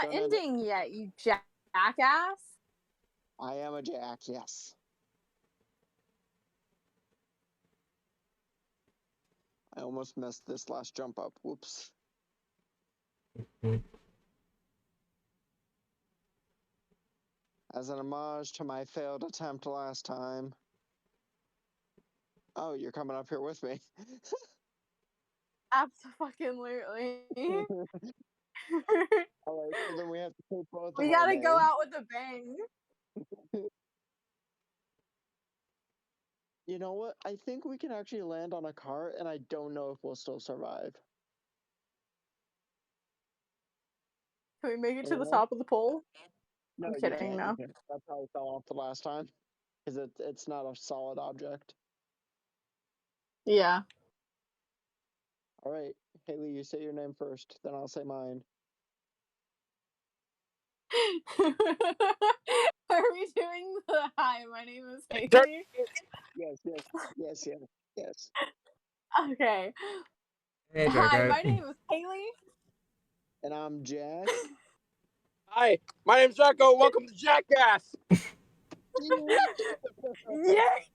not ending yet, you jackass. I am a jack, yes. I almost messed this last jump up. Whoops. As an homage to my failed attempt last time. Oh, you're coming up here with me. Absolutely. Alright, so then we have to take both We of our gotta go names. out with a bang. You know what? I think we can actually land on a cart, and I don't know if we'll still survive. Can we make it to the Yeah. top of the pole? No, I'm you kidding, can't. no. You can't. That's how I fell off the last time. Because it's not a solid object. Yeah. Alright, Haley, you say your name first, then I'll say mine. Are we doing the hi, my name is Haley? Yes, yes, yes, yes, yes. Okay. Hey, Hi, Jacko. my name is Haley. And I'm Jack. Hi, my name's Jacko. Welcome to Jackass. Yay!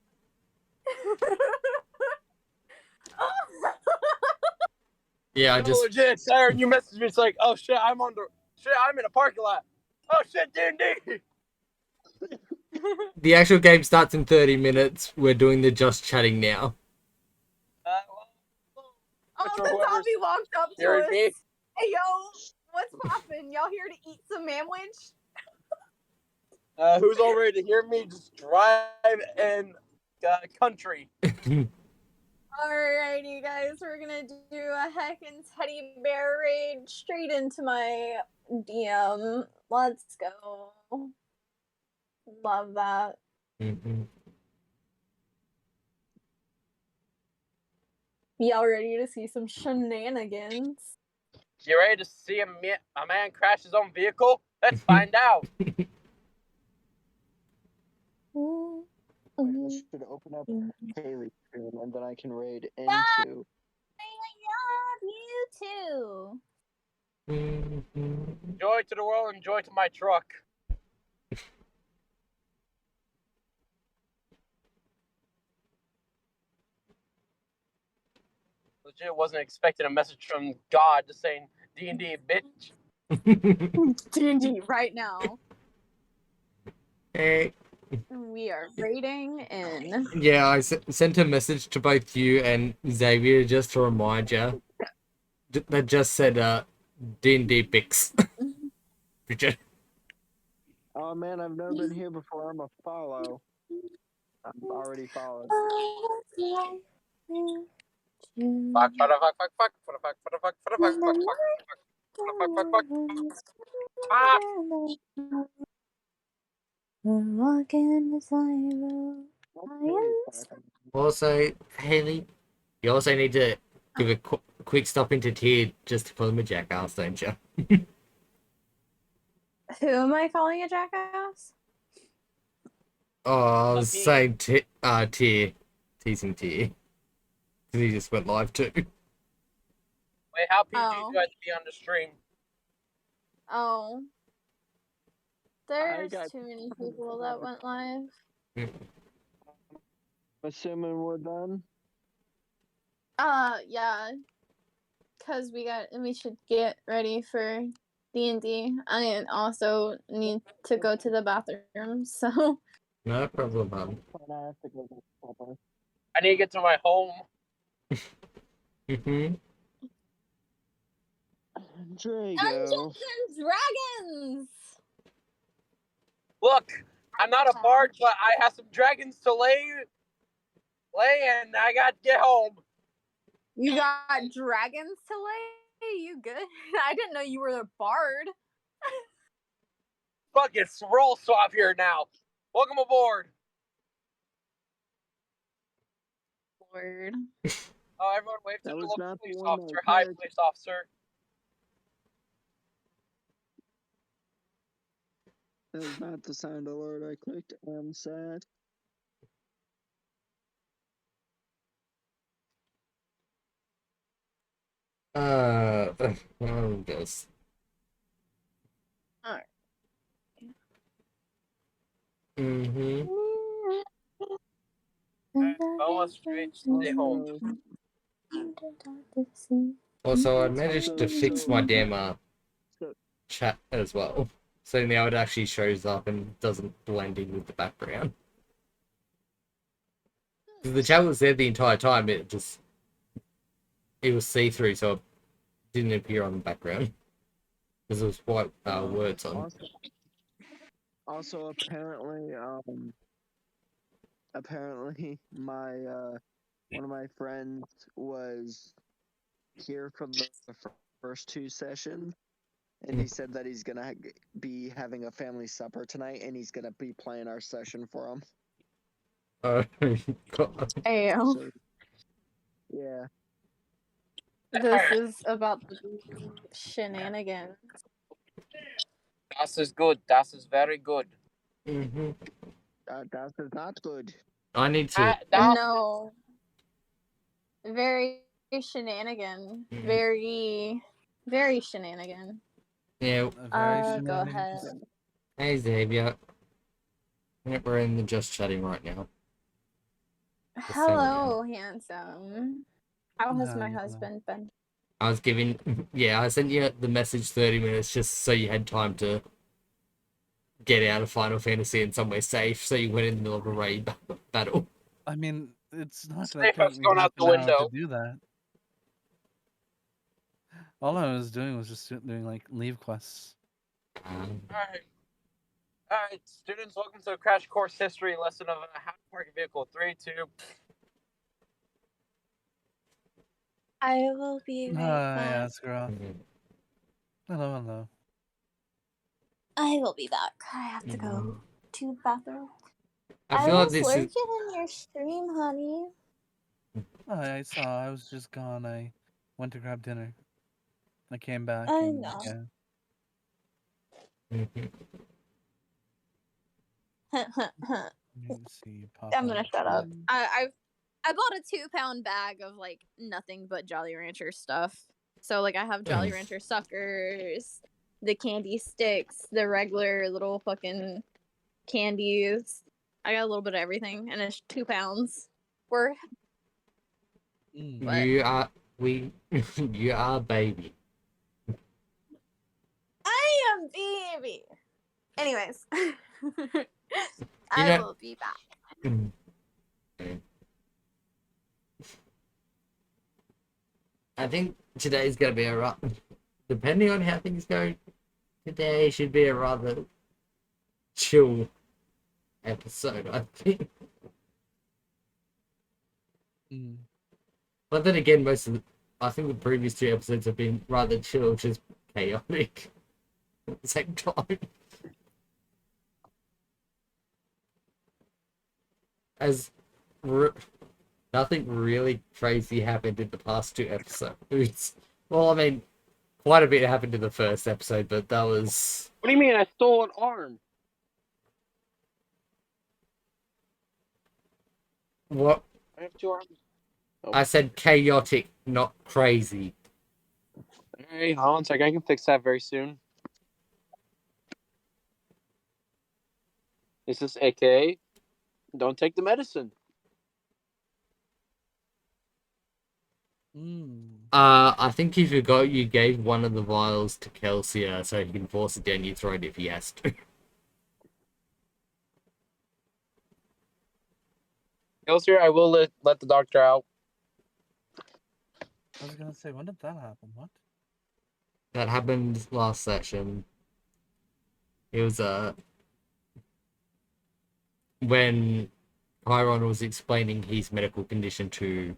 Yeah, I No, just legit, Siren, you messaged me. It's like, oh shit, I'm in a parking lot. Oh shit, D&D. the actual game starts in 30 minutes. We're doing the just chatting now. Oh, Which the or whoever's zombie walked up to hearing us. me. Hey, yo, what's poppin'? Y'all here to eat some sandwich? Who's all ready to hear me just drive in country? Alrighty, guys, we're gonna do a heckin' teddy bear raid straight into my DM. Let's go. Love that. Y'all ready to see some shenanigans? You ready to see a man crash his own vehicle? Let's find out. I should open up Haley's screen, and then I can raid into. I love you too. Joy to the world and joy to my truck. Legit wasn't expecting a message from God just saying D&D, bitch. D&D right now. Hey. We are raiding in. Yeah, I sent a message to both you and Xavier just to remind you. That just said D&D Pix. Richard. Oh man, I've never been here before. I'm a follow. I'm already followed. Also, Haley, you also need to give a quick stop into tier just to call him a jackass, don't you? Who am I calling a jackass? Oh, same tier. Teasing tier. Because he just went live too. Wait, how PG do I have to be on the stream? Oh. There's too many people that went live. Assuming we're done. Yeah. Cause we should get ready for D&D. I also need to go to the bathroom, so. No problem, man. I need to get to my home. Drago. Dungeons and Dragons! Look, I'm not a bard, but I have some dragons to lay, and I got to get home. You got dragons to lay? You good? I didn't know you were a bard. Fuck, it's roll swap here now. Welcome aboard. Lord. Oh, everyone wave to That the was local not the police one officer. that Hi, occurred. police officer. That was not the sound alert I clicked. I'm sad. I guess. Mm-hmm. Boa straight, stay home. Also, I managed to fix my damn So, chat as well. So now it actually shows up and doesn't blend in with the background. 'Cause the chat was there the entire time, it was see-through, so it didn't appear on the background. Because it was white words on. also apparently my one of my friends was here for the first two sessions, and he said that he's gonna be having a family supper tonight, and he's gonna be playing our session for him. Oh, God. Ayo. So, yeah. This is about the shenanigans. Das is good. Das is very good. Mm-hmm. That is not good. I need to. Das No. Very shenanigan. Mhm. Very shenanigan. Yeah. Go ahead. Hey, Xavier. Yeah, we're in the just chatting right now. Hello, handsome. How has my Hello. husband been? I was giving. Yeah, I sent you the message 30 minutes just so you had time to get out of Final Fantasy and somewhere safe, so you went in the middle of a raid battle. I mean, it's not Safe gonna take house me going half out the an hour window. to do that. All I was doing was just doing like leave quests. Alright, students, welcome to Crash Course History lesson of how to park a vehicle. 3, 2. I will be right Hi, back. Askarov. Mhm. Hello, hello. I will be back. I have to go to the bathroom. I feel like was this lurking is. in your stream, honey. Hi, I saw. I was just gone. I went to grab dinner. I came back I and know. yeah. Mhm. Let me see. Pop I'm gonna shut up. in. I bought a 2-pound bag of like nothing but Jolly Rancher stuff. So like I have Jolly Rancher suckers, the candy sticks, the regular little fucking candies. I got a little bit of everything, and it's 2 pounds worth. But You are you are baby. I am baby. Anyways, I know- will be back. I think today's gonna be a depending on how things go. Today should be a rather chill episode, I think. But then again, I think the previous 2 episodes have been rather chill, just chaotic at the same time. As nothing really crazy happened in the past 2 episodes. Well, I mean, quite a bit happened in the first episode, but that was. What do you mean I stole an arm? What? I have 2 arms. I said chaotic, not crazy. Alright, hold on a second. I can fix that very soon. This is AKA, don't take the medicine. I think you forgot you gave one of the vials to Kelsia so he can force it down your throat if he has to. Elsier, I will let the doctor out. I was gonna say, when did that happen? What? That happened last session. It was when Chiron was explaining his medical condition to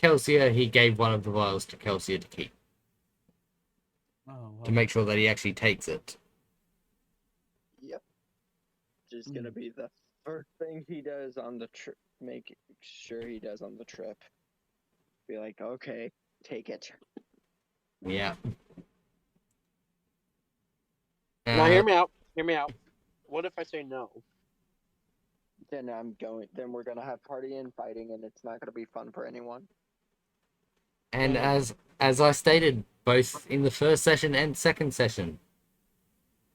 Kelsia, he gave one of the vials to Kelsia to keep. Oh, To make sure that he actually takes it. Yep. Just gonna be the first thing he does on the trip. Make sure he does on the trip. Be like, okay, take it. Yeah. Now hear me out. Hear me out. What if I say no? Then Then we're gonna have partying and fighting, and it's not gonna be fun for anyone. And as I stated, both in the first session and second session,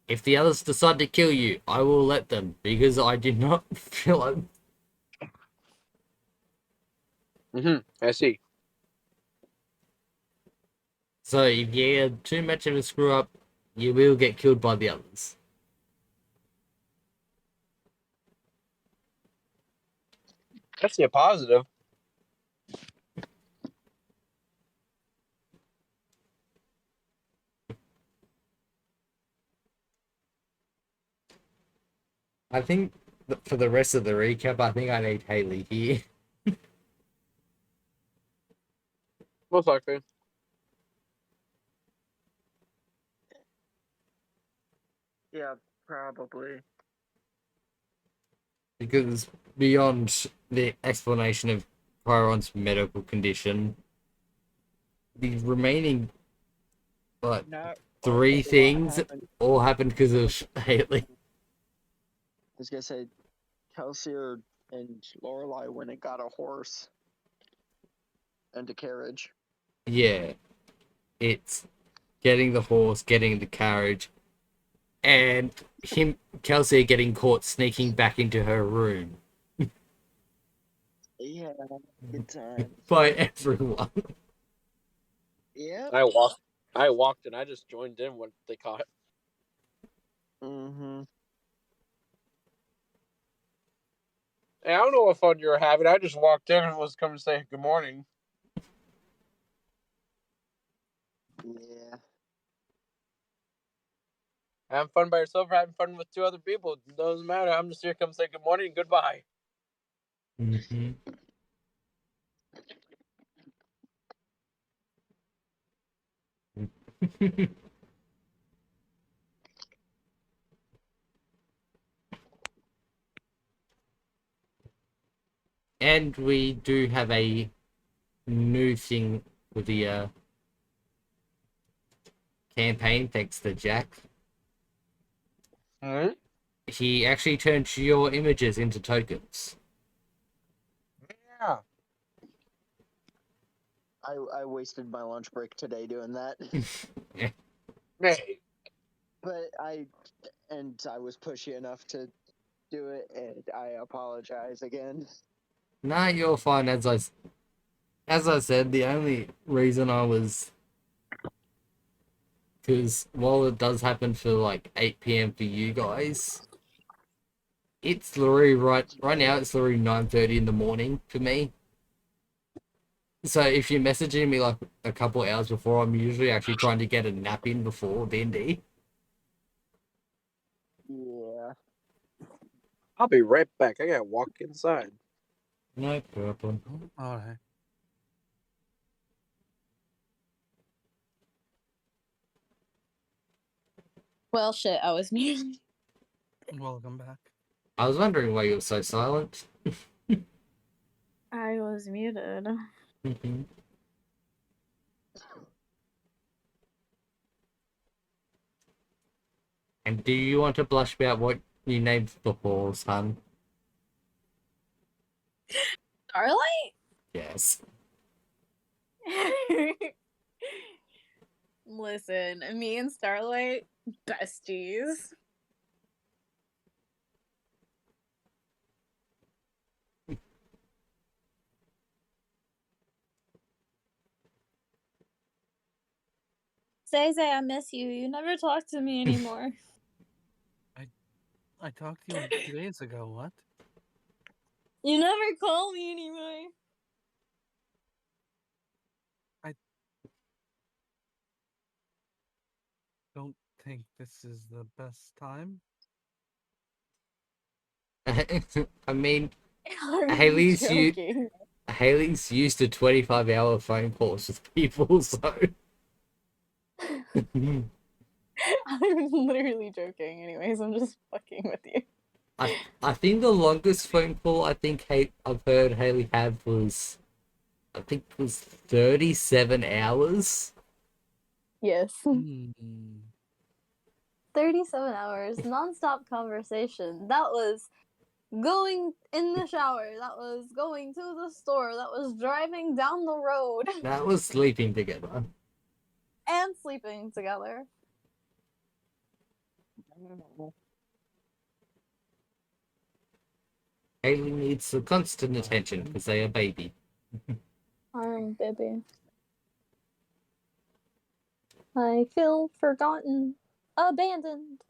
If the others decide to kill you, I will let them because I do not feel like. I see. So if you're too much of a screw up, you will get killed by the others. That's a positive. I think for the rest of the recap, I think I need Haley here. Most likely. Yeah, probably. Because beyond the explanation of Chiron's medical condition, the remaining Not all three of what things happened. all happened because of Haley. I was gonna say Kelsey and Lorelai went and got a horse and a carriage. Yeah, it's getting the horse, getting the carriage, and Kelsey getting caught sneaking back into her room Yeah, good times. by everyone. Yep. I walked and I just joined in when they caught. Mm-hmm. Hey, I don't know what fun you were having. I just walked in and was coming to say good morning. Yeah. Having fun by yourself or having fun with two other people. It doesn't matter. I'm just here to come say good morning and goodbye. Mm-hmm. And we do have a new thing with the campaign, thanks to Jack. Mm-hmm. He actually turns your images into tokens. Yeah. I wasted my lunch break today doing that. Hey. But I was pushy enough to do it, and I apologize again. Nah, you're fine. As I said, the only reason I was, because while it does happen for like 8 p.m. for you guys, it's literally right now. It's literally 9:30 in the morning for me. So if you're messaging me like a couple hours before, I'm usually actually trying to get a nap in before D&D. Yeah. I'll be right back. I gotta walk inside. No problem. All right. Well, shit, I was muted. Welcome back. I was wondering why you were so silent. I was muted. Mhm. And do you want to blush about what you named the horse, hun? Starlight? Yes. Listen, me and Starlight, besties. Say, I miss you. You never talk to me anymore. I talked to you 2 days ago. What? You never call me anymore. Don't think this is the best time. I mean, Are you Haley's joking? Haley's used to 25-hour phone calls with people, so I'm literally joking. Anyways, I'm just fucking with you. I think the longest phone call I've heard Haley have was 37 hours. Yes. Hmm. 37 hours, non-stop conversation. That was going in the shower. That was going to the store. That was driving down the road. That was sleeping together. And sleeping together. Haley needs some constant attention because they are baby. Baby. I feel forgotten, abandoned.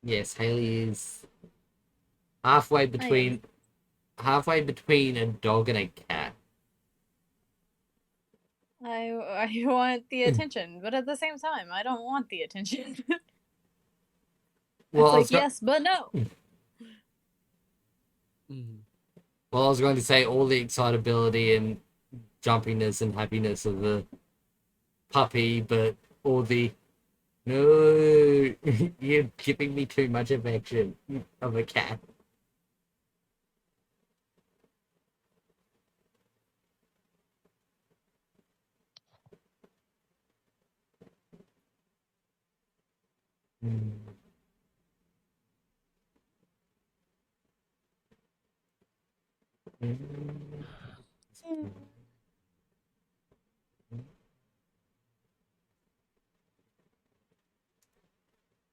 Yes, Haley is halfway between a dog and a cat. I want the attention, but at the same time, I don't want the attention. Well, It's like yes, but no. Mm. Well, I was going to say all the excitability and jumpiness and happiness of a puppy, but all the no, you're giving me too much affection of a cat.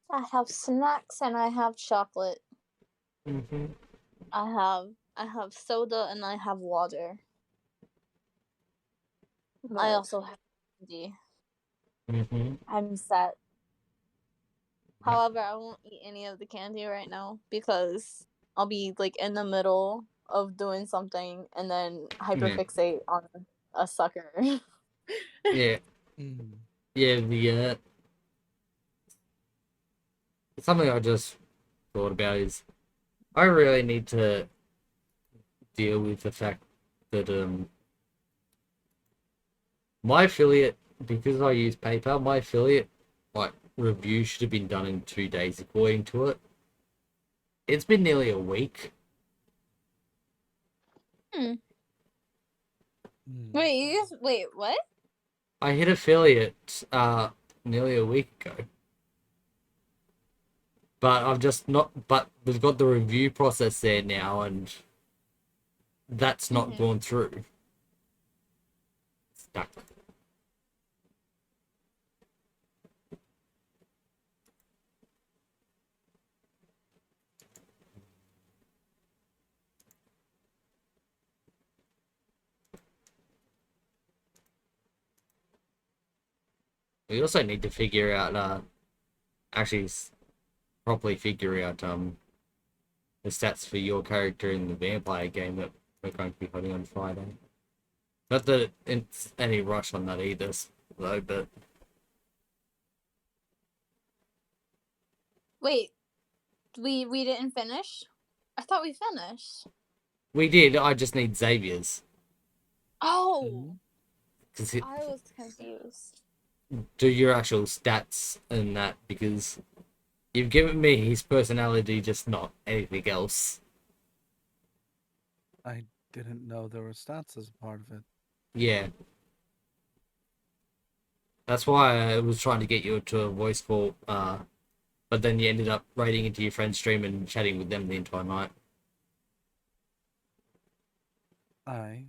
I have snacks and I have chocolate. Mm-hmm. I have soda and I have water. I also have candy. Mm-hmm. I'm set. However, I won't eat any of the candy right now because I'll be like in the middle of doing something and then hyperfixate on a sucker. Yeah, Mm. yeah. The something I just thought about is I really need to deal with the fact that my affiliate, because I use PayPal, my affiliate like review should have been done in 2 days according to it. It's been nearly a week. Mm. Wait, what? I hit affiliate nearly a week ago. But I've just not but we've got the review process there now and that's not gone through. Stuck. We also need to figure out actually properly figure out the stats for your character in the vampire game that we're going to be holding on Friday. Not that it's any rush on that either, though, but Wait, we didn't finish? I thought we finished. we did. I just need Xavier's. Oh, Cause I was confused. do your actual stats and that because you've given me his personality, just not anything else. I didn't know there were stats as a part of it. Yeah. That's why I was trying to get you to a voice call, but then you ended up raiding into your friend's stream and chatting with them the entire night. I.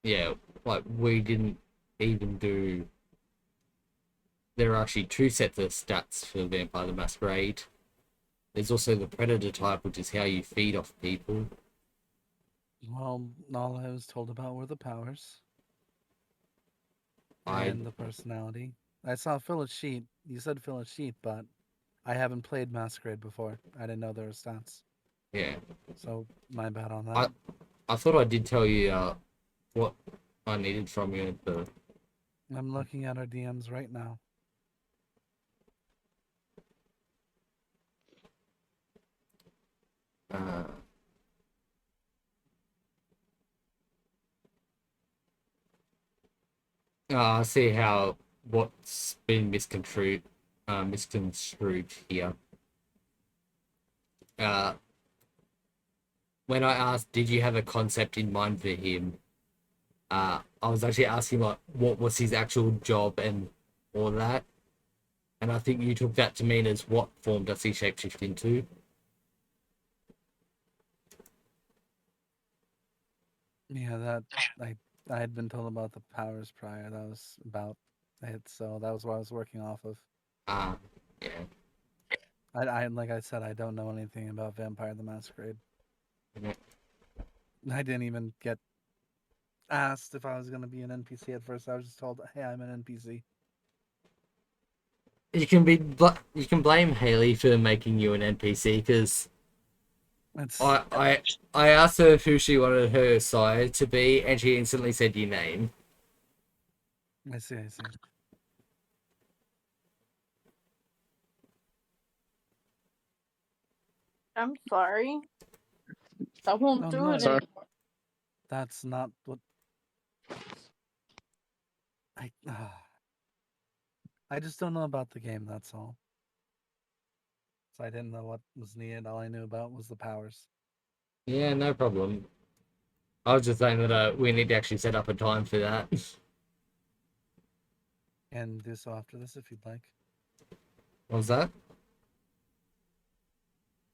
Yeah, like we didn't even do. There are actually two sets of stats for Vampire the Masquerade. There's also the Predator type, which is how you feed off people. Well, all I was told about were the powers I and the personality. I saw fill a sheet. You said fill a sheet, but I haven't played Masquerade before. I didn't know there were stats. yeah. So my bad on that. I thought I did tell you what I needed from you. I'm looking at our DMs right now. Uh, I see how what's been misconstrued here. When I asked, did you have a concept in mind for him? I was actually asking like what was his actual job and all that. And I think you took that to mean as what form does he shapeshift into? Yeah, that I had been told about the powers prior. That was about it. So that was what I was working off of. Ah, yeah. I like I said, I don't know anything about Vampire the Masquerade. Mhm. I didn't even get asked if I was gonna be an NPC at first. I was just told, "Hey, I'm an NPC." You can blame Haley for making you an NPC because It's I asked her who she wanted her sire to be, and she instantly said your name. I see, I see. I'm sorry. I won't Oh, do no. it Sorry. anymore. That's not what I. I just don't know about the game. That's all. So I didn't know what was needed. All I knew about was the powers. Yeah, no problem. I was just saying that we need to actually set up a time for that. And do so after this if you'd like. What was that?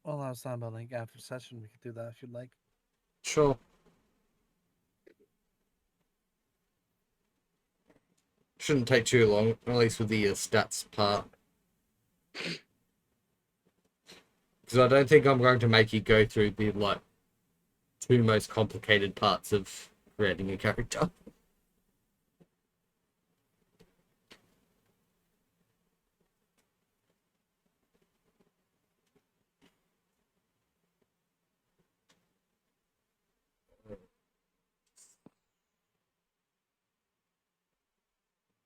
Well, I was talking about like after session, we could do that if you'd like. Sure. Shouldn't take too long, at least with the stats part. Because I don't think I'm going to make you go through the like two most complicated parts of creating a character.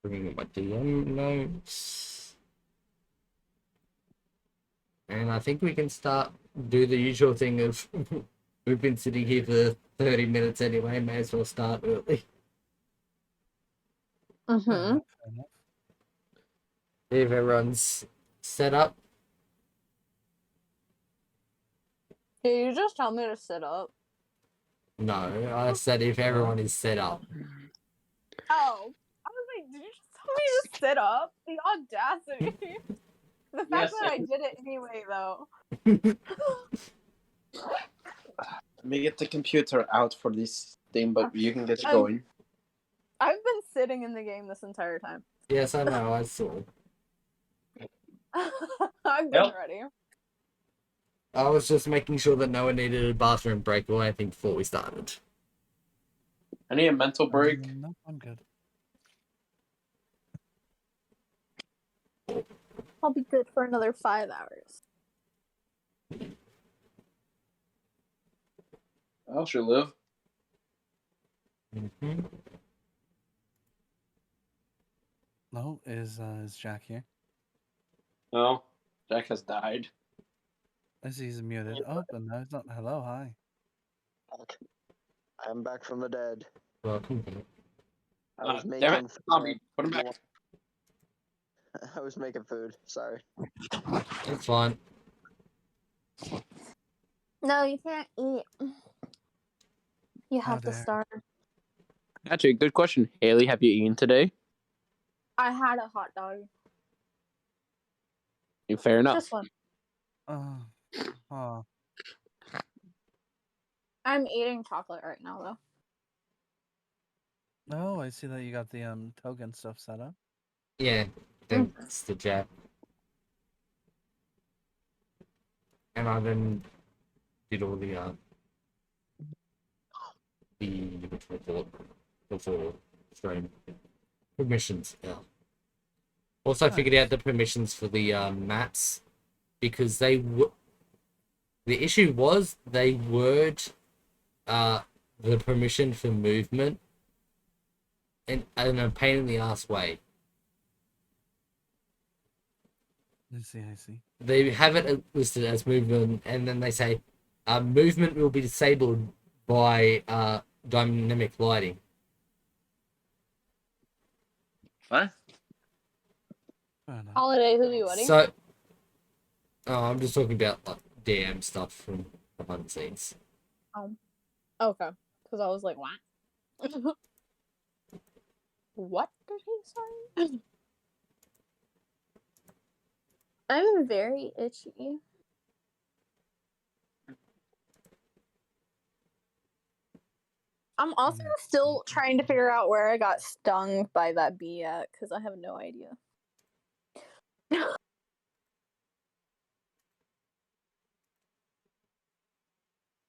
Bringing up my DM notes. And I think we can do the usual thing of we've been sitting here for 30 minutes anyway, may as well start early. Mm-hmm. Fair enough. If everyone's set up. Did you just tell me to sit up? No, I said if everyone is set up. Oh. I was like, did you just tell me to sit up? The audacity. The fact Yes, that I did it anyway, though. Let me get the computer out for this thing, but you can get it Um, going. I've been sitting in the game this entire time. Yes, I know, I saw. I've been Yep. ready. I was just making sure that no one needed a bathroom break or anything before we started. I need a mental break. Nope, I'm good. I'll be good for another 5 hours. I'll sure live. Mm-hmm. No, is Jack here? No, Jack has died. I see he's muted. Oh, but no, it's not. Hello, hi. I'm back from the dead. Welcome. I was Damn making it, zombie. Put him back. I was making food. Sorry. It's fine. No, you can't eat. You How have to dare. starve. Actually, good question. Haley, have you eaten today? I had a hot dog. Fair enough. Just one. Oh, I'm eating chocolate right now, though. oh, I see that you got the token stuff set up. Yeah, thanks to Jack. And I then did all the what's it called before stream permissions. Yeah. Also figured out the permissions for the maps because the issue was they word the permission for movement in a pain in the ass way. I see. They have it listed as movement, and then they say movement will be disabled by dynamic lighting. What? Fair enough. Holiday, who are you wedding? So, I'm just talking about like DM stuff from behind the scenes. Okay. Because I was like, what? What did he say? I'm very itchy. I'm also still trying to figure out where I got stung by that bee at, because I have no idea.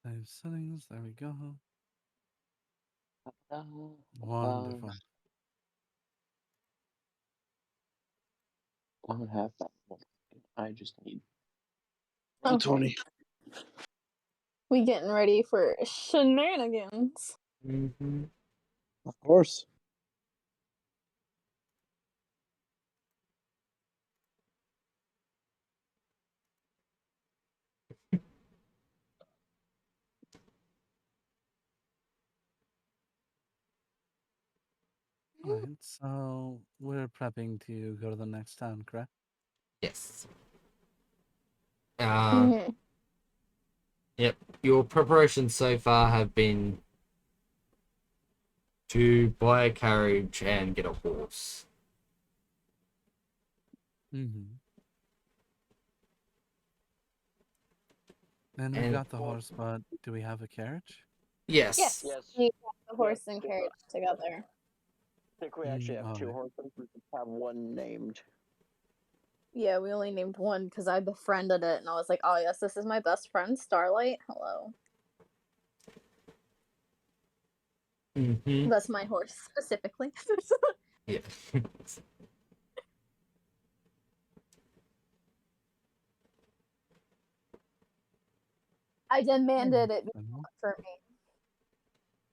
Save settings. There we go. Wonderful. I don't have that one. I just need Okay. 20. We getting ready for shenanigans. Mm-hmm. Of course. All right, so we're prepping to go to the next town, correct? Yes. Mhm. Yep. Your preparations so far have been to buy a carriage and get a horse. Mm-hmm. And we've And got the horse, but do we have a carriage? Yes. yes. Yes. We have the horse Yes, and carriage together. I think we actually have two alright. horses. We just have one named. Yeah, we only named one because I befriended it, and I was like, "Oh yes, this is my best friend, Starlight. Hello." Mm-hmm. That's my horse specifically. Yeah. I demanded it be Mhm. bought for me.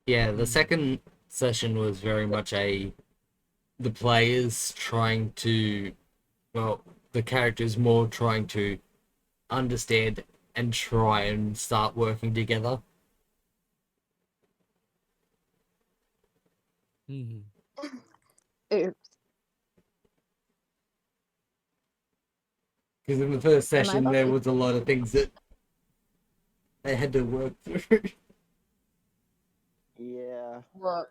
Yeah, the Mm. second session was very much the players trying to, well, the characters more trying to understand and try and start working together. Mhm. Oops. Because in the first Am I session, there buffy? was a lot of things that they had to work through. Yeah. Look,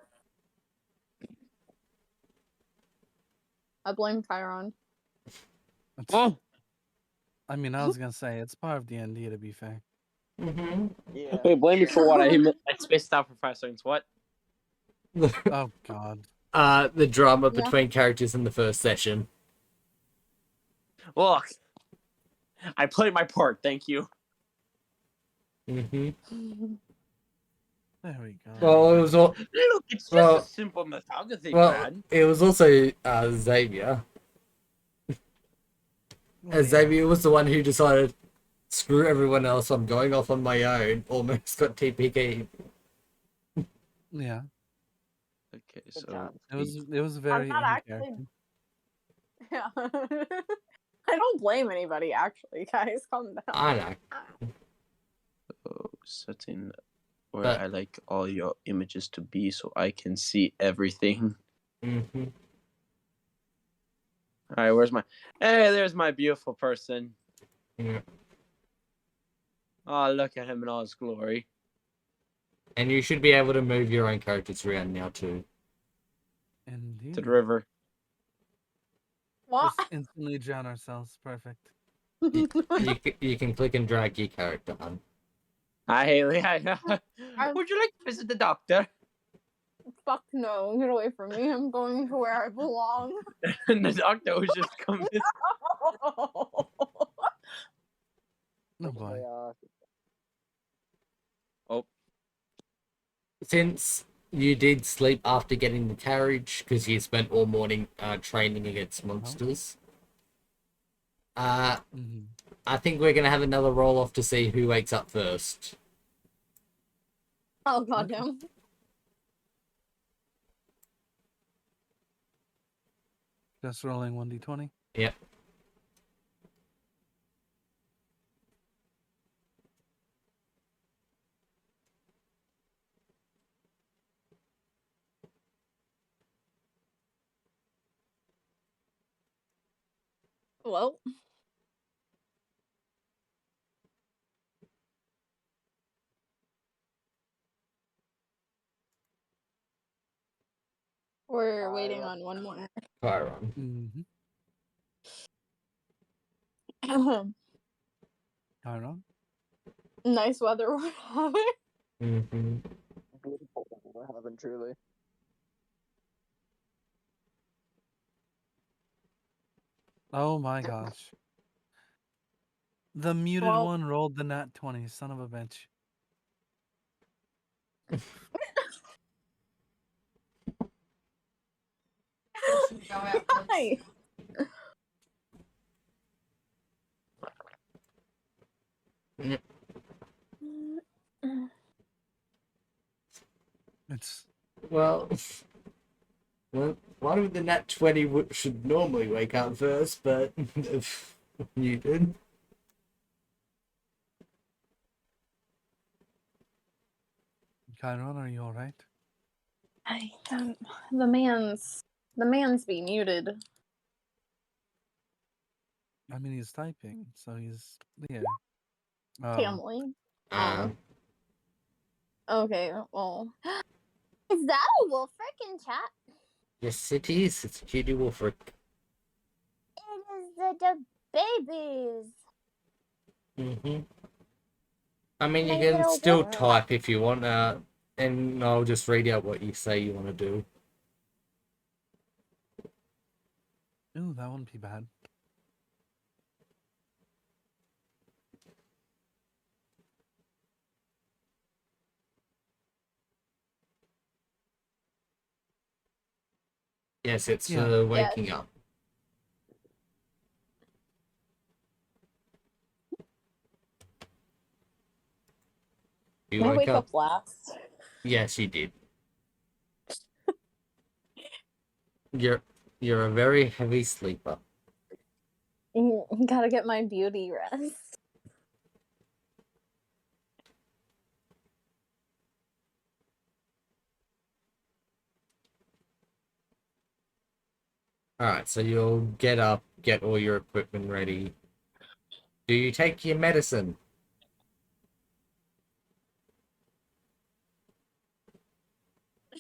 I blame Chiron. Oh, I mean, I was gonna say it's part of D&D to be fair. Mm-hmm. Yeah. wait, blame me for what? I spaced out for 5 seconds. What? Oh God. The drama Yeah. between characters in the first session. Look, I played my part. Thank you. Mm-hmm. There we go. Well, it was all. Look, it's just Well, a simple mythology, well, man. it was also Xavier. Well, Xavier was the one who decided, screw everyone else, I'm going off on my own. Almost got TPK. Yeah. Okay, Good so times. It was I'm very not in actually. character. Yeah. I don't blame anybody, actually, guys. Calm down. I know, setting where but I like all your images to be so I can see everything. mm-hmm. All right, where's my? Hey, there's my beautiful person. Yeah. Oh, look at him in all his glory. And you should be able to move your own characters around now too. Indeed. To the river. What? Just instantly drown ourselves. Perfect. You can click and drag your character on. Hi, Haley. Would you like to visit the doctor? Fuck no. Get away from me. I'm going to where I belong. And the doctor was just coming. Oh boy. Oh, Since you did sleep after getting the carriage, because you spent all morning training against monsters, Mhm. I think we're gonna have another roll off to see who wakes up first. Oh, goddamn. Just rolling 1d20. Yep. Well. We're waiting on one more. Chiron. Mm-hmm. Chiron? Nice weather we're having. Mm-hmm. Beautiful. I haven't truly. Oh my gosh. The muted Well- one rolled the nat 20, son of a bitch. Hi. It's Well, one of the nat 20 should normally wake up first, but you did. Chiron, are you alright? I don't. The man's be muted. I mean, he's typing, so he's yeah. Oh, Family. Uh, Okay. Well. Is that a wolf freaking chat? yes, it is. It's a cutie wolfric. It is the babies. Mm-hmm. I mean, you My can little still wolf. type if you want, and I'll just read out what you say you want to do. ooh, that wouldn't be bad. Yes, it's Yeah. for waking up. You Did I woke wake up? up last? Yes, you did. You're a very heavy sleeper. Gotta get my beauty rest. Alright, so you'll get up, get all your equipment ready. Do you take your medicine?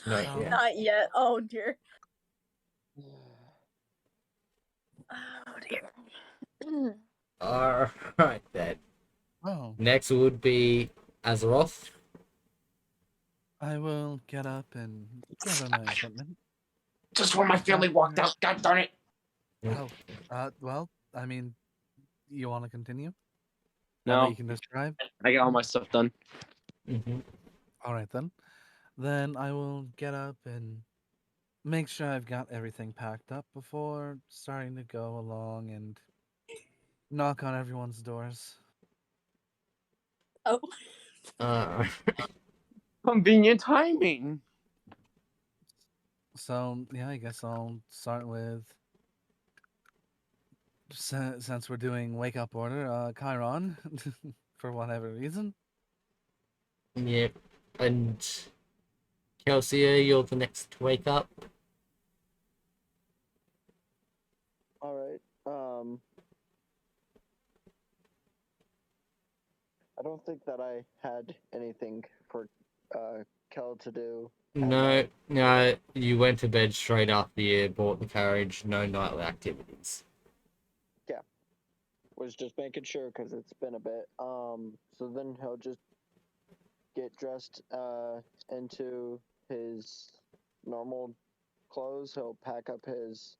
No, No. yeah. Not yet. Oh dear. Oh dear. Alright then. Oh, Next would be Azeroth. I will get up and gather my equipment. Just when my family walked out. God darn it. Oh, well, I mean, you want to continue? No, You can describe. I got all my stuff done. Mm-hmm. All right then. Then I will get up and make sure I've got everything packed up before starting to go along and knock on everyone's doors. Oh. Uh, Convenient timing. So yeah, I guess I'll start with since we're doing wake up order, Chiron, for whatever reason. yep. And Kelsey, you're the next to wake up. All right. I don't think that I had anything for Kel to do. at No, night. no, you went to bed straight after you bought the carriage. No nightly activities. Was just making sure because it's been a bit. So then he'll just get dressed into his normal clothes. He'll pack up his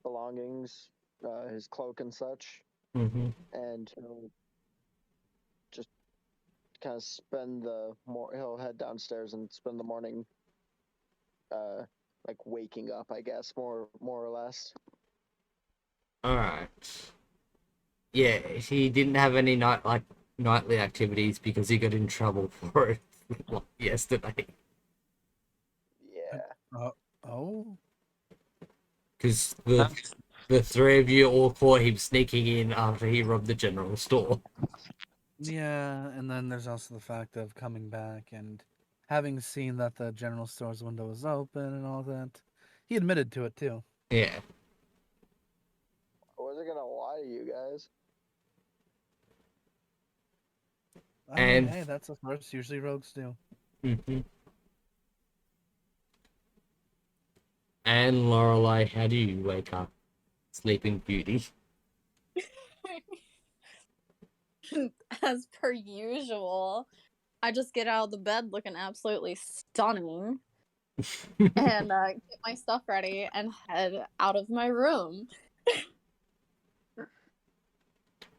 belongings, his cloak and such, Mm-hmm. and he'll just kind of spend he'll head downstairs and spend the morning, like waking up, I guess, more or less. All right. Yeah, he didn't have any nightly activities because he got in trouble for it yesterday. Yeah. Oh, Because the three of you all caught him sneaking in after he robbed the general store. yeah, and then there's also the fact of coming back and having seen that the general store's window was open and all that. He admitted to it too. Yeah. I wasn't gonna lie to you guys. I mean, And hey, that's the first usually rogues do. mm-hmm. And Lorelai, how do you wake up? Sleeping Beauty. As per usual, I just get out of the bed looking absolutely stunning and get my stuff ready and head out of my room.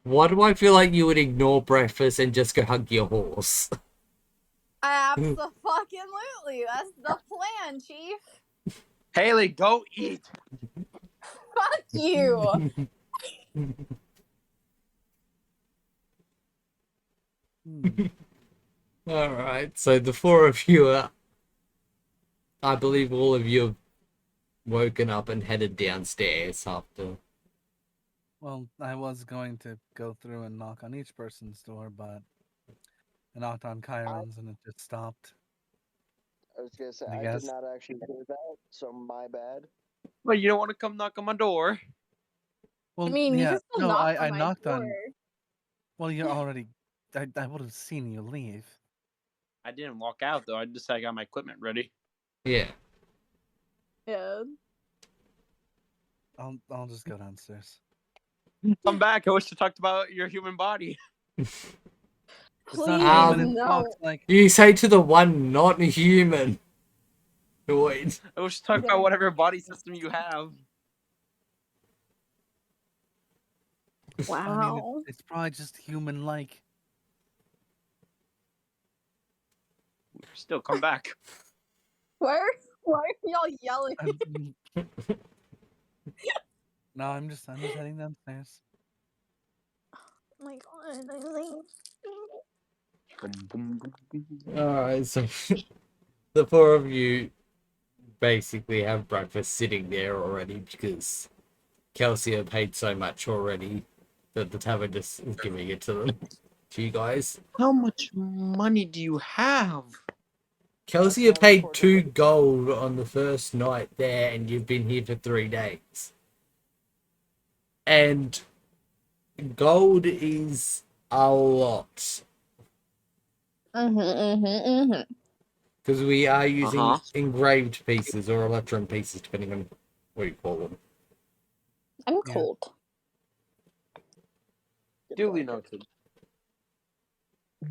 Why do I feel like you would ignore breakfast and just go hug your horse? Absolutely, that's the plan, Chief. Haley, go eat. Fuck you. Alright, so the four of you are... I believe all of you have woken up and headed downstairs after... Well, I was going to go through and knock on each person's door, but I knocked on Chiron's and it just stopped. I was gonna say I I guess. did not actually hear that, so my bad. Well, you don't want to come knock on my door. Well, I mean, you yeah, can still no, knock I on my knocked door. on. Well, you're already. I would have seen you leave. I didn't walk out though. I just I got my equipment ready. Yeah. Yeah. I'll just go downstairs. Come back. I wish to talk about your human body. It's Please, not human. It no. talks like. You say to the one not human. Wait. I wish to talk about whatever body system you have. Wow. I mean, it's probably just human-like. Still, come back. Why are y'all yelling? No, I'm just heading downstairs. Oh my god, I Alright, so the four of you basically have breakfast sitting there already because Kelsey had paid so much already that the tavern just is giving it to them. To you guys. How much money do you have? Kelsey had paid 2 gold on the first night there and you've been here for 3 days. And gold is a lot. Because we are using engraved pieces or electrum pieces, depending on what you call them. I'm Yeah. cold. Duly noted.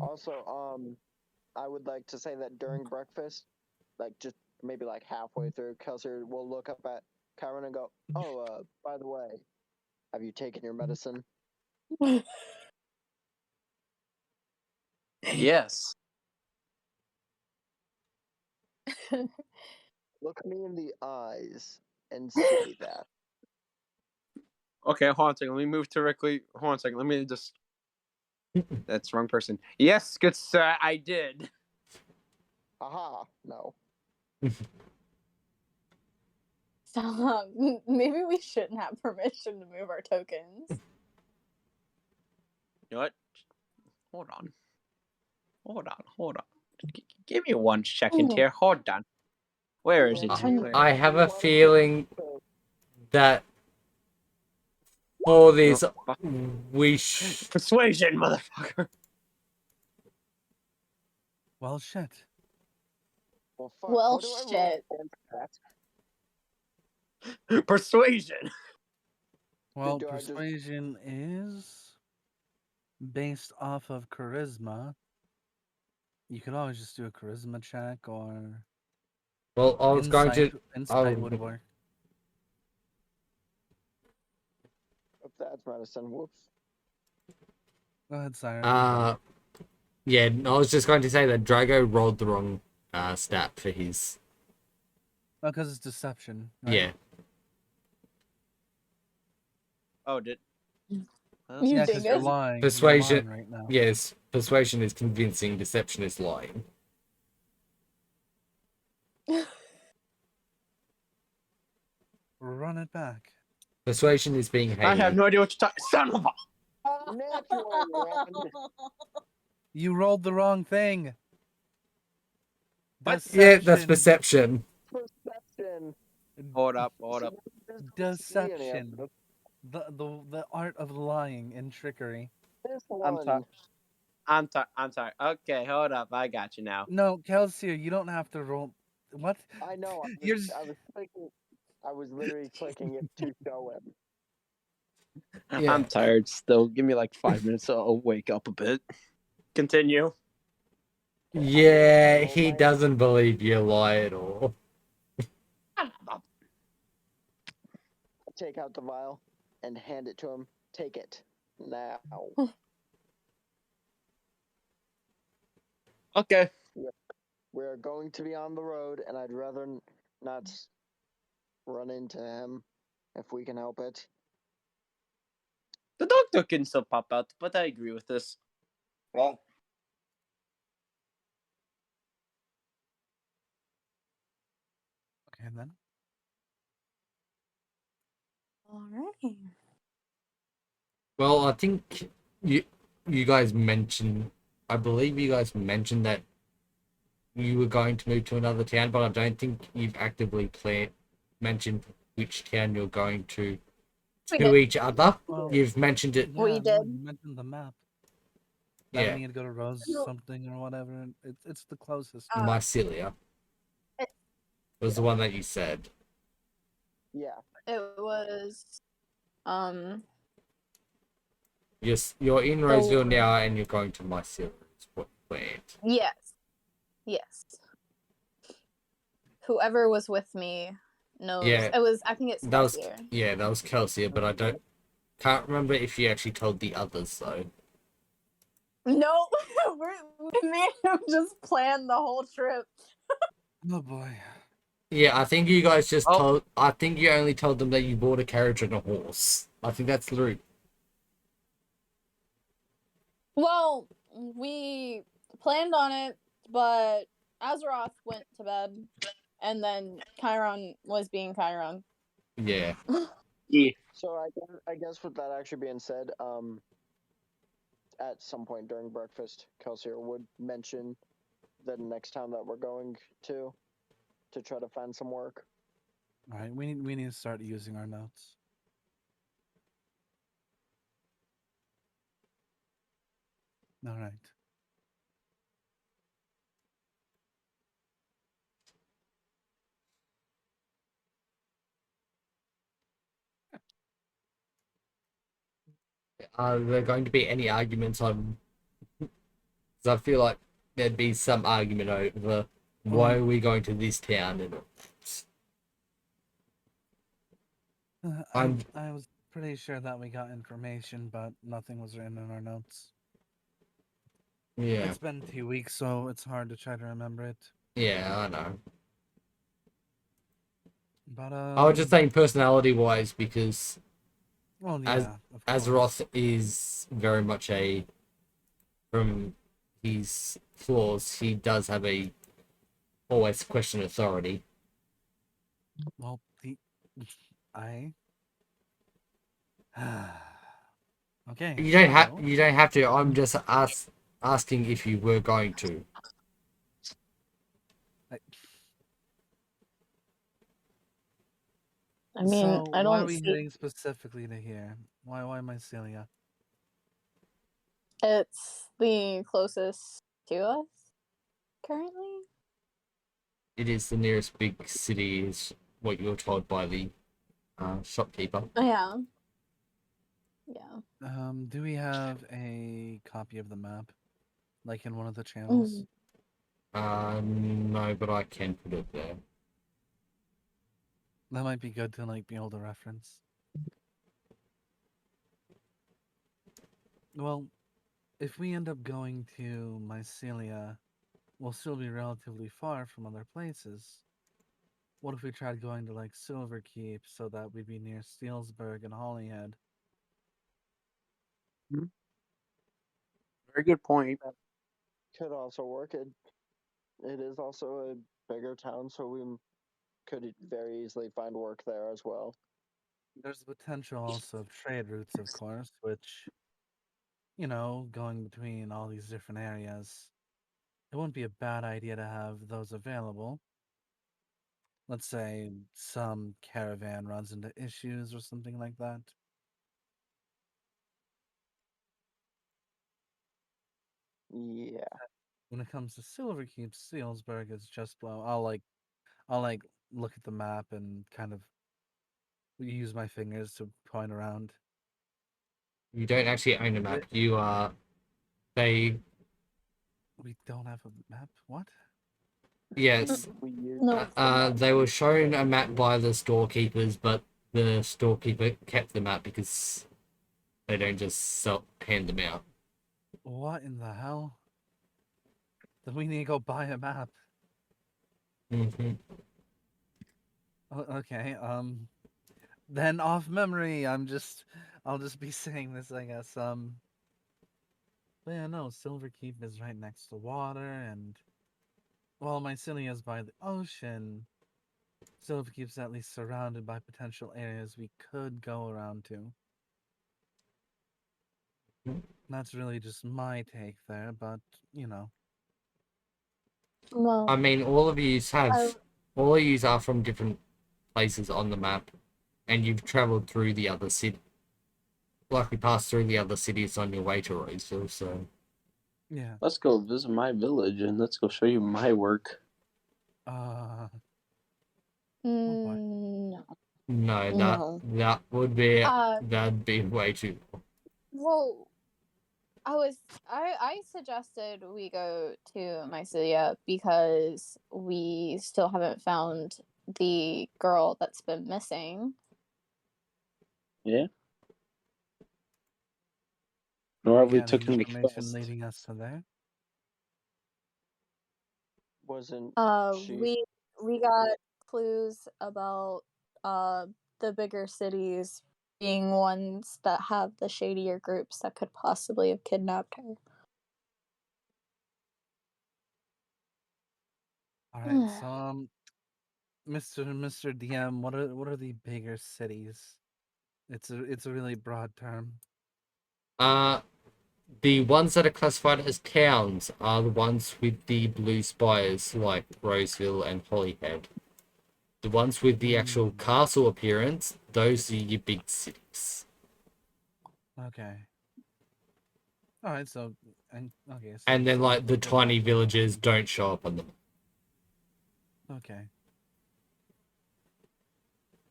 Also, I would like to say that during breakfast, like just maybe like halfway through, Kelsey will look up at Kyron and go, "Oh, by the way, have you taken your medicine?" Yes. Look me in the eyes and say that. Okay, hold on a second. Let me move directly. Hold on a second. Let me just. That's the wrong person. Yes, good sir, I did. Aha, no. Stop. Maybe we shouldn't have permission to move our tokens. You know what? Hold on. Give me 1 second here. Hold on. Where is it? I have a feeling that for this, we Persuasion, motherfucker. Well, shit. Well, fuck, Well, what do I roll shit. against that? Persuasion. Well, Do I just- persuasion is based off of charisma. You could always just do a charisma check or Well, I was going to. insight would work. If that's medicine, whoops. Go ahead, Siren. Yeah, I was just going to say that Drago rolled the wrong stat for his. Oh, because it's deception. Right? Yeah. Oh, did. Huh? You Yeah, because you're dingus. lying. Persuasion. You're lying right now. Yes, persuasion is convincing, deception is lying. Run it back. Persuasion is being hated. I have no idea what you're talking. Son of a. Natural one. You rolled the wrong thing. What? Yeah, that's perception. Perception. Hold up. Deception. The art of lying and trickery. This I'm one. sorry. I'm sorry. Okay, hold up. I got you now. No, Kelsey, you don't have to roll. What? I know. You're I was thinking. I was literally clicking it to show him. Yeah. I'm tired still. Give me like 5 minutes so I'll wake up a bit. Continue. Yeah, roll he my- doesn't believe you lie at all. Take out the vial and hand it to him. Take it now. Okay. We're going to be on the road, and I'd rather not run into him if we can help it. The doctor can still pop out, but I agree with this. Well, Okay, then. Alrighty. Well, I think you guys mentioned, I believe you guys mentioned that you were going to move to another town, but I don't think you've actively mentioned which town you're going to We to did. each other. Well, You've mentioned it, We yeah, did. no, you mentioned the map. That we yeah, need to go to Rose No. something or whatever. And it's the closest. Mycelia It, was the one that you said. Yeah. it was You're in the Roseville now, and you're going to Mycelia. Is what you planned. yes. Whoever was with me knows. Yeah. It was. I think it's That was Kelsier. that was Kelsey, but I can't remember if you actually told the others though. No, me and him just planned the whole trip. Oh boy. Yeah, I think you guys just Oh. told. I think you only told them that you bought a carriage and a horse. I think that's the route. Well, we planned on it, but Azeroth went to bed, and then Chiron was being Chiron. Yeah. yeah. So I guess with that actually being said, at some point during breakfast, Kelsier would mention the next town that we're going to try to find some work. All right, we need to start using our notes. All right. Are there going to be any arguments on? Because I feel like there'd be some argument over why are we going to this town and. I was pretty sure that we got information, but nothing was written in our notes. Yeah. It's been 2 weeks, so it's hard to try to remember it. Yeah, I know. But I was just saying personality-wise because well, yeah, of course. Azeroth is very much from his flaws, he does have always question authority. Well, I. Okay. You don't so, have to. I'm just asking if you were going to. I mean, so I why are don't we see heading specifically to here? Why Mycelia? it's the closest to us currently. It is the nearest big city, is what you were told by the shopkeeper. Yeah. Yeah. Do we have a copy of the map, like in one of the channels? No, but I can put it there. That might be good to like be able to reference. Well, if we end up going to Mycelia, we'll still be relatively far from other places. What if we tried going to like Silverkeep so that we'd be near Steelsburg and Holyhead? Very good point. Could also work. It is also a bigger town, so we could very easily find work there as well. There's the potential also of trade routes, of course, which, going between all these different areas, it wouldn't be a bad idea to have those available. Let's say some caravan runs into issues or something like that. Yeah. When it comes to Silverkeep, Steelsburg is just below. I'll like look at the map and kind of use my fingers to point around. You don't actually own a map. You are. They. We don't have a map. What? Yes. We use No. They were shown a map by the storekeepers, but the storekeeper kept the map because they don't just hand them out. What in the hell? Then we need to go buy a map. Mm-hmm. Okay. Then off memory, I'll just be saying this, I guess. But yeah, no, Silverkeep is right next to water, and well, my city is by the ocean. Silverkeep's at least surrounded by potential areas we could go around to. That's really just my take there, but you know. Well, I mean, all of you I, have. All of you are from different places on the map, and you've travelled through the other city. Likely passed through the other cities on your way to Roseville, so. Yeah. Let's go visit my village and let's go show you my work. Oh boy. no. No, No. that would be Uh, that'd be way too. well, I suggested we go to Mycelia because we still haven't found the girl that's been missing. Yeah. Nor have we Got any taken the information quest. leading us to there? wasn't she We got clues about the bigger cities being ones that have the shadier groups that could possibly have kidnapped her. All right, so Mr. DM, what are the bigger cities? It's a really broad term. The ones that are classified as towns are the ones with the blue spires, like Roseville and Holyhead. The ones with the actual castle appearance, those are your big cities. Okay. All right, so okay. So And then, like, the we'll go back tiny to villages don't show up on them. Okay.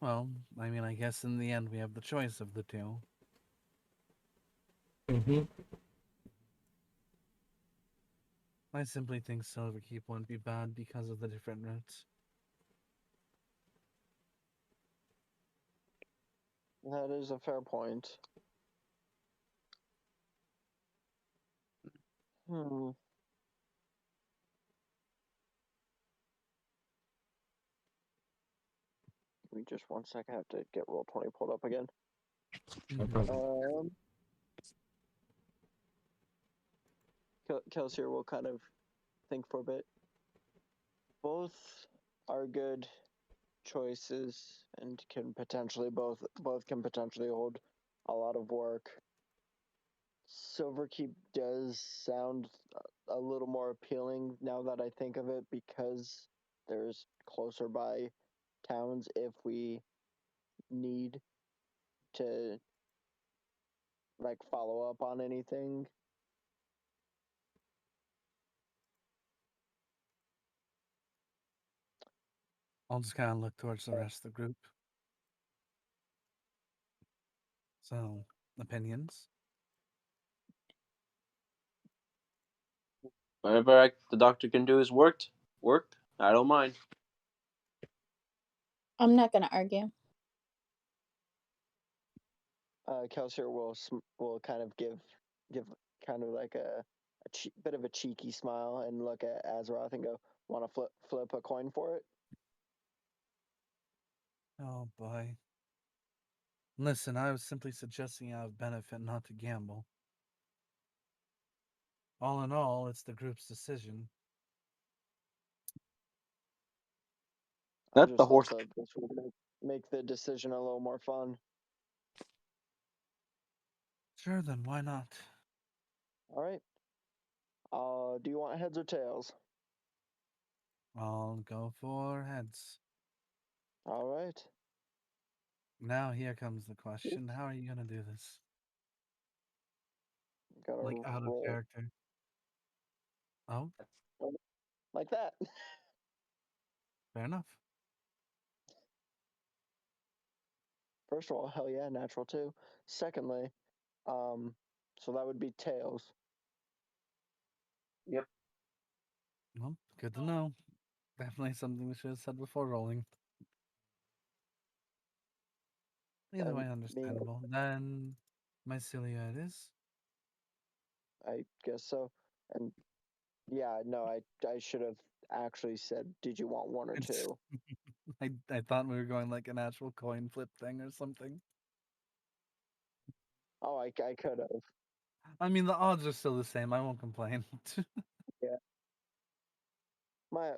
Well, I mean, I guess in the end we have the choice of the two. Mm-hmm. I simply think Silverkeep wouldn't be bad because of the different routes. that is a fair point. Hmm. Give me just 1 second. I have to get Roll20 pulled up again. Mhm. Kelsier will kind of think for a bit. Both are good choices and can potentially both can potentially hold a lot of work. Silverkeep does sound a little more appealing now that I think of it because there's closer by towns if we need to like follow up on anything. I'll just kind of look towards the rest of the group. So, opinions? Whatever the doctor can do is work. I don't mind. I'm not gonna argue. Kelsier will kind of give kind of like a bit of a cheeky smile and look at Azeroth and go, "Want to flip a coin for it?" Oh boy. Listen, I was simply suggesting out of benefit not to gamble. All in all, it's the group's decision. I Let the just thought horse. that this would make the decision a little more fun. Sure, then why not? All right. Do you want heads or tails? I'll go for heads. All right. Now here comes the question: how are you gonna do this? Gotta Like out of roll character? Oh, like that. fair enough. First of all, hell yeah, natural too. Secondly, so that would be tails. Well, good to know. Definitely something we should have said before rolling. Either way, And being, understandable. Then Mycelia it is. I guess so. And yeah, no, I should have actually said, did you want one or It's two? I thought we were going like an actual coin flip thing or something. Oh, I could have. I mean, the odds are still the same. I won't complain. Yeah.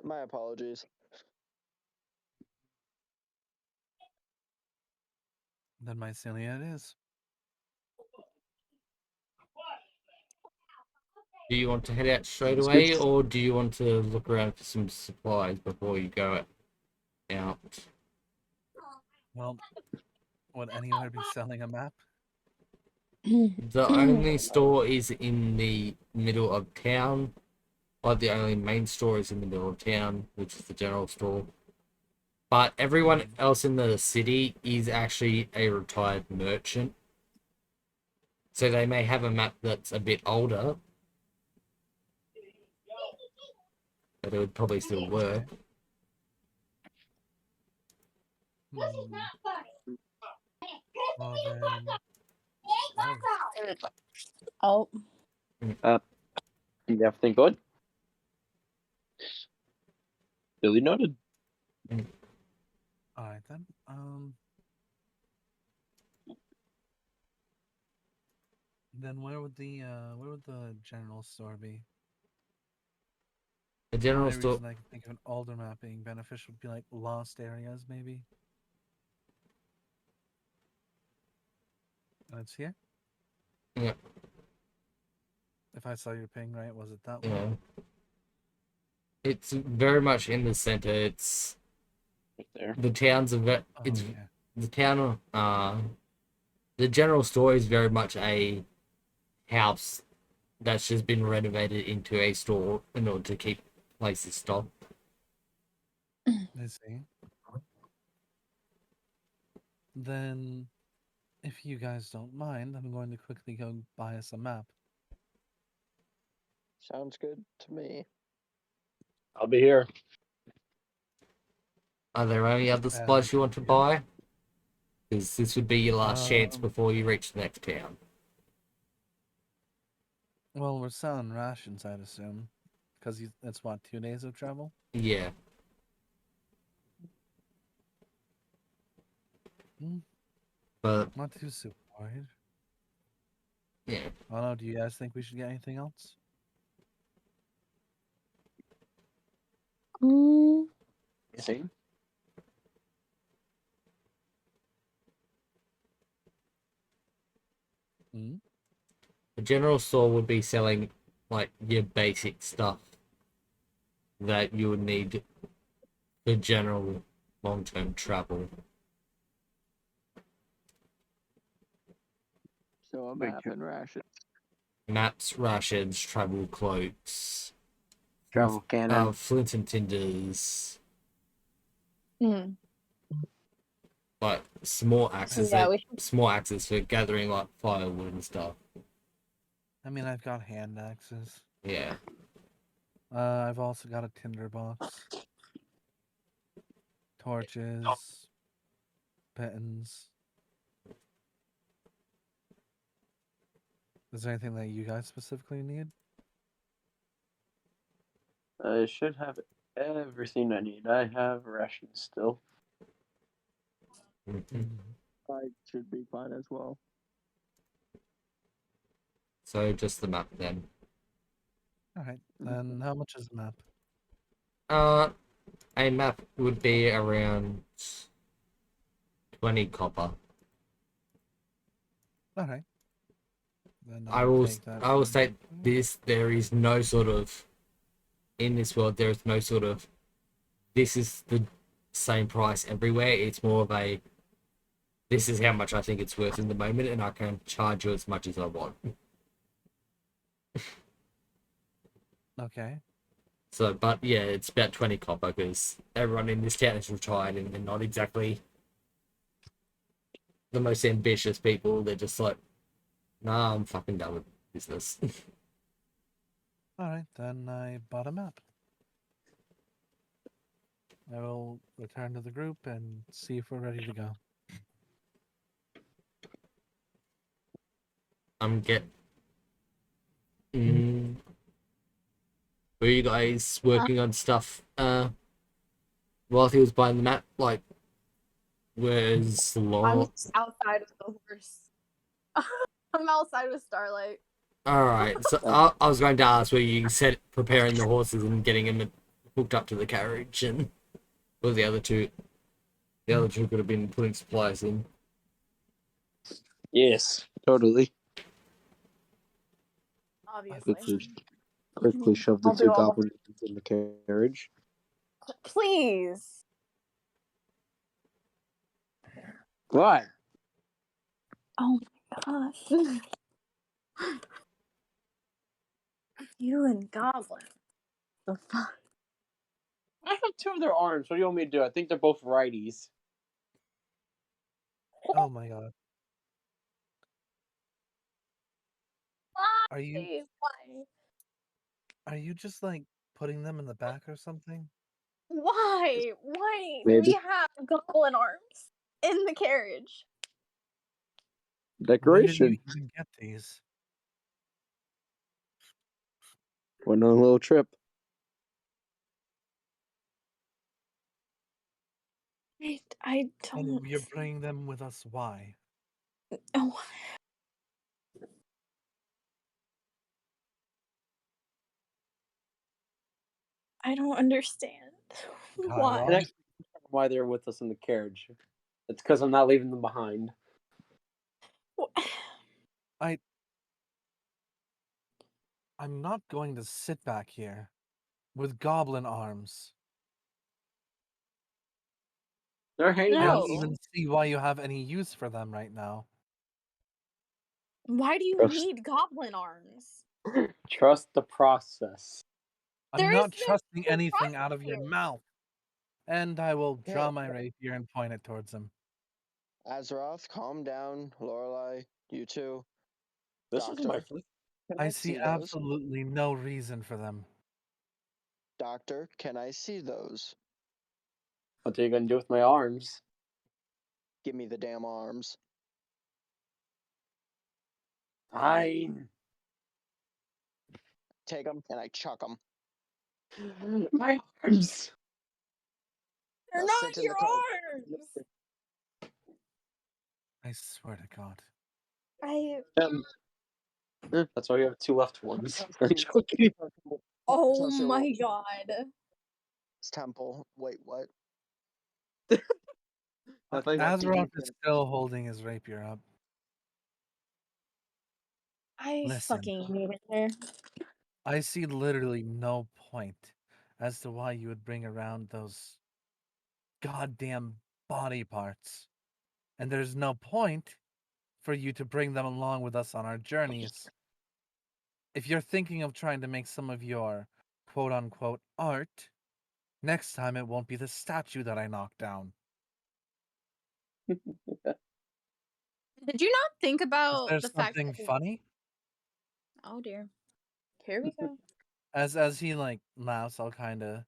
My apologies. Then Mycelia it is. Do you want to head out straight It's away, good. or do you want to look around for some supplies before you go out? Well, would anywhere be selling a map? The only store is in the middle of town. Like the only main store is in the middle of town, which is the general store. But everyone else in the city is actually a retired merchant. So they may have a map that's a bit older, but it would probably still work. Hmm. Well then. Oh, Oh. Everything good? Duly noted. all right then. Then where would the general store be? The The general only store, reason I can think of an older map being beneficial would be like lost areas, maybe. And it's here. yeah, If I saw your ping right, was it that yeah. one? It's very much in the center. It's Right there. the town's Oh it's yeah. the town. The general store is very much a house that's just been renovated into a store in order to keep places stocked. I see. Then, if you guys don't mind, I'm going to quickly go buy us a map. Sounds good to me. I'll be here. Are there any other supplies you want to Yeah. buy? Because this would be your last chance Um, before you reach the next town. Well, we're selling rations, I'd assume, because it's what 2 days of travel. Yeah. Hmm, But not too super worried. yeah, I don't know. Do you guys think we should get anything else? Mm. You see? Hmm? the general store would be selling like your basic stuff that you would need for general long-term travel. So a Wait, map and rations. Maps, rations, travel cloaks, Travel cannon. flint and tinders, Mm. like small axes Yeah, that we should. small axes for gathering like firewood and stuff. I mean, I've got hand axes. Yeah. I've also got a tinder box, torches, pittons. Is there anything that you guys specifically need? I should have everything I need. I have rations still. Mhm. I should be fine as well. So just the map then. All right. Then how much is the map? Uh, a map would be around 20 copper. All right. Then I I'll will take that. I will from state you. this: there is no sort of in this world. There is no sort of this is the same price everywhere. It's more of a this is how much I think it's worth in the moment, and I can charge you as much as I want. Okay. So, but yeah, it's about 20 copper because everyone in this town is retired and they're not exactly the most ambitious people. They're just like, nah, I'm fucking done with business. Alright, then I bought a map. I will return to the group and see if we're ready to go. Mm. Were you guys working on stuff while he was buying the map? Like, where's I'm Laurel? just outside with the horse. I'm outside with Starlight. Alright, so I was going to ask where you said preparing the horses and getting them hooked up to the carriage, and well, the other two could have been putting supplies in. Yes, totally. Obviously. Quickly shove the I'll do two all. goblins in the carriage. Please. What? Oh my gosh. You and Goblin. The fuck? I have two of their arms. What do you want me to do? I think they're both righties. Oh my god. Are you Why? are you just like putting them in the back or something? Why? Why do Maybe. we have Goblin arms in the carriage? When did you Decoration. even get these? Went on a little trip. I And don't. you're bringing them with us, why? Oh. I don't understand. Why? Kyle? And actually, why they're with us in the carriage. It's because I'm not leaving them behind. I'm not going to sit back here with goblin arms. They're hanging I out. don't No. even see why you have any use for them right now. Why do you need Goblin arms? Trust the process. I'm There not is no trusting anything process out of your here. mouth. And I will draw Okay. my rapier and point it towards him. Azeroth, calm down. Lorelai, you two. This is my Doctor, first. can I I see see those? absolutely no reason for them. Doctor, can I see those? What are you gonna do with my arms? Give me the damn arms. Fine. Take them and I chuck them. My arms. They're Now not sit in your the cart. arms. I swear to God. That's why we have two left ones. Oh my god. It's temple. Wait, what? I thought you meant to Azeroth use is still holding his rapier up. I Listen. fucking hate it there. I see literally no point as to why you would bring around those goddamn body parts. And there's no point for you to bring them along with us on our journeys. If you're thinking of trying to make some of your quote unquote art, next time it won't be the statue that I knock down. Did you not think Is about there the fact something that funny? Oh dear. Here we go. As he like laughs, I'll kinda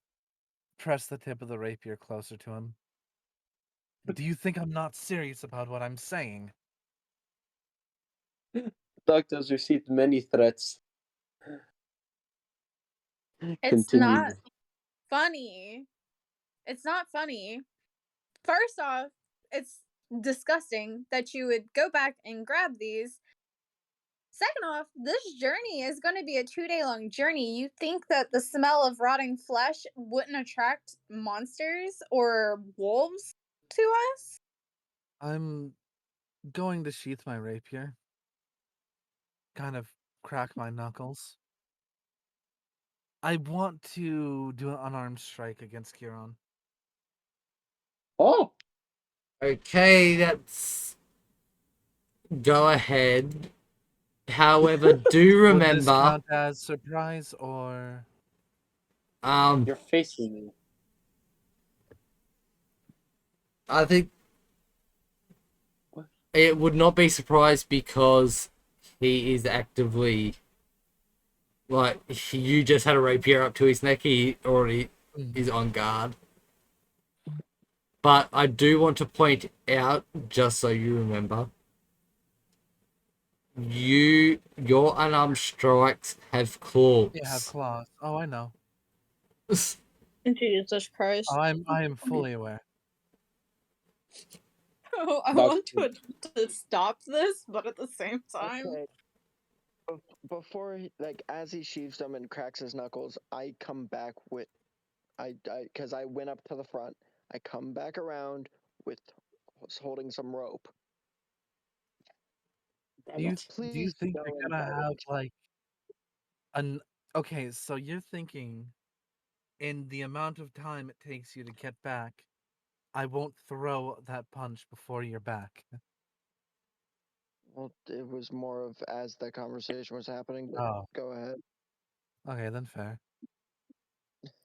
press the tip of the rapier closer to him. Do you think I'm not serious about what I'm saying? Doctors received many threats. It's Continue. not funny. It's not funny. First off, it's disgusting that you would go back and grab these. Second off, this journey is going to be a 2-day long journey. You think that the smell of rotting flesh wouldn't attract monsters or wolves to us? I'm going to sheath my rapier. Kind of crack my knuckles. I want to do an unarmed strike against Kieran. Oh, Okay, that's go ahead. However, do Would this remember, count as surprise or you're facing me. I think it would not be surprised because he is actively like you just had a rapier up to his neck. He already is on guard. But I do want to point out, just so you remember, your unarmed strikes have claws. You have claws. Oh, I know. Jesus Christ. I am fully aware. Oh, I Doc- want to stop this, but at the same time. Okay. Before he, like, as he sheaves them and cracks his knuckles, I come back with, because I went up to the front. I come back around with holding some rope. Do you Please think go you're and gonna fight have it. like an okay? So you're thinking, in the amount of time it takes you to get back, I won't throw that punch before you're back. Well, it was more of as the conversation was happening, but Oh, go ahead. okay, then fair.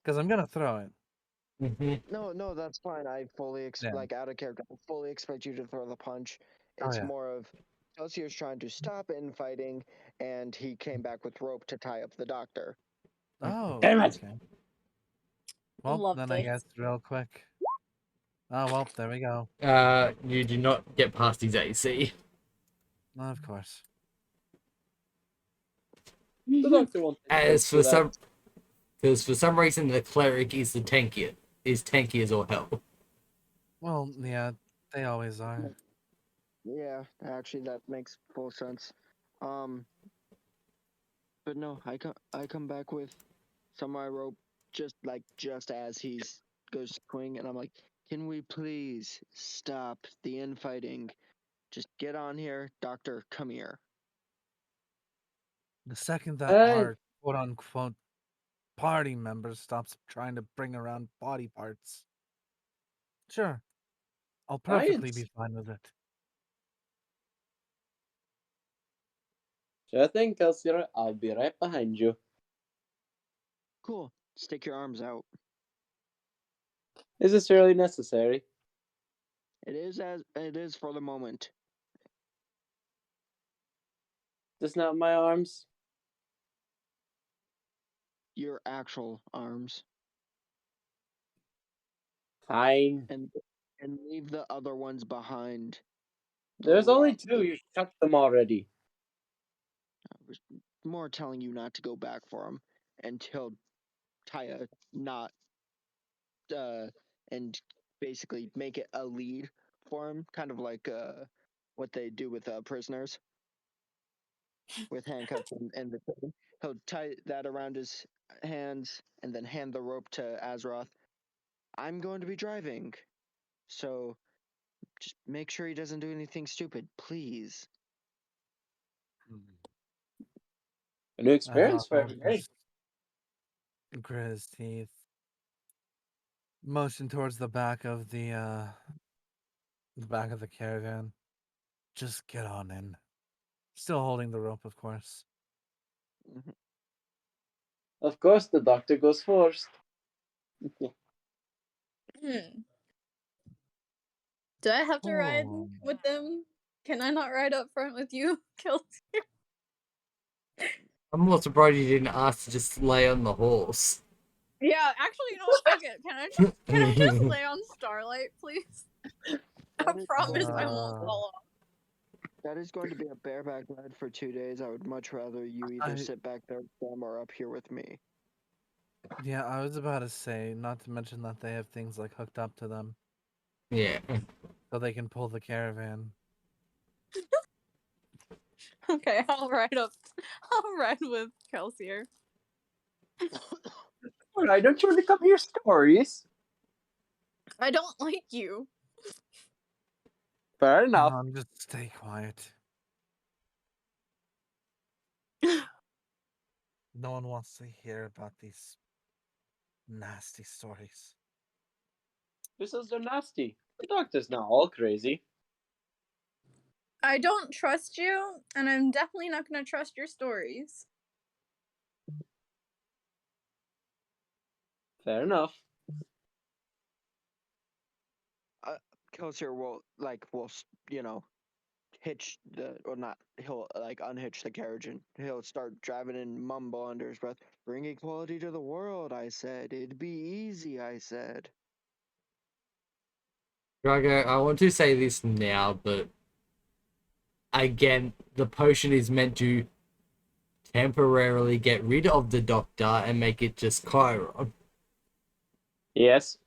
Because I'm gonna throw it. No, that's fine. I fully Yeah. like out of character. I fully expect you to throw the punch. Oh It's yeah. more of Celsier's trying to stop infighting, and he came back with rope to tie up the doctor. Oh, Damn it! okay. Well, Loved then I it. guess real quick. Oh well, there we go. You do not get past his AC. Of course. The doctor won't As do for that. because for some reason the cleric is tanky as all hell. Well, yeah, they always are. Yeah, actually, that makes full sense. Um, but no, I come back with some of my rope, just as he's goes to swing, and I'm like, can we please stop the infighting? Just get on here, doctor. Come here. The second that Hey. our quote unquote party member stops trying to bring around body parts, sure, I'll perfectly be Science. fine with it. Sure thing, Kelsier. I'll be right behind you. Cool. Stick your arms out. Is this really necessary? It is for the moment. Just not my arms? Your actual arms, Fine. and leave the other ones behind. There's only two. You cut them already. I was more telling you not to go back for him until Taya not and basically make it a lead for him, kind of like what they do with prisoners with handcuffs and the thing. He'll tie that around his hands and then hand the rope to Azeroth. I'm going to be driving, so just make sure he doesn't do anything stupid, please. A new experience for I'll every day. just grit his teeth, motion towards the back of the back of the caravan. Just get on in. Still holding the rope, of course. Mhm. Of course, the doctor goes first. Hmm. Do I have to ride Oh. with them? Can I not ride up front with you, Kelsey? I'm more surprised you didn't ask to just lay on the horse. Yeah, actually, you know what? Fuck it. Can I just lay on Starlight, please? I That is promise going I to won't Uh, fall off. that is going to be a bareback ride for 2 days. I would much rather you either I sit back there with them or up here with me. yeah, I was about to say, not to mention that they have things like hooked up to them, Yeah. so they can pull the caravan. Okay, I'll ride up. I'll ride with Kelsier. Alright, don't you want to come hear stories? I don't like you. Fair enough. Just stay quiet. No one wants to hear about these nasty stories. Who says they're nasty? The doctor's not all crazy. I don't trust you, and I'm definitely not gonna trust your stories. Fair enough. Kelsier will, you know, hitch the or not he'll like unhitch the carriage and he'll start driving and mumble under his breath, "Bring equality to the world," I said. "It'd be easy," I said. Drago, I want to say this now, but again, the potion is meant to temporarily get rid of the doctor and make it just Chiron. Yes.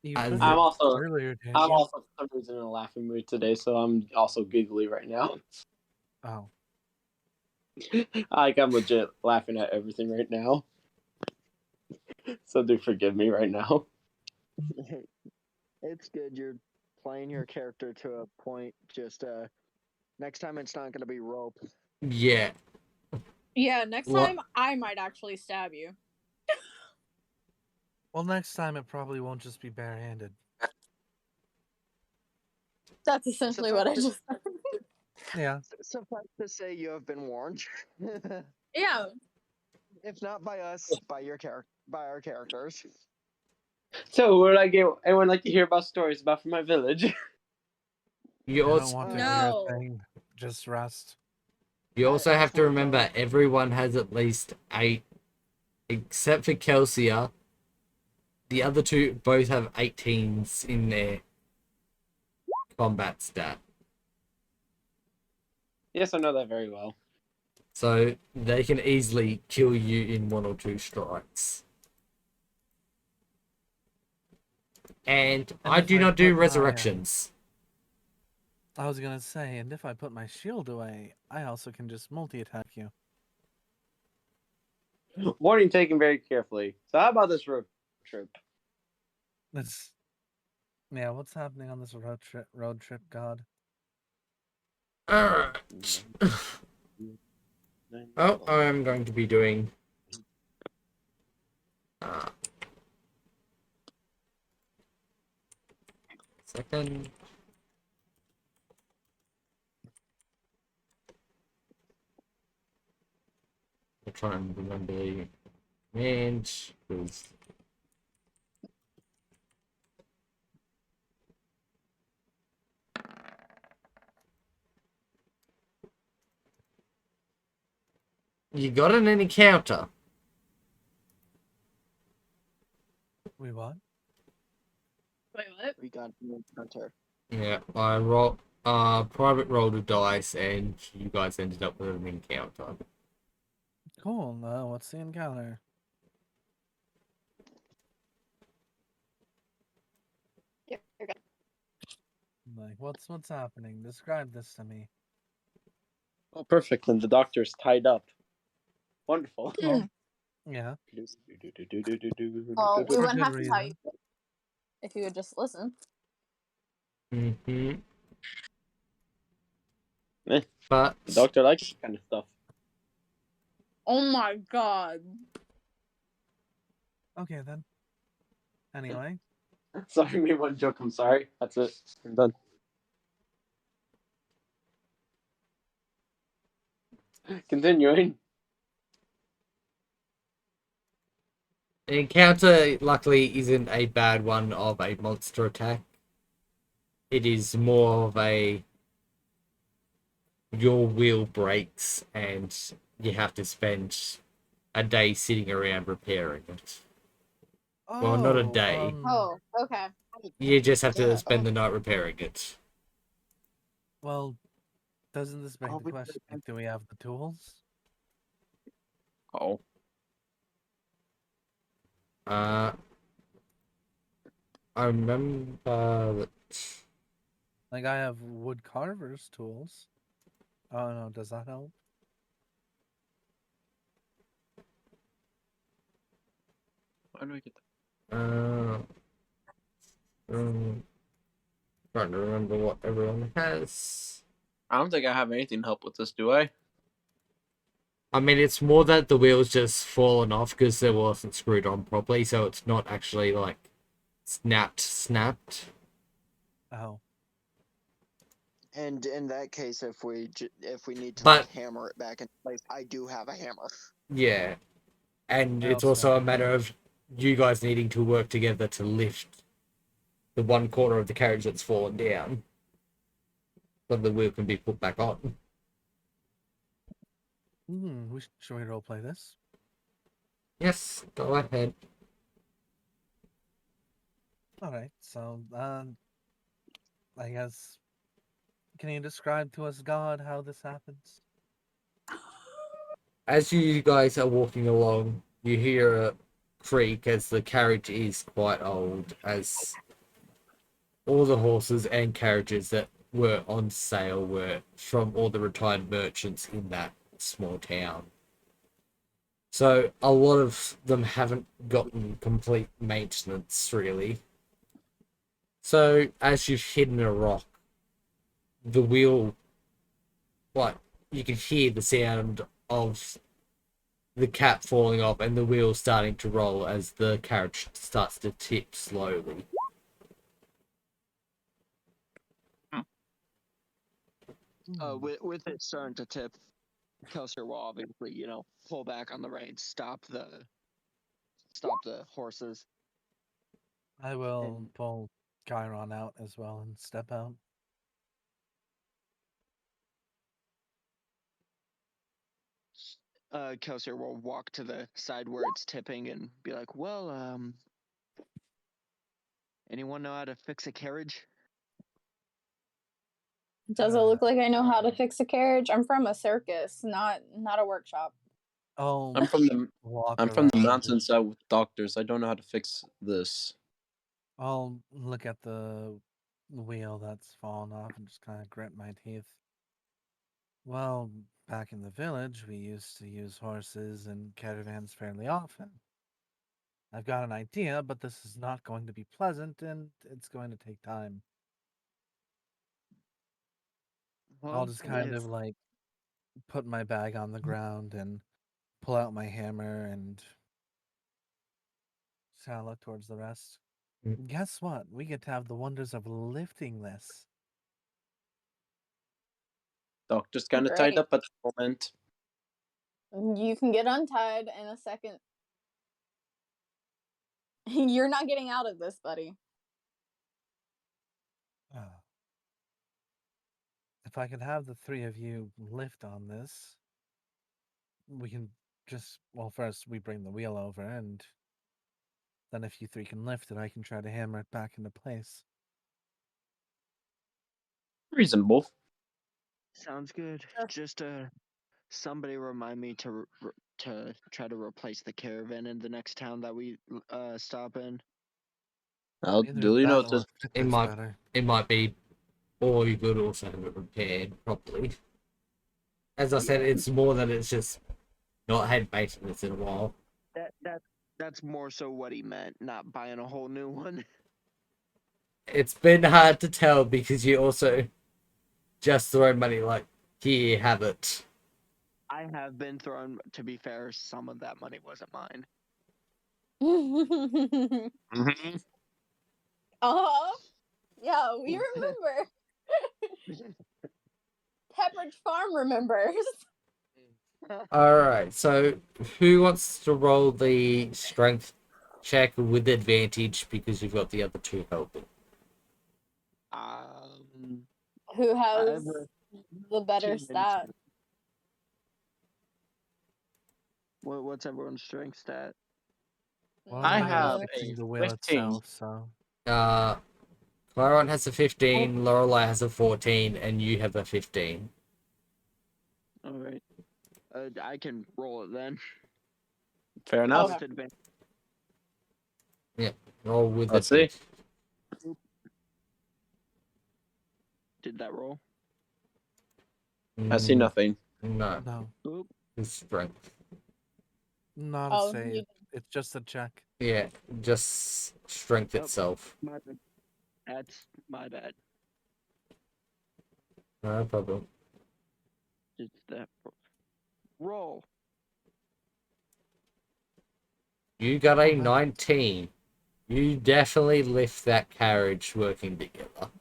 You As put it- it Also earlier, didn't I'm you? also for some reason in a laughing mood today, so I'm also giggly right now. Oh, Like I'm legit laughing at everything right now. So do forgive me right now. It's good. You're playing your character to a point. Just next time it's not gonna be rope. Yeah. Yeah, next What? time I might actually stab you. well, next time it probably won't just be barehanded. That's essentially what I just said. Yeah. Suffice to say, you have been warned. Yeah. If not by us, by our characters. So would anyone like to hear about stories about from my village? You I don't also, want to No. hear a thing. Just rest. you also have to I remember don't- everyone has at least 8, except for Kelsia. The other two both have 18s in their combat stat. Yes, I know that very well. So they can easily kill you in 1 or 2 strikes. And I if do I not do put my, resurrections. I was gonna say, and if I put my shield away, I also can just multi-attack you. Warning taken very carefully. So how about this road trip? That's yeah. What's happening on this road trip? Road trip, God. Alright. Oh, I'm going to be doing... second. I'll try and remember the command, because... You got an encounter. Wait, what? Wait, what? We got an encounter. Yeah, I private rolled a dice and you guys ended up with an encounter. Cool. What's the encounter? Yeah, you're good. Like, what's happening? Describe this to me. Oh, perfect. And the doctor's tied up. Wonderful. Well, yeah. Well, we For wouldn't good have to tell you reason. if you would just listen. Mm-hmm. Eh, But the doctor likes this kind of stuff. Oh my god. Okay then. Anyway, Sorry, me one joke. I'm sorry. That's it. I'm done. Continuing. the encounter luckily isn't a bad one of a monster attack. It is more of a your wheel breaks and you have to spend a day sitting around repairing it. Well, not a day. Oh, okay. You just have to Yeah, spend the night repairing it. well, doesn't this beg Oh, the we- question? Like, do we have the tools? Oh. I remember that. Like, I have wood carver's tools. Oh no, does that help? Why do I get that? Trying to remember what everyone has. I don't think I have anything to help with this, do I? I mean, it's more that the wheel's just fallen off because it wasn't screwed on properly, so it's not actually like snapped. Oh, And in that case, if we need to But- like hammer it back in place, I do have a hammer. Yeah, and I it's also also have a matter of you guys needing to work together to lift the one corner of the carriage that's fallen down, so the wheel can be put back on. Should we roleplay this? Yes, go ahead. All right. So, I guess, can you describe to us, God, how this happens? As you guys are walking along, you hear a creak as the carriage is quite old, as all the horses and carriages that were on sale were from all the retired merchants in that small town. So a lot of them haven't gotten complete maintenance, really. So as you've hidden a rock, the wheel, you can hear the sound of the cap falling off and the wheel starting to roll as the carriage starts to tip slowly. With it starting to tip, Kelsier will obviously, pull back on the reins, stop the horses. I will And pull Chiron out as well and step out. Kelsier will walk to the side where it's tipping and be like, "Well, anyone know how to fix a carriage?" Does it look like I know how to fix a carriage? I'm from a circus, not a workshop. I'll I'm from the walk I'm from the around. mountainside with doctors. I don't know how to fix this. I'll look at the wheel that's fallen off and just kind of grit my teeth. Well, back in the village, we used to use horses and caravans fairly often. I've got an idea, but this is not going to be pleasant and it's going to take time. I'll Well, just kind if of like put my bag on the ground and pull out my hammer and just kind of look towards the rest. Guess what? We get to have the wonders of lifting this. Doctor's kind of tied Great. up at the moment. You can get untied in a second. You're not getting out of this, buddy. If I could have the three of you lift on this, we can just, well, first we bring the wheel over, and then if you three can lift it, I can try to hammer it back into place. Reasonable. sounds good. Just somebody remind me to try to replace the caravan in the next town that we stop in. I'll Either duly that noted. or fit It this might better. it might be, or you could also have it repaired properly. As I said, it's more that it's just not had maintenance in a while. That's more so what he meant, not buying a whole new one. It's been hard to tell because you also just throw money like, here, have it. I have been thrown. To be fair, some of that money wasn't mine. Mm-hmm. Yeah, we remember. Pepperidge Farm remembers. Alright, so who wants to roll the strength check with advantage because you've got the other two helping? Who I have has the better team stat? What's everyone's strength stat? Well, I mine is have fixing a the wheel 15. itself, so. Claron has a 15, Lorelei has a 14, and you have a 15. All right. I can roll it then. Fair enough. Okay. With advantage. Roll with Let's see. advantage. Did that roll? I see nothing. No, No, Oop. it's strength. not Oh, a save. you- It's just a check. Yeah, just strength Yep. itself. My bad. That's my bad. No problem. It's that roll. You got a Alright. 19. You definitely lift that carriage working together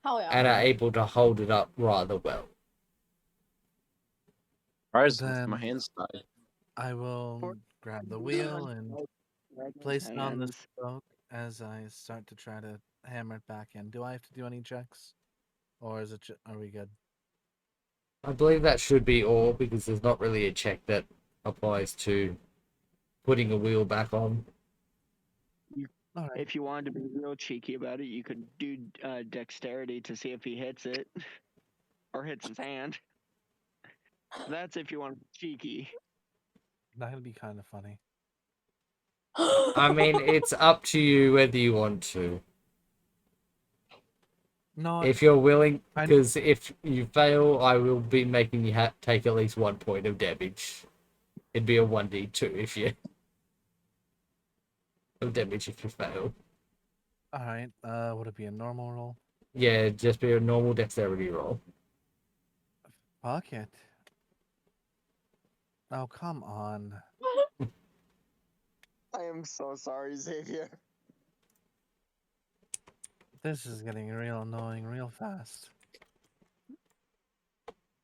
Hell yeah. and are able to hold it up rather well. Surprised with my Then hands tied. I will grab the wheel and place it on the spoke. as I start to try to hammer it back in. Do I have to do any checks? Or is it are we good? I believe that should be all because there's not really a check that applies to putting a wheel back on. Alright. If you wanted to be real cheeky about it, you could do dexterity to see if he hits it or hits his hand. That's if you want to be cheeky. That would be kind of funny. I mean, it's up to you whether you want to. No, If you're willing, I- because if you fail, I will be making you take at least 1 point of damage. It'd be a 1d2 if you of damage if you fail. alright. Would it be a normal roll? Yeah, just be a normal dexterity roll. Fuck it. Oh, come on. I am so sorry, Xavier. This is getting real annoying real fast.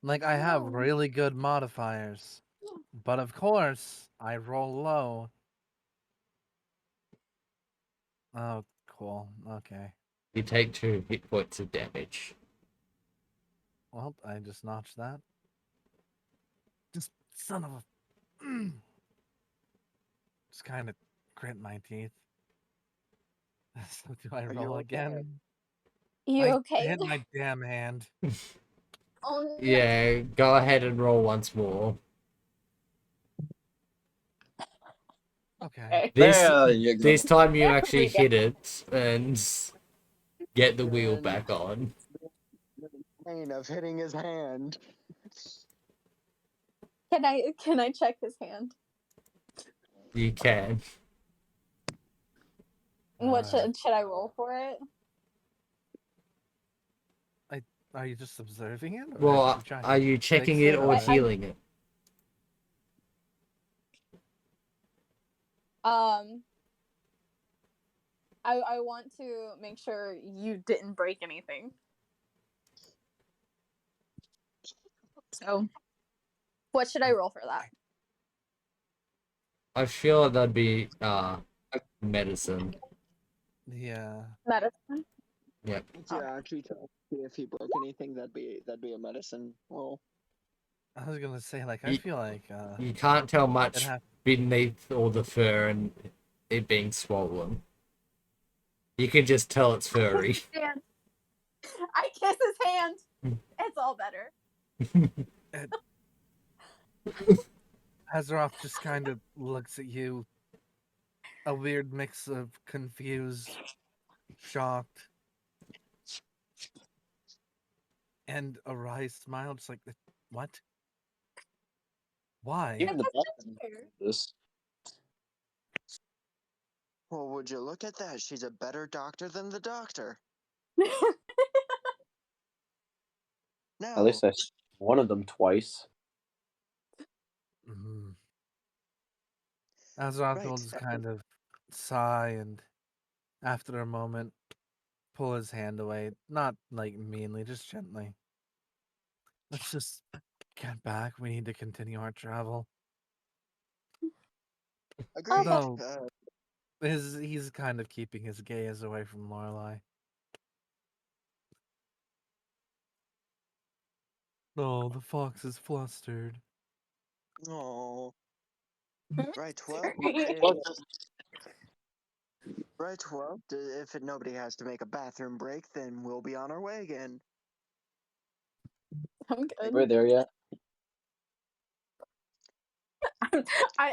Like, I have No. really good modifiers. But of course, I roll low. Oh, cool. Okay. You take 2 hit points of damage. Well, I just notched that. Just son of a. Just kind of grit my teeth. So do I Are you roll okay? again? You I okay? hit my damn hand. Oh no. Yeah, go ahead and roll once more. Okay. This There you go. this time you There actually we go. hit it and get the wheel And back on. the pain of hitting his hand. Can I check his hand? You can. What Alright. should I roll for it? Are you just observing it? Or Well, actually trying are to you checking fix it it? or I- healing it? Um, I want to make sure you didn't break anything. So, what should I roll for that? I feel that'd be medicine. Yeah. Medicine. Yep. Yeah, actually try to see if he broke anything. That'd be a medicine roll. I was gonna say, like, I Ye- feel like You can't tell it much have beneath all the fur and it being swollen. You can just tell it's furry. Hand. I kiss his hand. It's all better. Azeroth just kind of looks at you, a weird mix of confused, shocked, and a wry smile, just like, what? Why? Even the boss Fair. this. Well, would you look at that? She's a better doctor than the doctor. At No. least I saw one of them twice. Mm-hmm. Azeroth will Right. just kind of sigh and, after a moment, pull his hand away. Not like meanly, just gently. Let's just get back. We need to continue our travel. Agreed. No. He's kind of keeping his gaze away from Lorelei. Oh, the fox is flustered. Oh. Right. Well. Sorry. Right. Well. If nobody has to make a bathroom break, then we'll be on our way again. I'm Think good. we're there yet?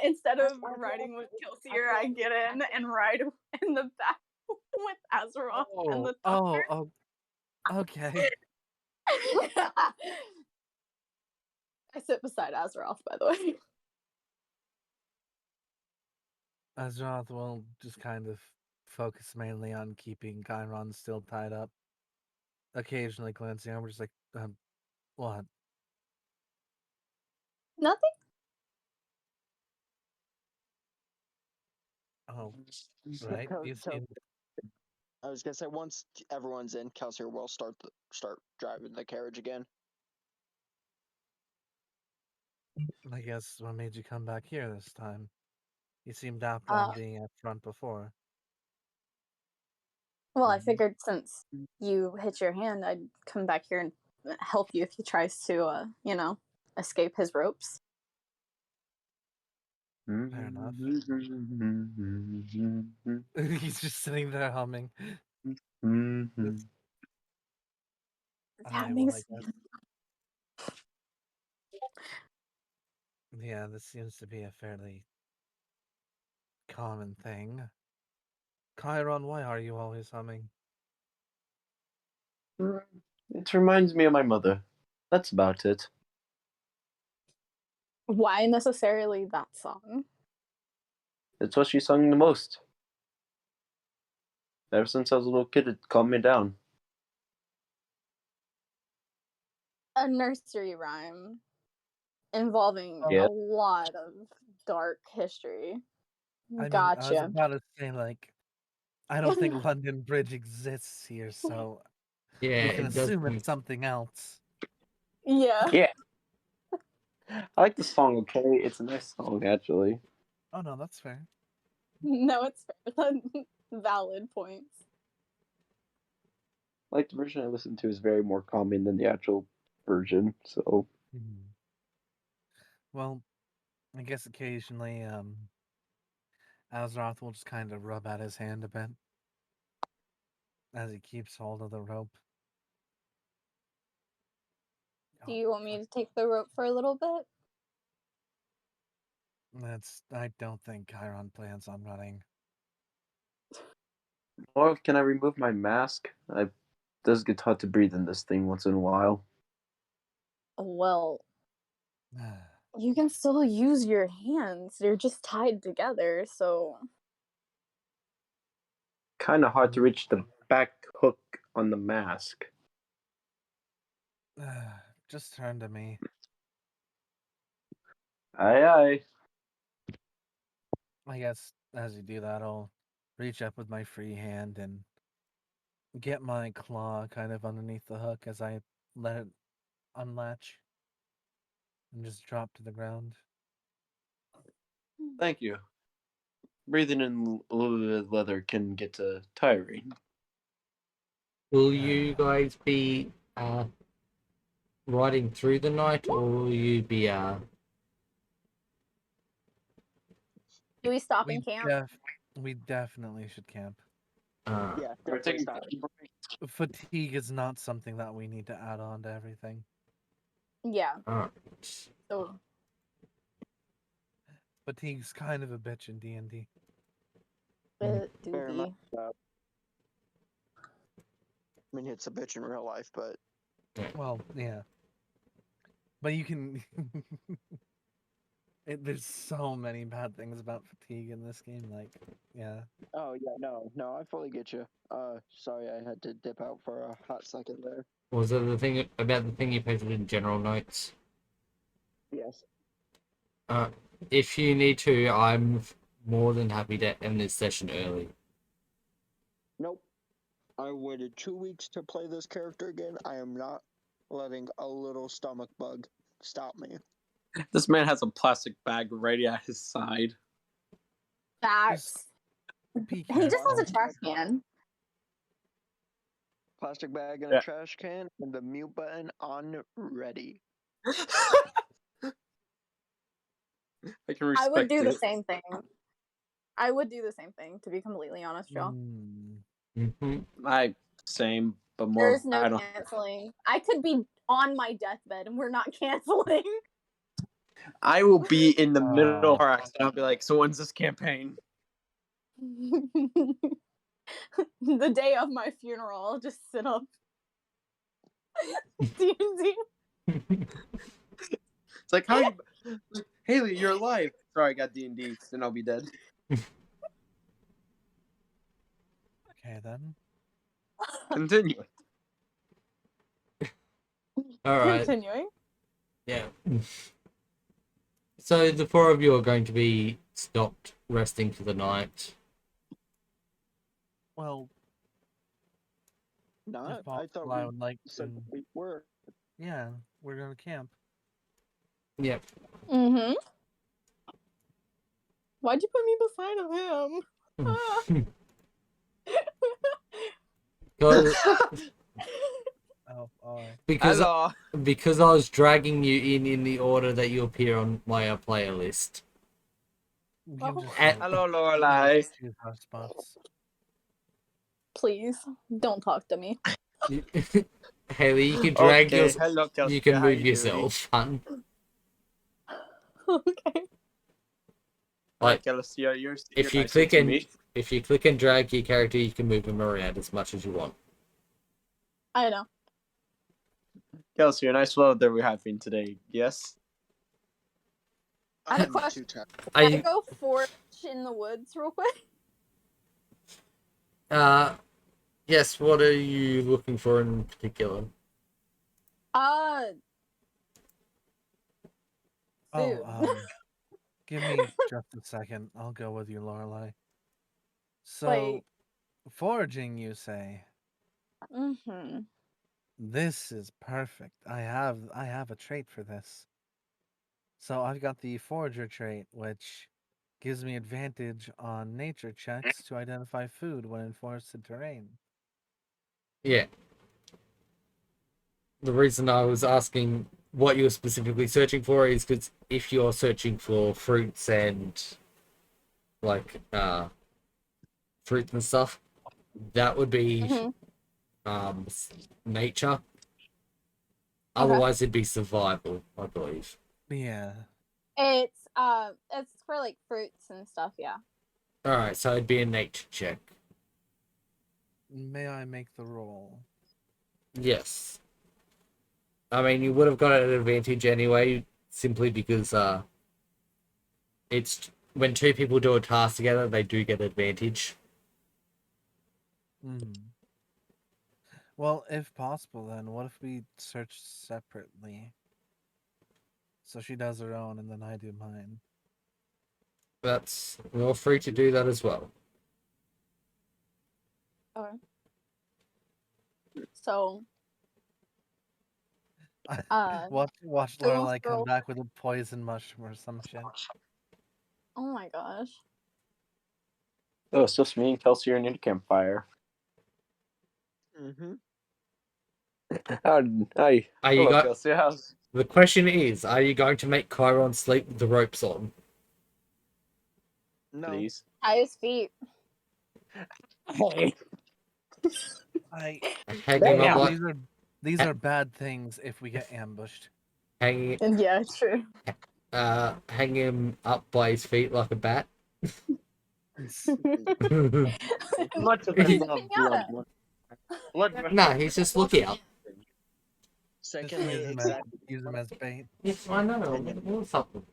Instead of riding with Kelsier, I get in and ride in the back with Azeroth and the doctor. Okay. I sit beside Azeroth, by the way. Azeroth will just kind of focus mainly on keeping Chiron still tied up. Occasionally glancing over, just like, what? Nothing. Oh, right. You seem I was gonna say once everyone's in, Kelsier will start driving the carriage again. I guess what made you come back here this time? You seemed out on being up front before. Well, I figured since you hit your hand, I'd come back here and help you if he tries to, escape his ropes. Fair enough. He's just sitting there humming. Mhm. That Alright, well, makes I guess. Yeah, this seems to be a fairly common thing. Chiron, why are you always humming? It reminds me of my mother. That's about it. Why necessarily that song? It's what she sung the most. Ever since I was a little kid, it calmed me down. A nursery rhyme involving Yeah. a lot of dark history. I mean, I was Gotcha. about to say, like, I don't think London Bridge exists here, so Yeah, we can it does. assume it's something else. Yeah. Yeah. I like the song, okay? It's a nice song, actually. Oh no, that's fair. No, it's fair. Valid points. Like, the version I listened to is very more calming than the actual version, so... Well, I guess occasionally, Azeroth will just kind of rub at his hand a bit as he keeps hold of the rope. Do you want me to take the rope for a little bit? I don't think Chiron plans on running. Or can I remove my mask? I does get taught to breathe in this thing once in a while. Well, you can still use your hands. They're just tied together, so. Kind of hard to reach the back hook on the mask. Just turn to me. Aye, aye. I guess as you do that, I'll reach up with my free hand and get my claw kind of underneath the hook as I let it unlatch and just drop to the ground. Thank you. Breathing in a little bit of leather can get tiring. Will you guys be riding through the night, or will you be Do we stop in camp? We definitely should camp. Yeah, We're definitely taking stop. Fatigue is not something that we need to add on to everything. Yeah. alright. So Fatigue's kind of a bitch in D&D. it do Very much be. so. I mean, it's a bitch in real life, but Well, yeah. But you can... there's so many bad things about fatigue in this game, like, yeah. oh yeah, no, I fully get you. Sorry, I had to dip out for a hot second there. Was it the thing about the thing you posted in general notes? Yes. If you need to, I'm more than happy to end this session early. Nope. I waited 2 weeks to play this character again. I am not letting a little stomach bug stop me. This man has a plastic bag right at his side. Facts. Be He just careful. has a trash can. Plastic bag and Yeah. a trash can, and the mute button on ready. I can I respect would do the it. same thing. I would do the same thing, to be completely honest, Joe. Mm-hmm. Same, but more. There's no I don't. canceling. I could be on my deathbed and we're not canceling. I will be in the middle of our accident. I'll be like, so when's this campaign? The day of my funeral, I'll just sit up. D&D. It's like, how you, like, Haley, you're alive. Sorry, I got D&D. Then I'll be dead. Okay, then. Continue. All right. Continuing. Yeah. So the four of you are going to be stopped resting for the night. Well, Not. if I thought possible, I would like said to... we were. Yeah, we're gonna camp. Yep. Mm-hmm. Why'd you put me beside of him? Because Oh, alright. because Hello. because I was dragging you in the order that you appear on my player list. You Oh. just And- Hello, you Lorelai. just choose our spots. Please don't talk to me. Haley, you can drag Okay, your. hello, Kelsey. You can How move you yourself, hun. Okay. doing? Like, Kelsey, you're if you nicer click to and me. if you click and drag your character, you can move them around as much as you want. I know. Kelsey, a nice flow that we're having today. Yes. I have a I'm question. too tired. Can I go forage in the woods real quick? Yes. What are you looking for in particular? Food. Oh, give me just a second. I'll go with you, Lorelai. So, Like, foraging, you say? mm-hmm. This is perfect. I have a trait for this. So I've got the forager trait, which gives me advantage on nature checks to identify food when in forested terrain. Yeah. The reason I was asking what you're specifically searching for is because if you're searching for fruits and like fruits and stuff, that would be Mm-hmm. nature. Okay. Otherwise, it'd be survival, I believe. Yeah. It's for like fruits and stuff, yeah. All right, so it'd be a nature check. May I make the roll? Yes. I mean, you would have got an advantage anyway, simply because it's when two people do a task together, they do get advantage. Hmm. Well, if possible, then what if we search separately? So she does her own, and then I do mine. You're free to do that as well. Okay. So, Watch who wants Lorelai to come roll? back with a poison mushroom or some shit. Oh my gosh. Oh, it's just me and Kelsey are near the campfire. Mm-hmm. Hi. Are you Hello, got? Kelsey. How's... The question is, are you going to make Chiron sleep with the ropes on? No. Please. Tie his feet. Hey. I Hang him up Damn. like these are bad things if we get ambushed. hang Yeah, true. hang him up by his feet like a bat. Much as It's I a love pinata. blood. No, he's just looking out. Just Secondly, use exactly. them as bait. Yes, I know. Or something.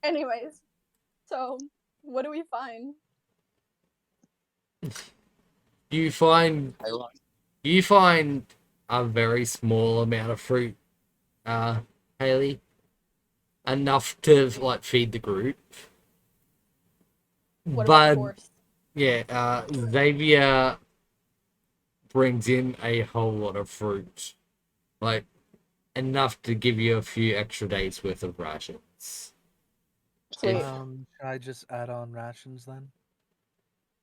Anyways, so what do we find? You find a very small amount of fruit, Haley, enough to like feed the group. What about But the horse? yeah, Xavier brings in a whole lot of fruit, like enough to give you a few extra days worth of rations. Sweet. Should I just add on rations then?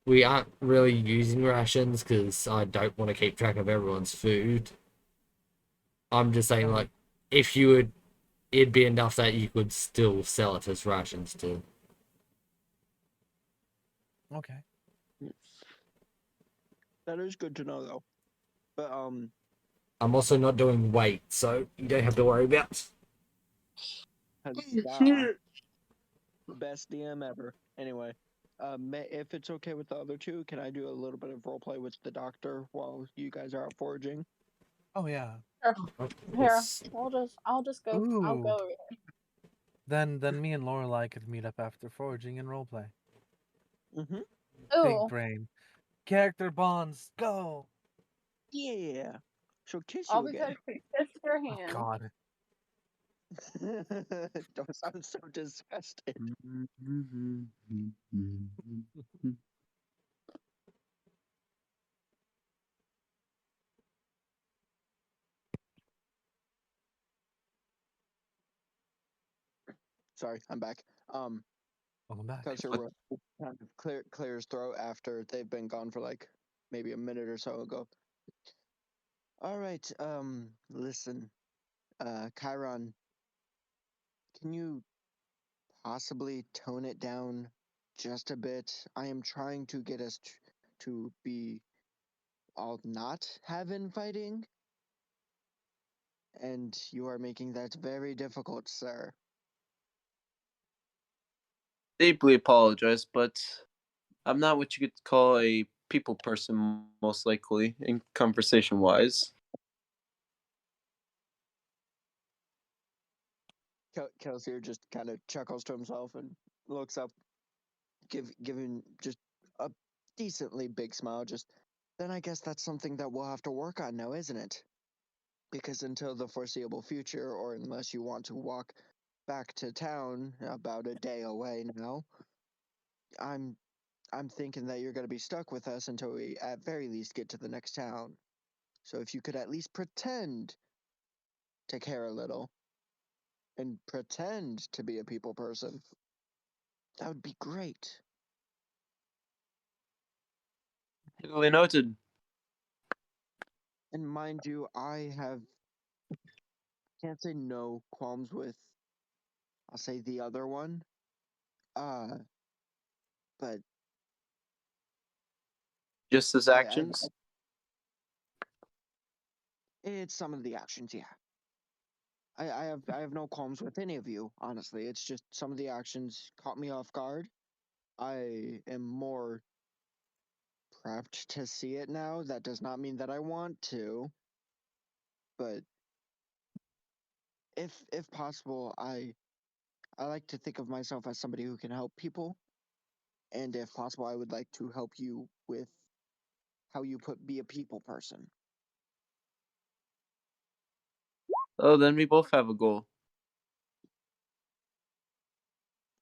We aren't really using rations because I don't want to keep track of everyone's food. I'm just saying, like, if you would, it'd be enough that you could still sell it as rations too. Okay. That is good to know, though. But I'm also not doing weight, so you don't have to worry about. huzzah. Best DM ever. Anyway, if it's okay with the other two, can I do a little bit of roleplay with the doctor while you guys are out foraging? Oh yeah. Here, I'll just go. I'll Ooh. go over here. Then me and Lorelai could meet up after foraging and roleplay. Mm-hmm. Big Ooh, brain. Character bonds, go! Yeah. She'll kiss all you because again. you kissed your Oh hand. god. Don't sound so disgusted. Sorry, I'm back. Welcome back. Kelsey kind of clear his throat after they've been gone for like maybe a minute or so ago. All right, listen, Chiron, can you possibly tone it down just a bit? I am trying to get us to be all not have infighting, and you are making that very difficult, sir. Deeply apologize, but I'm not what you could call a people person, most likely, in conversation wise. Kelsier just kind of chuckles to himself and looks up, giving just a decently big smile. Just then, I guess that's something that we'll have to work on now, isn't it? Because until the foreseeable future, or unless you want to walk back to town about a day away now, I'm I'm thinking that you're going to be stuck with us until we at very least get to the next town. So if you could at least pretend to care a little and pretend to be a people person, that would be great. Duly noted. And mind you, I can't say no qualms with, I'll say the other one. Uh, but Just his I actions. it's some of the actions, yeah. I have no qualms with any of you, honestly. It's just some of the actions caught me off guard. I am more prepped to see it now. That does not mean that I want to, but if possible, I like to think of myself as somebody who can help people, and if possible, I would like to help you with how you be a people person. Oh, then we both have a goal.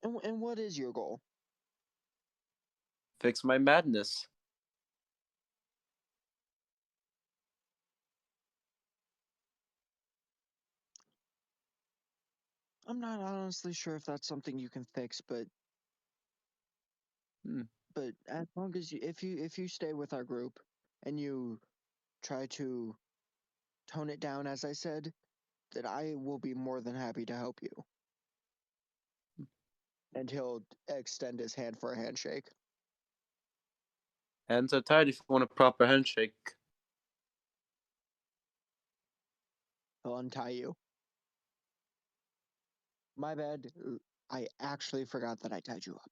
And what is your goal? Fix my madness. I'm not honestly sure if that's something you can fix, but Hmm. as long as if you stay with our group and you try to tone it down, as I said, then I will be more than happy to help you. And he'll extend his hand for a handshake. Hands are tied if you want a proper handshake. He'll untie you. My bad. I actually forgot that I tied you up.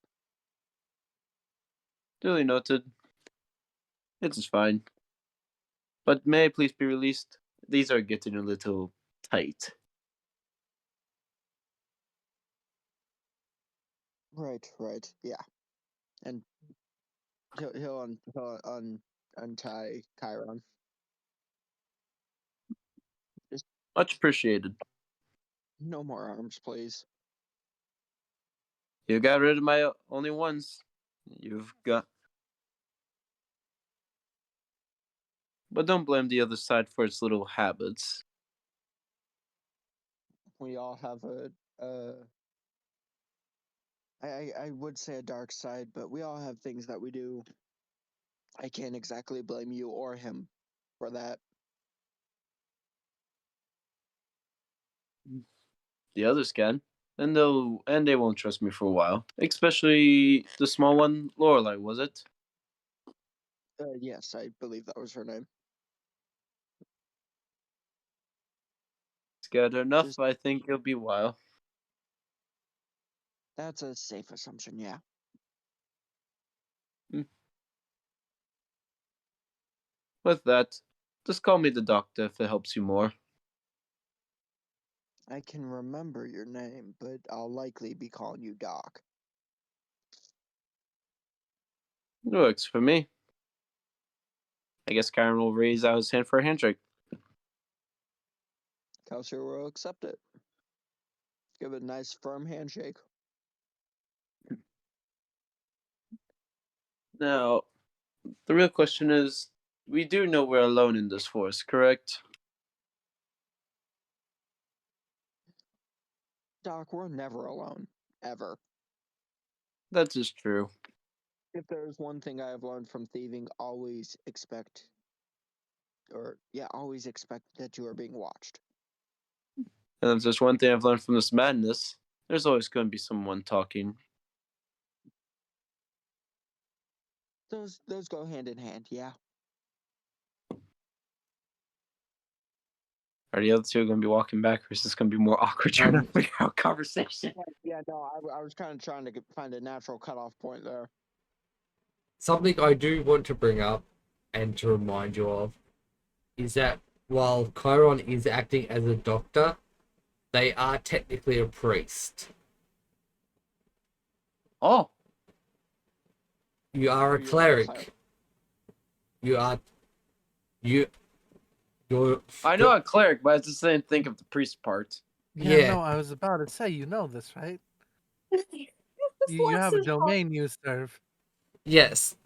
Duly noted. It's fine. But may I please be released? These are getting a little tight. Right, yeah. And he'll untie Chiron. Just Much appreciated. no more arms, please. You got rid of my only ones. You've got. But don't blame the other side for its little habits. We all have I would say a dark side, but we all have things that we do. I can't exactly blame you or him for that. The others can. And they won't trust me for a while. Especially the small one, Lorelei, was it? Yes, I believe that was her name. Scared enough, Just I think it'll be a while. that's a safe assumption, yeah. With that, just call me the doctor if it helps you more. I can remember your name, but I'll likely be calling you Doc. It works for me. I guess Karen will raise out his hand for a handshake. Kelsier will accept it. Give it a nice firm handshake. Now, the real question is, we do know we're alone in this forest, correct? Doc, we're never alone. Ever. That is true. if there's one thing I have learned from thieving, always expect that you are being watched. And if there's one thing I've learned from this madness, there's always going to be someone talking. Those go hand in hand, yeah. Are the other two going to be walking back, or is this going to be more awkward trying to figure out conversation? Yeah, no, I was kind of trying to find a natural cutoff point there. Something I do want to bring up and to remind you of is that while Chiron is acting as a doctor, they are technically a priest. Oh, You are a You're a cleric. cleric. You're I know a cleric, but I just didn't think of the priest part. Yeah, Yeah. no, I was about to say, you know this, right? This You have a last is hard. domain you serve. Yes.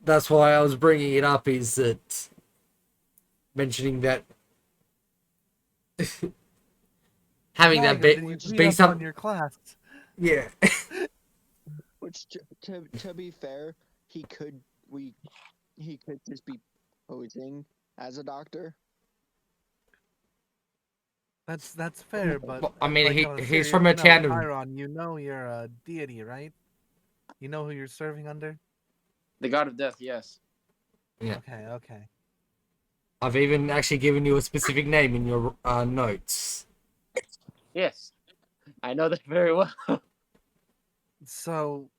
That's why I was bringing it up, is that mentioning that having Yeah, that 'cause bit you be beat up some on your class. yeah. Which, to be fair, he could just be posing as a doctor. That's fair, but I mean, like on a he's serious from a note, town of Chiron, you know you're a deity, right? You know who you're serving under? The god of death, yes. Yeah. Okay. I've even actually given you a specific name in your notes. Yes. I know that very well. So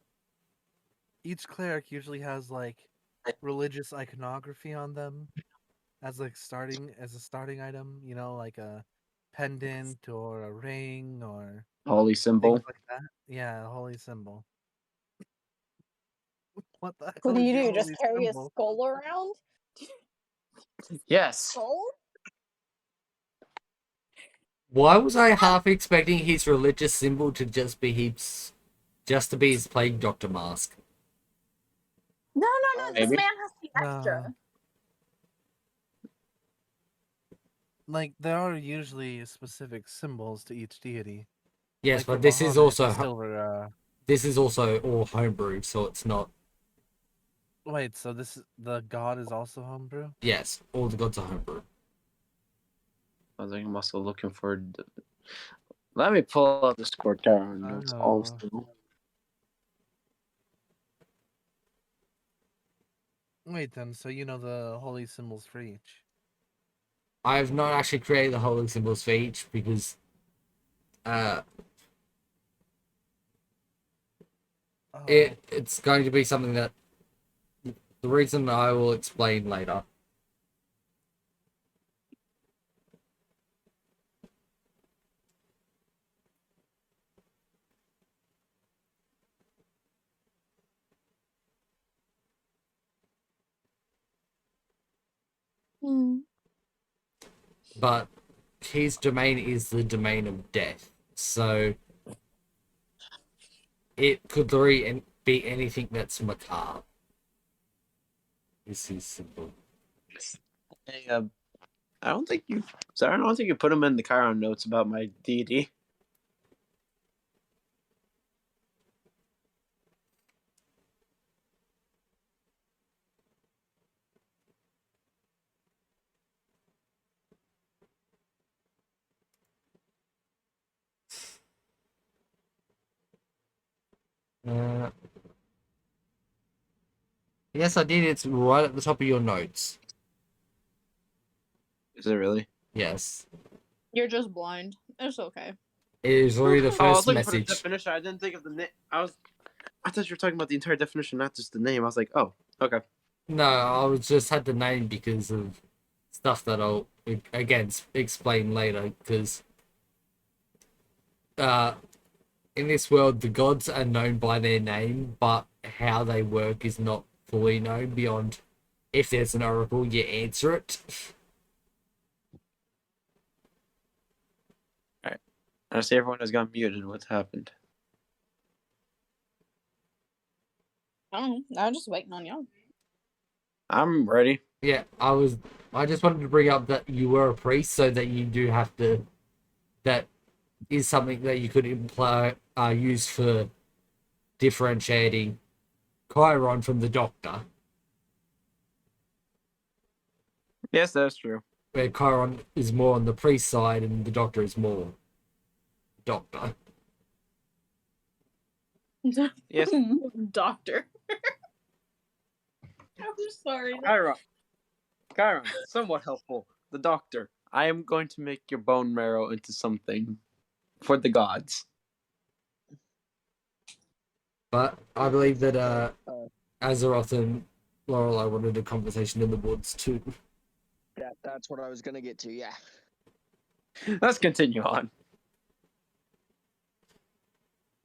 each cleric usually has like religious iconography on them as a starting item, you know, like a pendant or a ring or Holy symbol. things like that. Yeah, a holy symbol. What the What hell do is you your do? Just holy carry a symbol? skull around? Yes. Skull? Why was I half expecting his religious symbol to just be his plague doctor mask? No. This Maybe. man has to be extra. Like there are usually specific symbols to each deity. Yes, Like but for this is Bahamut, it's a also silver. this is also all homebrew, so it's not. Wait, so the god is also homebrew? Yes, all the gods are homebrew. I was like, I'm also looking for. Let me pull up the score tower notes Oh. also. Wait, then, so you know the holy symbols for each? I have not actually created the holy symbols for each because Oh. it's going to be something that the reason I will explain later. But his domain is the domain of death, so it could literally be anything that's macabre. This is simple. Hey, I don't think you put them in the Chiron notes about my deity. Yes, I did. It's right at the top of your notes. Is it really? Yes. You're just blind. It's okay. It is literally the Oh, I was first looking for the message. definition. I didn't think of the name. I thought you were talking about the entire definition, not just the name. I was like, oh, okay. No, I was just had the name because of stuff that I'll again explain later. Because in this world, the gods are known by their name, but how they work is not fully known beyond if there's an oracle, you answer it. I see everyone has gone muted. What's happened? I don't know. I'm just waiting on y'all. I'm ready. Yeah, I just wanted to bring up that you were a priest, so that you do have to. That is something that you could use for differentiating Chiron from the Doctor, Yes, that's true. where Chiron is more on the priest side and the Doctor is more Doctor. Yes. Doctor. I'm sorry. Chiron, somewhat helpful. The Doctor. I am going to make your bone marrow into something for the gods. But I believe that Uh, Azeroth and Lorelei wanted a conversation in the woods too. that's what I was gonna get to. Yeah. Let's continue on.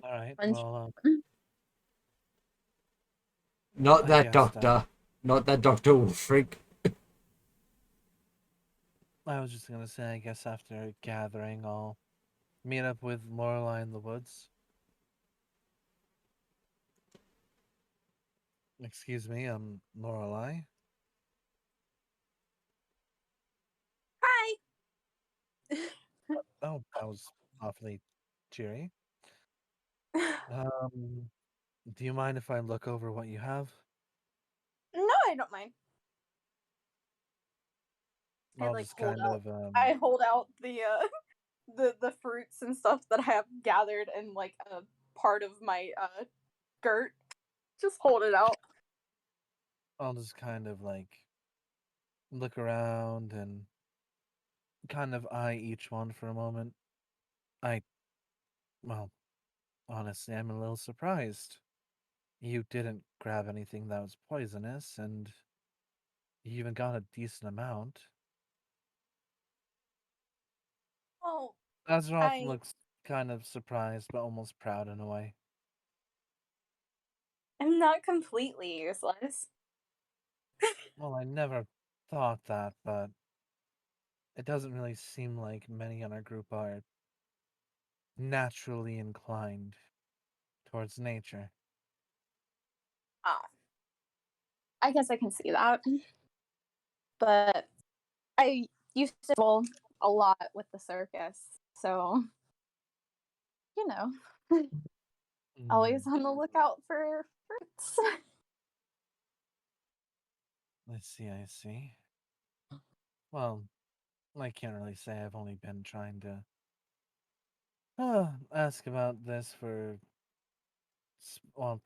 All right. Punch. Well, Not I that guess Doctor. Not that Dr. Wolfric. I was just gonna say, I guess after gathering, I'll meet up with Lorelei in the woods. Excuse me, Lorelei. Hi. Oh, that was awfully cheery. Do you mind if I look over what you have? No, I don't mind. I I'll like just hold kind out. of I hold out the the fruits and stuff that I have gathered in like a part of my skirt. Just hold it out. I'll just kind of like look around and kind of eye each one for a moment. Well, honestly, I'm a little surprised. You didn't grab anything that was poisonous, and you even got a decent amount. Well, Azeroth I looks kind of surprised, but almost proud in a way. am not completely useless. Well, I never thought that, but it doesn't really seem like many in our group are naturally inclined towards nature. Ah, I guess I can see that. But I used to travel a lot with the circus, so you know, always Mhm. on the lookout for fruits. I see, I see. Well, I can't really say I've only been trying to ask about this for well,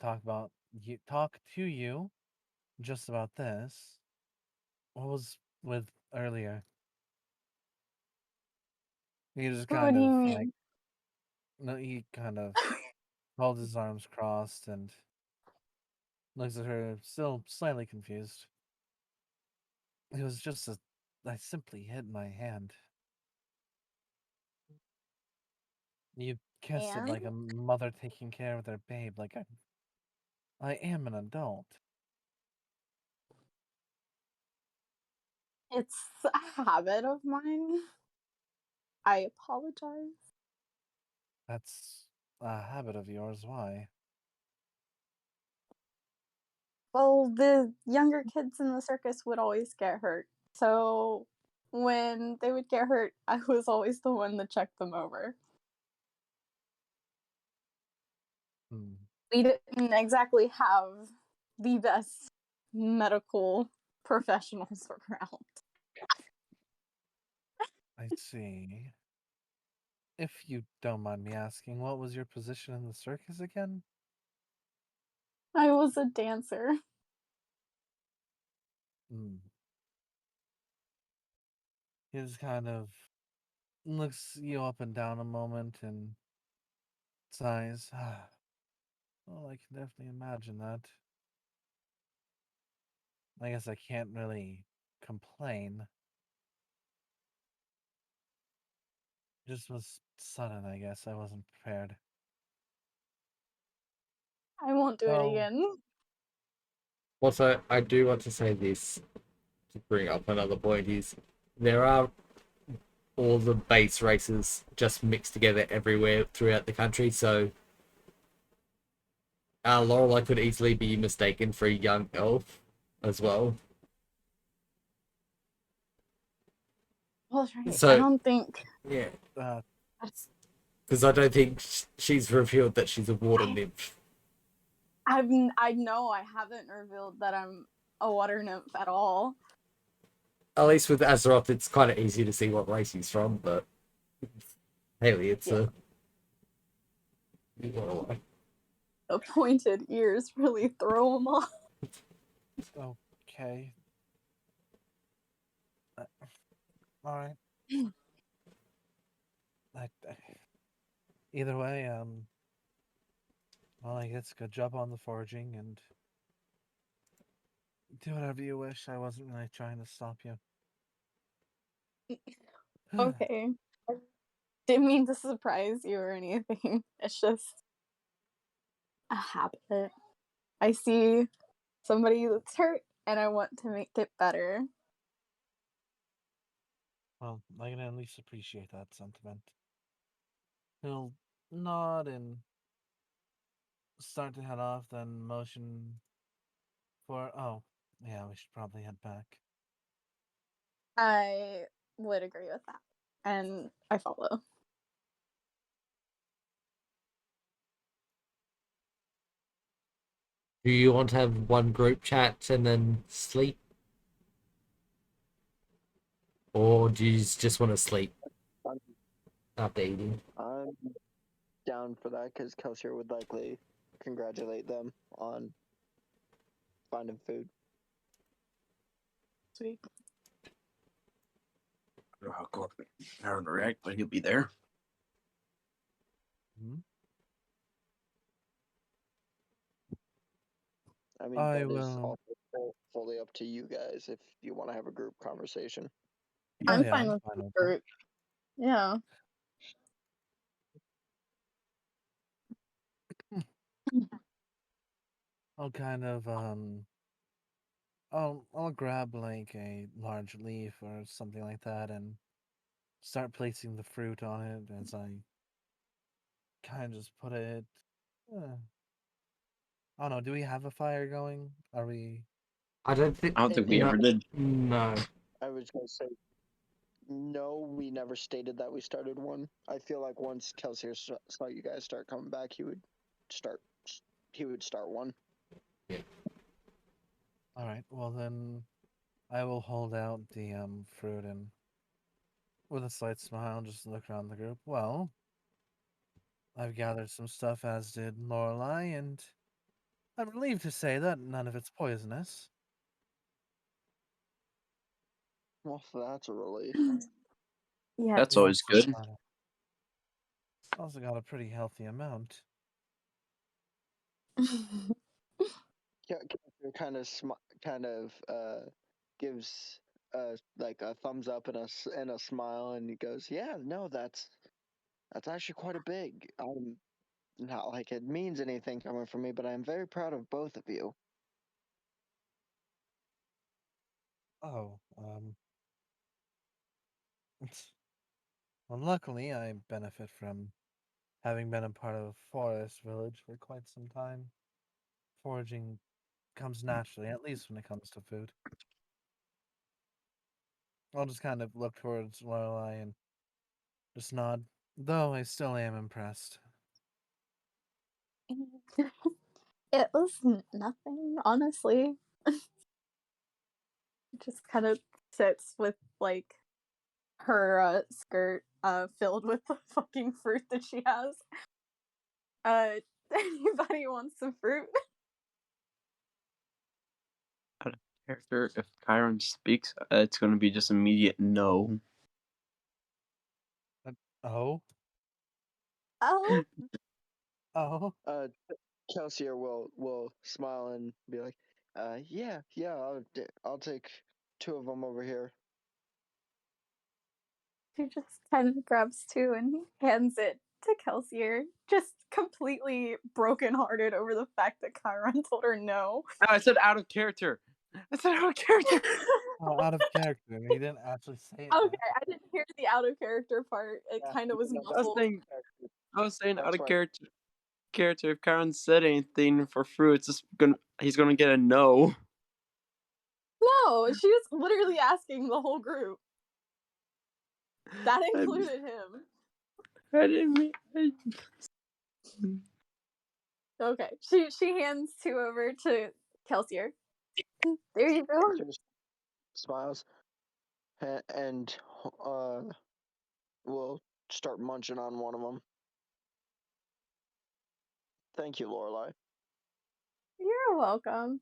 talk to you just about this. What was with earlier? He just What kind do you of like mean? no, he kind of holds his arms crossed and looks at her, still slightly confused. It was just I simply hit my hand. You kissed it And like a mother taking care of their babe, like I am an adult. it's a habit of mine. I apologize. That's a habit of yours. Why? Well, the younger kids in the circus would always get hurt. So when they would get hurt, I was always the one to check them over. Hmm, We didn't exactly have the best medical professionals around. I see. If you don't mind me asking, what was your position in the circus again? I was a dancer. Hmm. He just kind of looks you up and down a moment and sighs. Well, I can definitely imagine that. I guess I can't really complain. Just was sudden, I guess. I wasn't prepared. I won't do it Well, again. Also, I do want to say this to bring up another point is there are all the base races just mixed together everywhere throughout the country, so Lorelei could easily be mistaken for a young elf as well. Well, right. I So, don't think. yeah, uh, because I don't think she's revealed that she's a water nymph. I know I haven't revealed that I'm a water nymph at all. At least with Azeroth, it's kind of easy to see what race he's from, but Haley, it's Yeah. The pointed ears really throw him off. Okay. All right. Either way, well, I guess good job on the foraging and do whatever you wish. I wasn't really trying to stop you. Okay. I didn't mean to surprise you or anything. It's just a habit. I see somebody that's hurt and I want to make it better. Well, I can at least appreciate that sentiment. He'll nod and start to head off, then motion for. Oh, yeah, we should probably head back. I would agree with that. And I follow. Do you want to have one group chat and then sleep? Or do you just want to sleep after eating? I'm down for that because Kelsier would likely congratulate them on finding food. Sweet. I don't know how Aaron will react, but he'll be there. Hmm? I mean, I that is will. also fully up to you guys if you want to have a group conversation. Oh, I'm yeah, fine I'm with fine the with that. group. Yeah. I'll kind of I'll grab like a large leaf or something like that and start placing the fruit on it as I kind of just put it. I don't know. Do we have a fire going? Are we? I don't think. I don't think we No. ever did. No. I was going to say, no, we never stated that we started one. I feel like once Kelsier saw you guys start coming back, start he would start one. All right. Well then, I will hold out the fruit and, with a slight smile, just look around the group. Well, I've gathered some stuff, as did Lorelei, and I'm relieved to say that none of it's poisonous. Well, that's a relief. Yeah. That's We always good. Also got a pretty healthy amount. Kelsier kind of gives like a thumbs up and a smile, and he goes, "Yeah, no, that's actually quite a big. Not like it means anything coming from me, but I'm very proud of both of you." Oh, well, luckily I benefit from having been a part of a forest village for quite some time. Foraging comes naturally, at least when it comes to food. I'll just kind of look towards Lorelei and just nod, though I still am impressed. It was nothing, honestly. Just kind of sits with like her skirt filled with the fucking fruit that she has. Anybody wants some fruit? Out of character, if Chiron speaks, it's going to be just immediate no. Oh? Oh, Oh? Kelsier will smile and be like, yeah, I'll take two of them over here." she just kind of grabs two and hands it to Kelsier, just completely brokenhearted over the fact that Chiron told her no. No, I said out of character. I said out of character. Oh, out of character. He didn't actually say it. Okay, I didn't hear the out of character part. It Yeah, kind of was no, muffled. I was saying out That's of right. character. If Chiron said anything for fruit, he's gonna get a no. No, she was literally asking the whole group. That I- included him. I didn't mean. Okay. She hands 2 over to Kelsier. There you go. Just smiles, and we'll start munching on one of them. Thank you, Lorelai. You're welcome.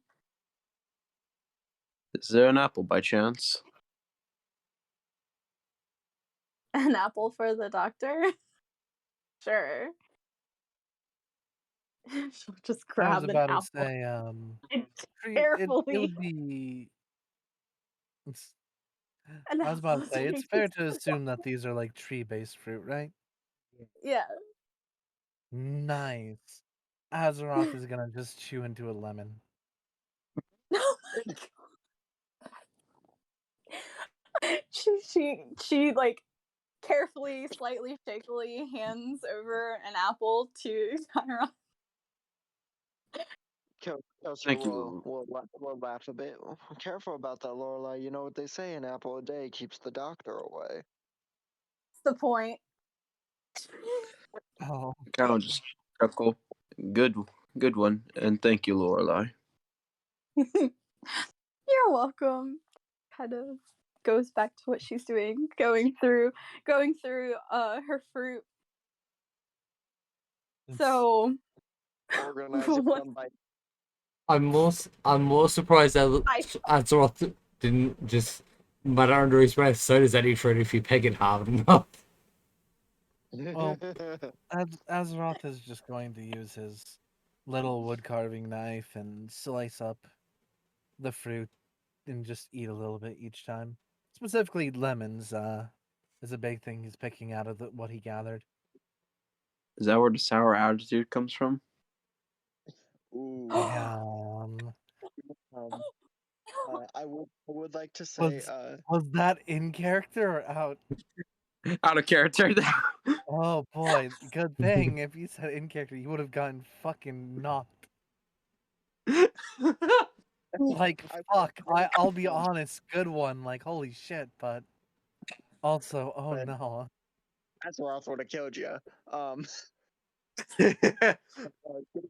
Is there an apple by chance? An apple for the doctor? Sure. She'll just I was grab an about to apple say, it carefully. would be. An I was about to apple's say, a it's fair piece to of assume that these are like tree-based fruit, right? Yeah. Nice. Azeroth is gonna just chew into a lemon. Oh my god. She like carefully, slightly shakily hands over an apple to Tyron. Kelsey Thank will, you. will laugh a bit. Careful about that, Lorelai. You know what they say: an apple a day keeps the doctor away. That's the point. Oh, Kind of just chuckle. Good one. And thank you, Lorelai. You're welcome. Kind of goes back to what she's doing, going through her fruit. So Organizing what one by I'm more surprised that Azeroth didn't just mutter under his breath. So does any fruit if you peg it hard enough. Well, Azeroth is just going to use his little wood carving knife and slice up the fruit and just eat a little bit each time. Specifically, lemons is a big thing he's picking out of what he gathered. Is that where the sour attitude comes from? Ooh. Yeah. I would like to say Was that in character or out? Out of character. Oh boy, good thing if you said in character, you would have gotten fucking knocked. Like fuck, I'll be honest, good one. Like holy shit, but also, oh but no. Azeroth would have killed you.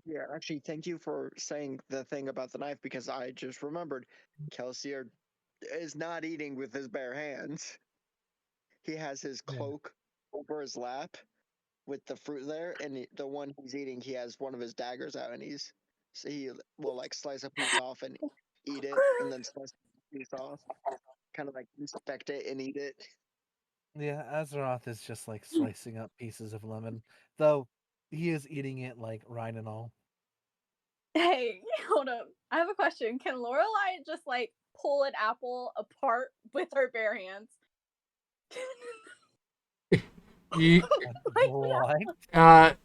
Yeah, actually, thank you for saying the thing about the knife because I just remembered Kelsey is not eating with his bare hands. He has his Yeah. cloak over his lap with the fruit there, and the one he's eating, he has one of his daggers out, and he will like slice a piece off and eat it, and then slice a piece off, kind of like inspect it and eat it. Yeah, Azeroth is just like slicing up pieces of lemon, though he is eating it like right and all. Hey, hold up. I have a question. Can Lorelai just like pull an apple apart with her bare hands? You Like, What?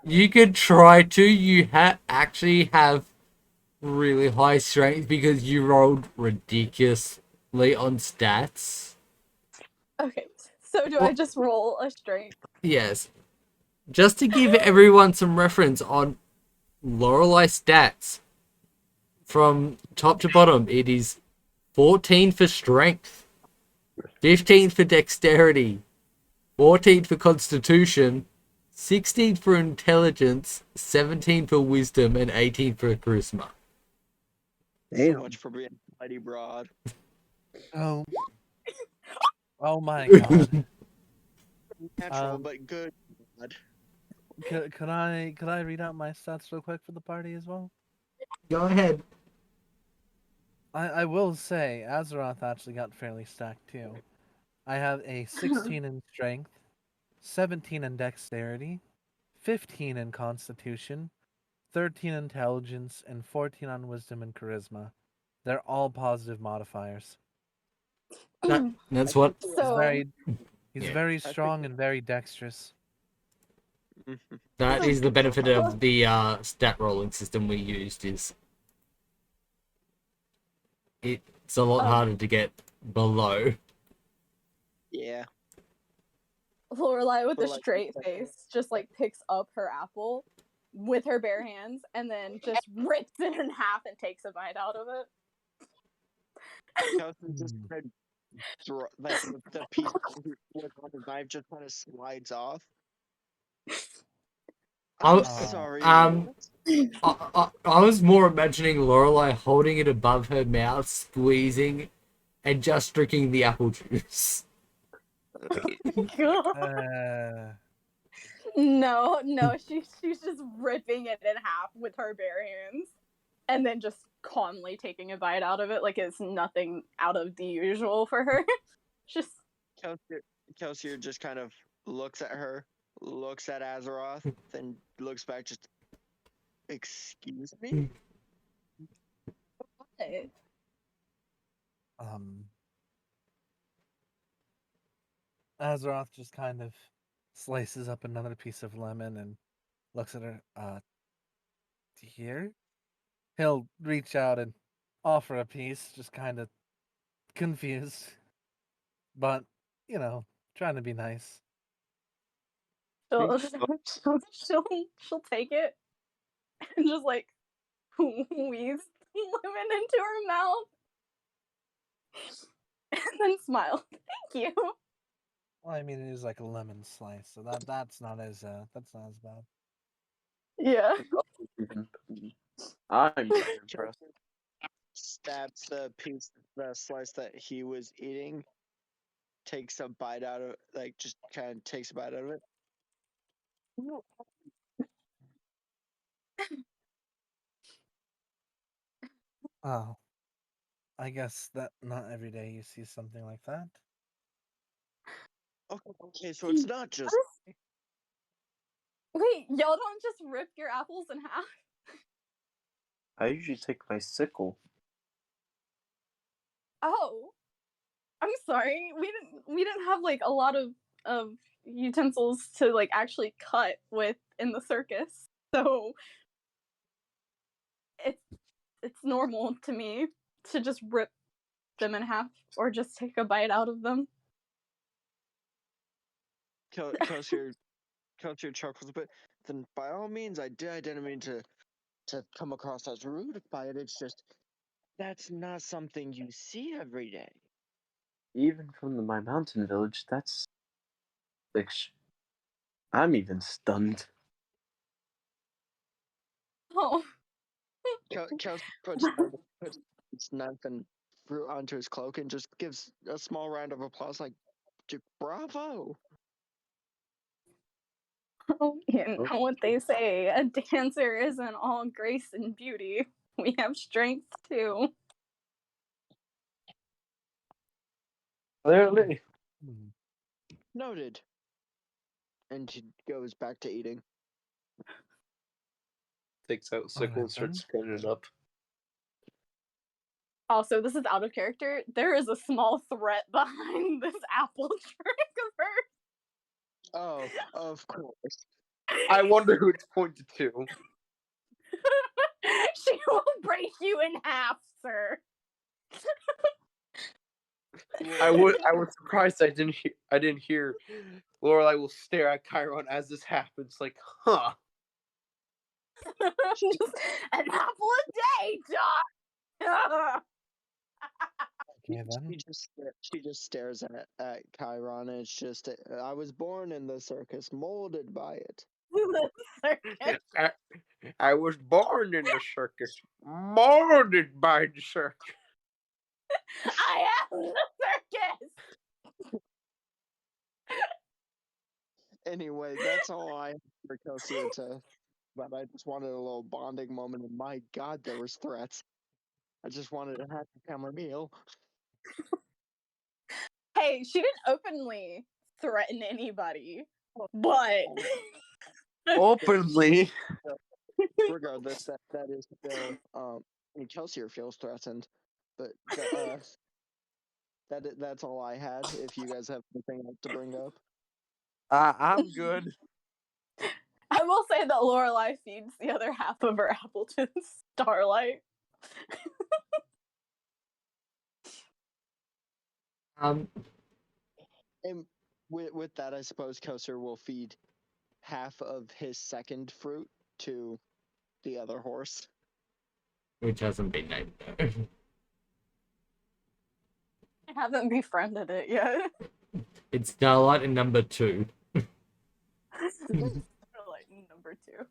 you could try to. You actually have really high strength because you rolled ridiculously on stats. okay, so do I Well, just roll a strength? yes. Just to give everyone some reference on Lorelei stats, from top to bottom, it is 14 for strength, 15 for dexterity, 14 for constitution, 16 for intelligence, 17 for wisdom, and 18 for charisma. So much for being mighty broad. Oh. Oh my god. Natural, but good. God. Could I read out my stats real quick for the party as well? Go ahead. I will say Azeroth actually got fairly stacked too. I have a 16 in strength, 17 in dexterity, 15 in constitution, 13 intelligence, and 14 on wisdom and charisma. They're all positive modifiers. That's what. So He's Yeah. very strong and very dexterous. That is the benefit of the stat rolling system we used. Is it's a lot harder to get below. Yeah. Lorelai with Or a like- straight face just like picks up her apple with her bare hands and then just rips it in half and takes a bite out of it. Kelsey just kind of like the piece with on his knife just kind of slides off. I'm Oh, sorry. um, what? I was more imagining Lorelai holding it above her mouth, squeezing, and just drinking the apple juice. No, she's just ripping it in half with her bare hands, and then just calmly taking a bite out of it like it's nothing out of the usual for her. Just Kelsier just kind of looks at her, looks at Azeroth, then looks back. Just, excuse me. Azeroth just kind of slices up another piece of lemon and looks at her. Here? He'll reach out and offer a piece, just kind of confused. But, trying to be nice. she'll she'll take it and just like wheeze lemon into her mouth and then smile. Thank you. Well, I mean, it is like a lemon slice, so that's not as bad. Yeah. I'm impressed. Stabs the slice that he was eating, takes a bite out of, like, just kind of takes a bite out of it. Oh, I guess that not every day you see something like that. Okay, so it's not just. Wait, y'all don't just rip your apples in half? I usually take my sickle. Oh, I'm sorry. We didn't have like a lot of utensils to like actually cut with in the circus, so it's normal to me to just rip them in half or just take a bite out of them. Kelsier chuckles a bit. Then by all means, I didn't mean to come across as rude by it. It's just that's not something you see every day. Even from my mountain village, that's like I'm even stunned. Oh, Kelsier puts his knife and fruit onto his cloak and just gives a small round of applause, like, bravo. you know what they say, a dancer isn't all grace and beauty. We have strength too. Clearly. Noted. And he goes back to eating. Takes out sickle and starts cutting it up. Also, this is out of character. There is a small threat behind this apple trick of hers. Oh, of course. I wonder who it's pointed to. She will break you in half, sir. I was surprised I didn't hear Lorelai will stare at Chiron as this happens, like, huh. Just an apple a day, Doc. Okay, then. She just stares at Chiron, and it's just, I was born in the circus, molded by it. The circus. I was born in the circus, molded by the circus. I am the circus. Anyway, that's all I have for Kelsier to. But I just wanted a little bonding moment, and my God, there was threats. I just wanted a happy family meal. Hey, she didn't openly threaten anybody, but Openly. Regardless, that is still. I mean, Kelsier feels threatened, but that's all I had. If you guys have anything else to bring up. I'm good. I will say that Lorelai feeds the other half of her apple to Starlight. And with that, I suppose Koser will feed half of his second fruit to the other horse. Which hasn't been named though. I haven't befriended it yet. It's Starlight and number 2. Starlight number 2.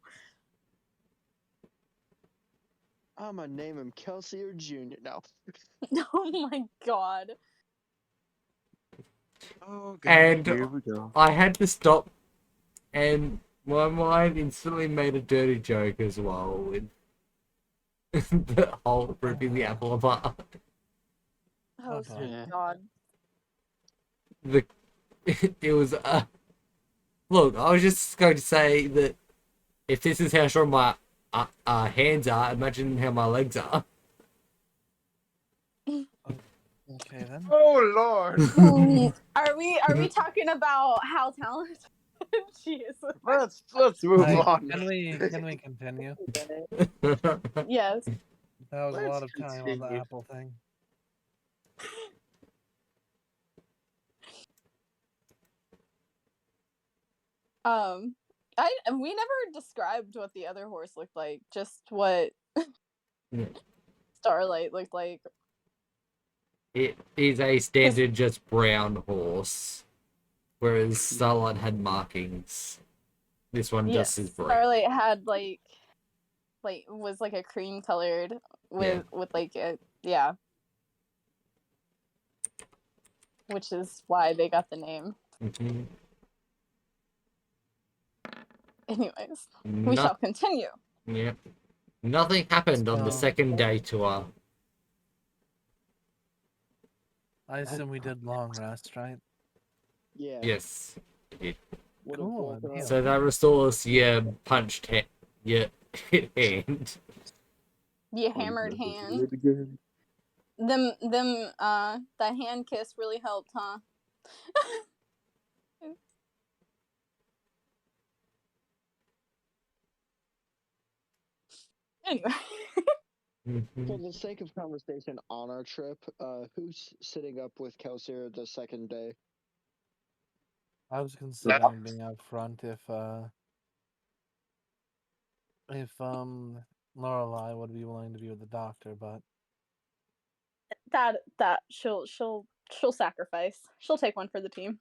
I'm gonna name him Kelsey or Junior. No. Oh my god. Oh And here we go. I had to stop, and my mind instantly made a dirty joke as well with the whole ripping the apple apart. Oh, Oh, sweet Yeah. god. The it was look. I was just going to say that if this is how short my hands are, imagine how my legs are. okay then. Oh Lord. Are we talking about how talented she is? Let's move Like, on. can we continue? Yes. That was a Let's lot of time on the continue. apple thing. We never described what the other horse looked like, just what Yeah. Starlight looked like. It is a standard just brown horse, whereas Starlight had markings. This one Yes, just is brown. Starlight had like was like a cream colored Yeah. with like a yeah, which is why they got the name. Mhm. Anyways, we No- shall continue. yeah. Nothing happened on the So- second day tour. I assume we did long rest, right? Yeah. Yes. It- Would have Cool, woken yeah. up. So that restores your punched your hit hand. You hammered hand. It again. That hand kiss really helped, huh? Anyway. Mhm. For the sake of conversation on our trip, who's sitting up with Kelsier the second day? I was considering being out front if Lorelai would be willing to be with the doctor, but that she'll sacrifice. She'll take one for the team.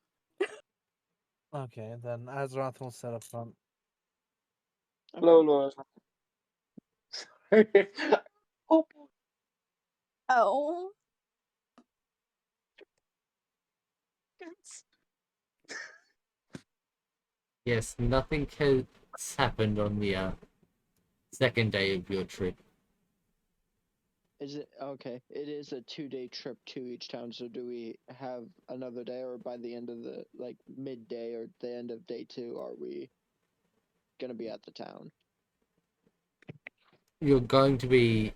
okay, then Azeroth will sit up front. Hello, Lord. Oh, Oh. Yes, nothing has happened on the second day of your trip. Is it okay? It is a 2-day trip to each town. So do we have another day, or by the end of the midday or the end of day 2, are we gonna be at the town? You're going to be.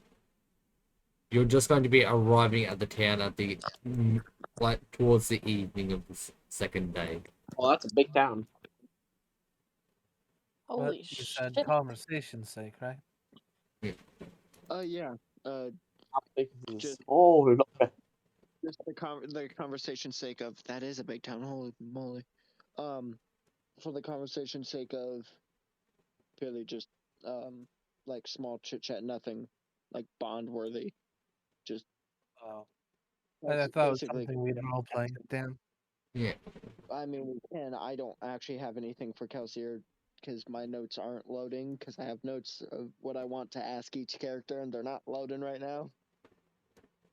You're just going to be arriving at the town at the towards the evening of the second day. well, that's a big town. But Holy you shit. said conversation's sake, right? Yeah. How big is this? Just- Oh Lord. Just the conversation's sake of that is a big town. Holy moly! For the conversation's sake of purely just like small chit chat, nothing like bond worthy. Just Oh, I thought it was basically. something we'd role play. Damn. Yeah. I mean, we can. I don't actually have anything for Kelsier because my notes aren't loading. Because I have notes of what I want to ask each character, and they're not loading right now.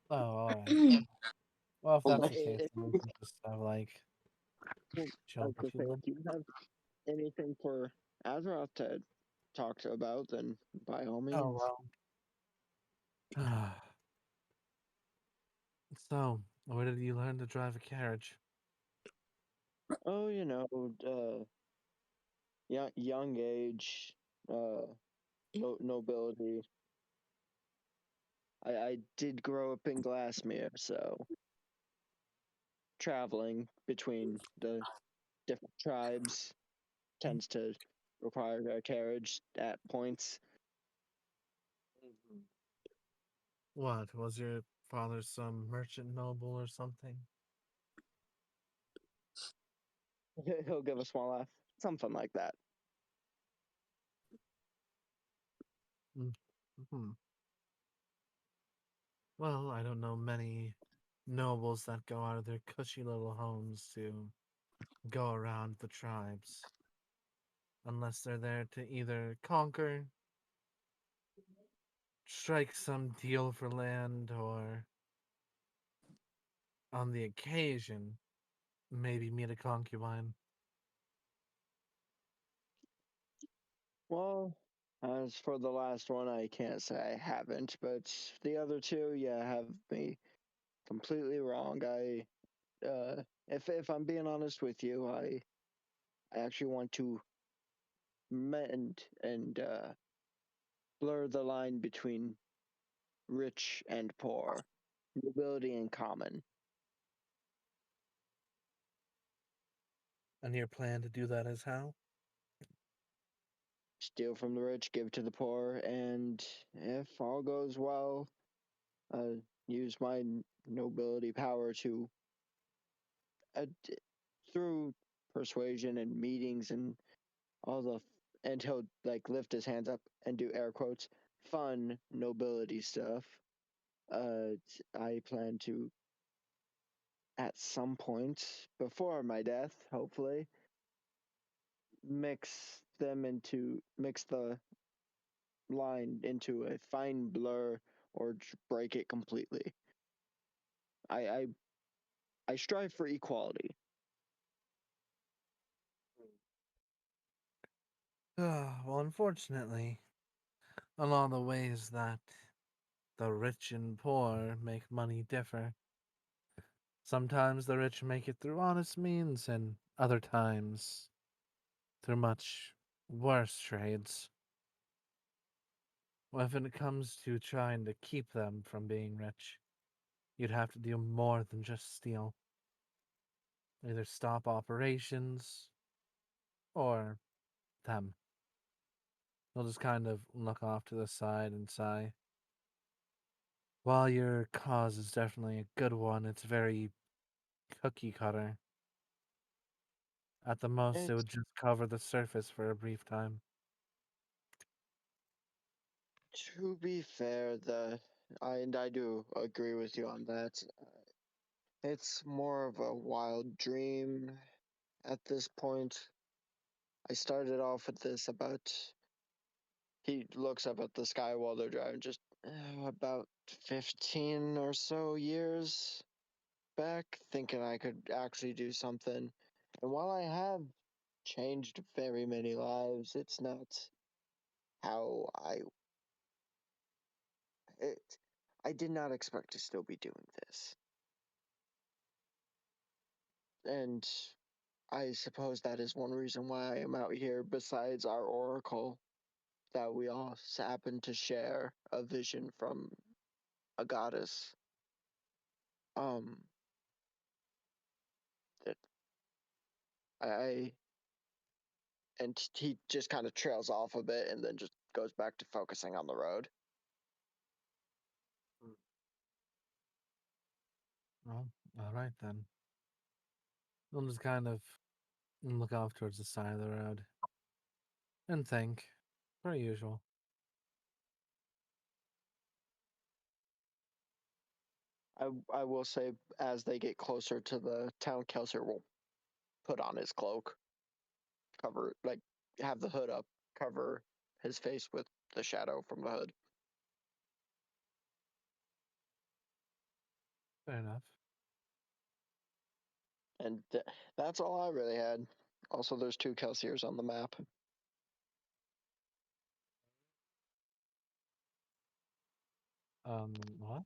Oh, alright. Well, if Well, that's the it- case, it- then we can just have like I chill was for gonna a few say, if minutes. you have anything for Azeroth to talk to about, then by all means. Oh well. So, where did you learn to drive a carriage? Oh, young age, nobility. I did grow up in Glassmere, so traveling between the different tribes tends to require a carriage at points. What, was your father some merchant noble or something? He'll give a small laugh, something like that. Hmm. Well, I don't know many nobles that go out of their cushy little homes to go around the tribes. Unless they're there to either conquer, strike some deal for land, or on the occasion, maybe meet a concubine. Well, as for the last one, I can't say I haven't, but the other two, yeah, have me completely wrong. If I'm being honest with you, I actually want to mend and blur the line between rich and poor, nobility and common. And your plan to do that is how? Steal from the rich, give to the poor, and if all goes well, uh, use my nobility power to, through persuasion and meetings and all the, and he'll like lift his hands up and do air quotes, fun nobility stuff. I plan to, at some point before my death, hopefully, mix the line into a fine blur or break it completely. I I, I strive for equality. Well, unfortunately, a lot of the ways that the rich and poor make money differ. Sometimes the rich make it through honest means, and other times through much worse trades. When it comes to trying to keep them from being rich, you'd have to do more than just steal. Either stop operations or them. They'll just kind of look off to the side and sigh. While your cause is definitely a good one, it's very cookie cutter. At the most, it It's would just cover the surface for a brief time. To be fair, I do agree with you on that. It's more of a wild dream at this point. I started off with this about, he looks up at the sky while they're driving, just about 15 or so years back, thinking I could actually do something. And while I have changed very many lives, it's not how it, I did not expect to still be doing this. And I suppose that is one reason why I am out here, besides our oracle, that we all happen to share a vision from a goddess. Um, that I and he just kind of trails off a bit and then just goes back to focusing on the road. Well, alright then. We'll just kind of look off towards the side of the road and think, per usual. I will say, as they get closer to the town, Kelsier will put on his cloak, cover, like, have the hood up, cover his face with the shadow from the hood. Fair enough. And that's all I really had. Also, there's two Kelsiers on the map. What?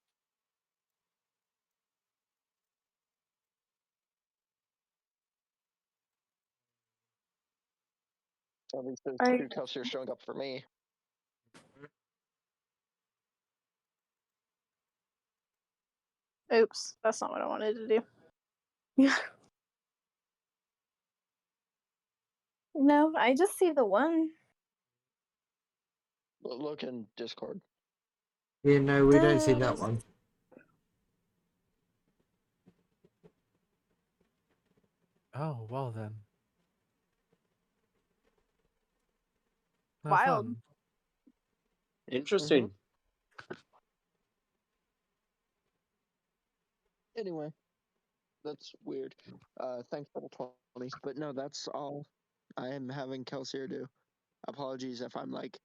At least there's I two Kelsiers showing up for me. oops, that's not what I wanted to do. Yeah. No, I just see the one. Look in Discord. Yeah, no, we don't see that one. Oh, well then. Have Wild. fun. Interesting. Anyway, that's weird. Thanks for the 20. But no, that's all I am having Kelsier do. Apologies if I'm like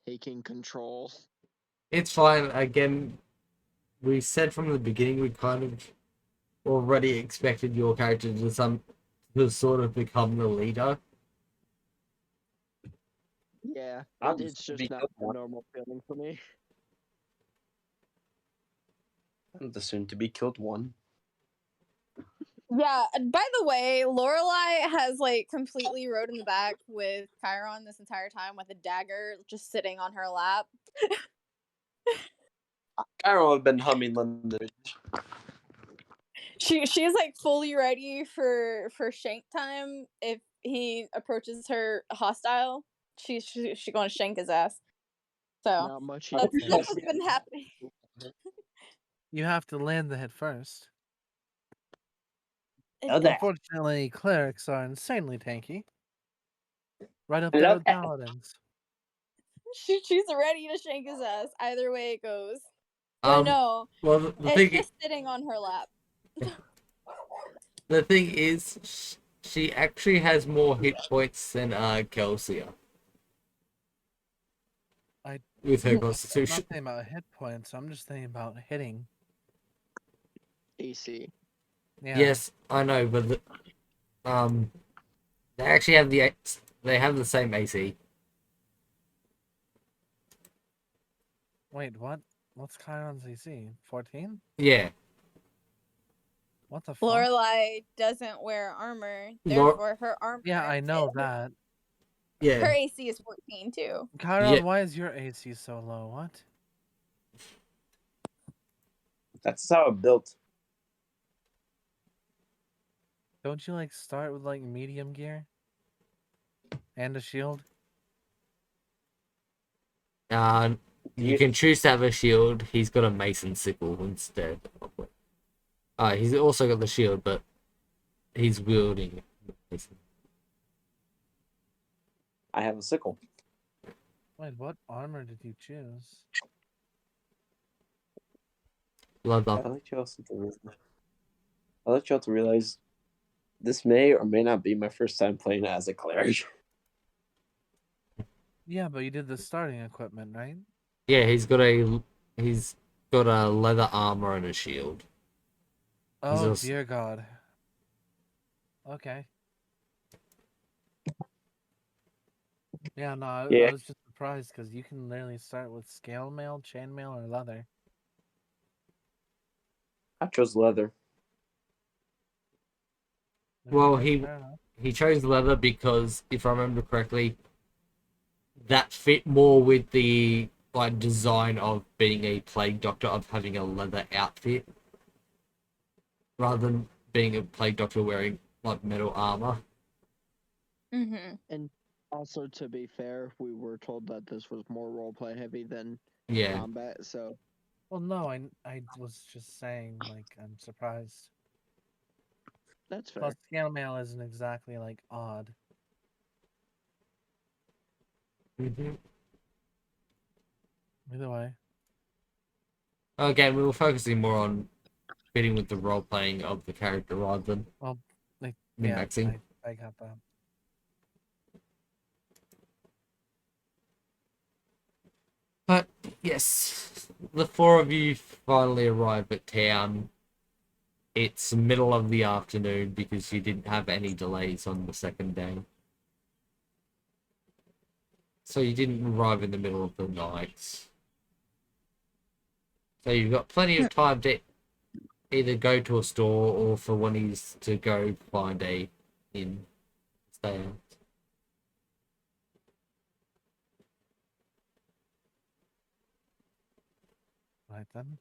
taking control. It's fine. Again, we said from the beginning we kind of already expected your character to sort of become the leader. Yeah, I'm it's just to be just not killed a one. normal feeling for me. I'm the soon to be killed one. Yeah, by the way, Lorelai has like completely rode in the back with Chiron this entire time with a dagger just sitting on her lap. Chiron would have been humming London Bridge. She's like fully ready for shank time if he approaches her hostile. She's going to shank his ass. So Not much. that's he can what's do. been happening. You have to land the hit first. Oh, there. Unfortunately, clerics are insanely tanky. Right up I there love with that. paladins. She's ready to shank his ass. Either way it goes. But no, Well, the it's thing just sitting on her lap. is, she actually has more hit points than Kelsia I- with her I'm not constitution. thinking about hit points. I'm just thinking about hitting. AC. Yeah. Yes, I know, but they actually have they have the same AC. Wait, what? What's Chiron's AC? 14? Yeah, What the fuck? Lorelai doesn't wear armor, Lor- therefore her armor. Yeah, I know that. Her yeah. AC is 14 too. Chiron, Yeah. why is your AC so low? What? That's how it built. Don't you like start with like medium gear? And a shield? You can choose to have a shield. He's got a mason sickle instead. He's also got the shield, but he's wielding mason. I have a sickle. Wait, what armor did you choose? Leather. I like you also to realize. I like you all to realize this may or may not be my first time playing as a cleric. Yeah, but you did the starting equipment, right? Yeah, he's got a leather armor and a shield. Oh also- dear God. Okay. Yeah, no, I Yeah. was just surprised because you can literally start with scale mail, chainmail, or leather. I chose leather. Well, Okay, fair enough. he chose leather because, if I remember correctly, that fit more with the like design of being a plague doctor, of having a leather outfit, rather than being a plague doctor wearing like metal armor. Mm-hmm. And also, to be fair, we were told that this was more roleplay heavy than Yeah. combat. So Well, no, I was just saying, like, I'm surprised. that's fair. Plus, scale mail isn't exactly, like, odd. Mm-hmm. Either way. Again, we were focusing more on fitting with the role playing of the character rather than Well, like, min yeah, maxing. I got that. But yes, the four of you finally arrive at town. It's the middle of the afternoon because you didn't have any delays on the second day. So you didn't arrive in the middle of the night. So you've got plenty of time to either go to a store or for one is to go find a inn. Stay out. Right then.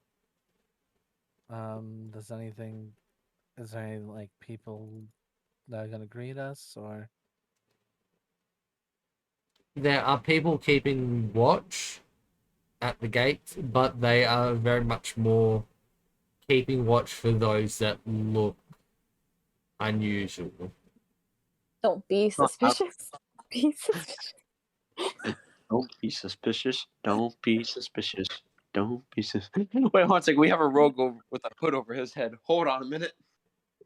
Is there any, like, people that are gonna greet us, or? There are people keeping watch at the gates, but they are very much more keeping watch for those that look unusual. Don't be suspicious. Be suspicious. Don't be suspicious. Don't be suspicious. Don't be suspicious. Wait, one second. We have a rogue with a hood over his head. Hold on a minute.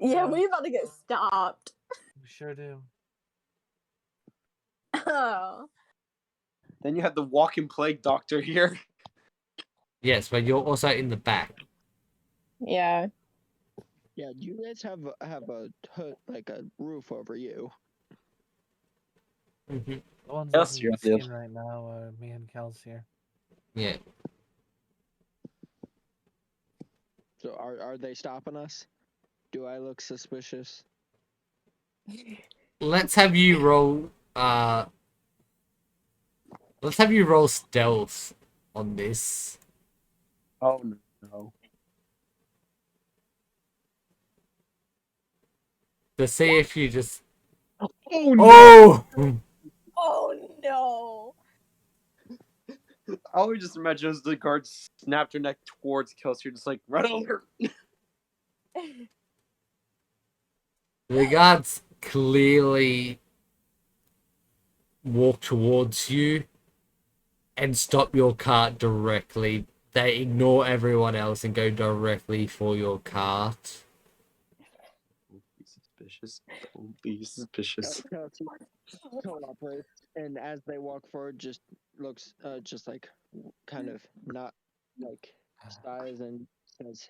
Yeah, Yeah. we about to get stopped. We sure do. Oh. Then you have the walking plague doctor here. Yes, but you're also in the back. Yeah. Yeah, you guys have a hood, like a roof over you. Hmm. The ones that Yes, can you're be on the seen right now are me and Kels here. Yeah. So are they stopping us? Do I look suspicious? Let's have you roll. Let's have you roll stealth on this Oh no. to see if you just. Oh no! Oh. Oh no. I always just imagine as the guard snapped her neck towards Kelsey, just like run over. The guards clearly walk towards you and stop your cart directly. They ignore everyone else and go directly for your cart. Don't be suspicious. Don't be suspicious. Kelsey cooperates, and as they walk forward, just looks, just like kind of not like sighs and says,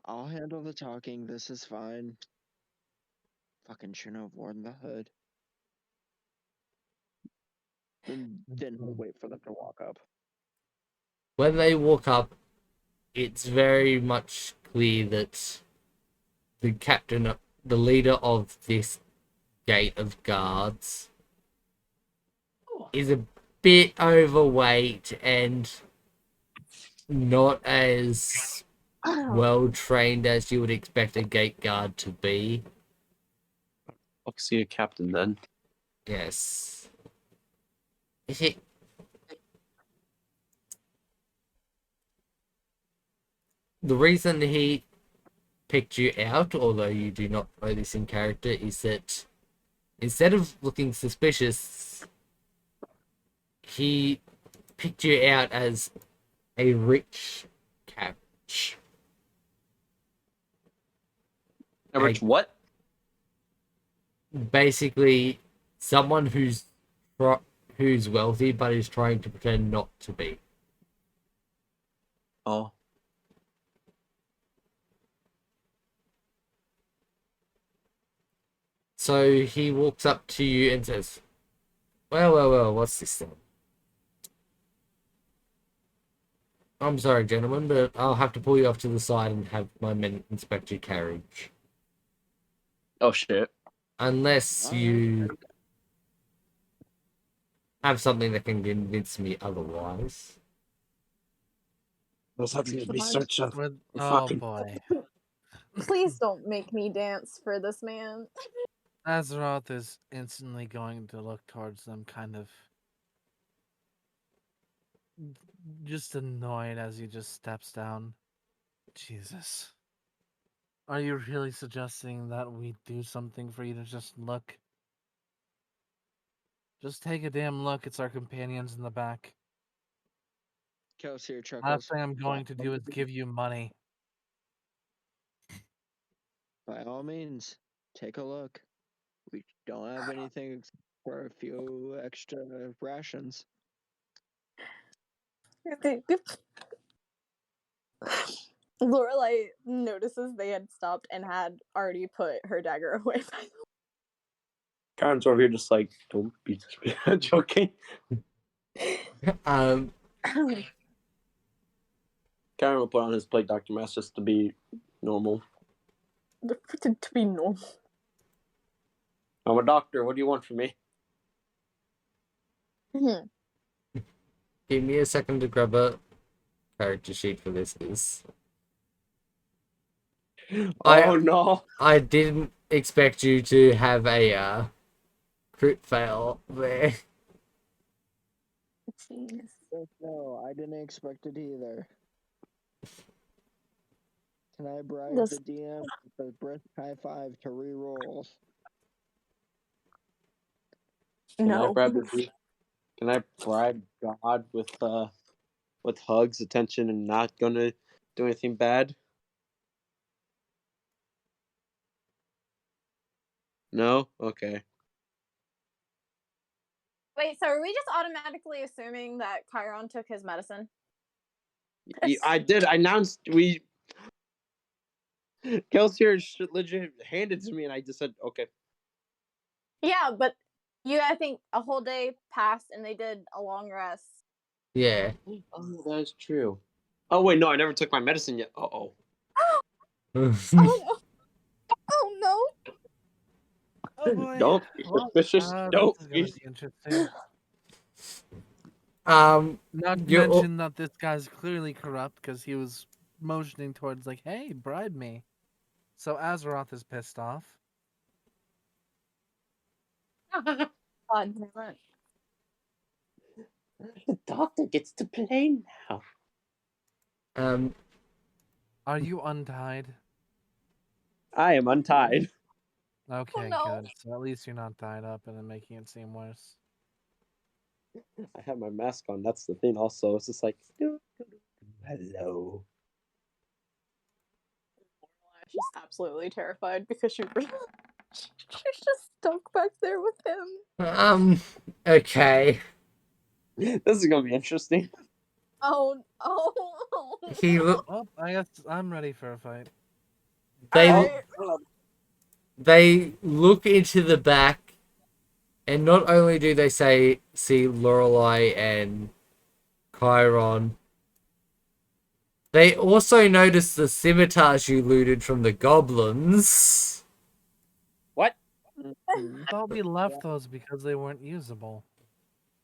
"I'll handle the talking. This is fine." Fucking shouldn't have worn the hood. Then he'll wait for them to walk up. When they walk up, it's very much clear that the captain, the leader of this gate of guards, is a bit overweight and not as well trained as you would expect a gate guard to be. I'll see a captain then. Yes. The reason he picked you out, although you do not know this in character, is that instead of looking suspicious, he picked you out as a rich catch. A rich what? Basically, someone who's wealthy but is trying to pretend not to be. Oh. So he walks up to you and says, well, what's this then? I'm sorry, gentlemen, but I'll have to pull you off to the side and have my men inspect your carriage. Oh shit. Unless Alright. you have something that can convince me otherwise. Let's have to be such a Oh fucking boy. Please don't make me dance for this man. Azeroth is instantly going to look towards them, kind of just annoyed as he just steps down. Jesus. Are you really suggesting that we do something for you to just look? Just take a damn look. It's our companions in the back. Kelsey Last chuckles. thing I'm going to do is give you money. By all means, take a look. We don't have anything except for a few extra rations. Lorelai notices they had stopped and had already put her dagger away. Karen's over here just like, don't be suspicious. Joking. Um, Karen will put on his plate Dr. Mass just to be normal. to be normal. I'm a doctor. What do you want from me? give me a second to grab a character sheet for this. Oh no. I didn't expect you to have a crit fail there. Jeez. No, I didn't expect it either. Can I bribe This- the DM with a brisk high five to re-roll? Can I No. bribe God with hugs, attention, and not gonna do anything bad? No? Okay. Wait, so are we just automatically assuming that Chiron took his medicine? I did. I announced we. Kelsier legit handed to me, and I just said, "Okay." Yeah, but I think a whole day passed and they did a long rest. Yeah. Oh, that's true. Oh wait, no, I never took my medicine yet. Oh. Oh no! Oh no! Oh boy. Don't be Well, suspicious. this Don't is be. gonna be interesting. Not to you mention that this guy's clearly corrupt because he was motioning towards like, "Hey, bribe me." So Azeroth is pissed off. God damn it. The doctor gets to play now. Are you untied? I am untied. Okay, no. good. So at least you're not tied up and then making it seem worse. I have my mask on. That's the thing. Also, it's just like, hello. She's absolutely terrified because she's just stuck back there with him. Okay. This is gonna be interesting. Oh. He look. Well, I guess I'm ready for a fight. They Alright. they look into the back, and not only do they see Lorelei and Chiron, they also notice the scimitars you looted from the goblins. What? I thought we left those because they weren't usable.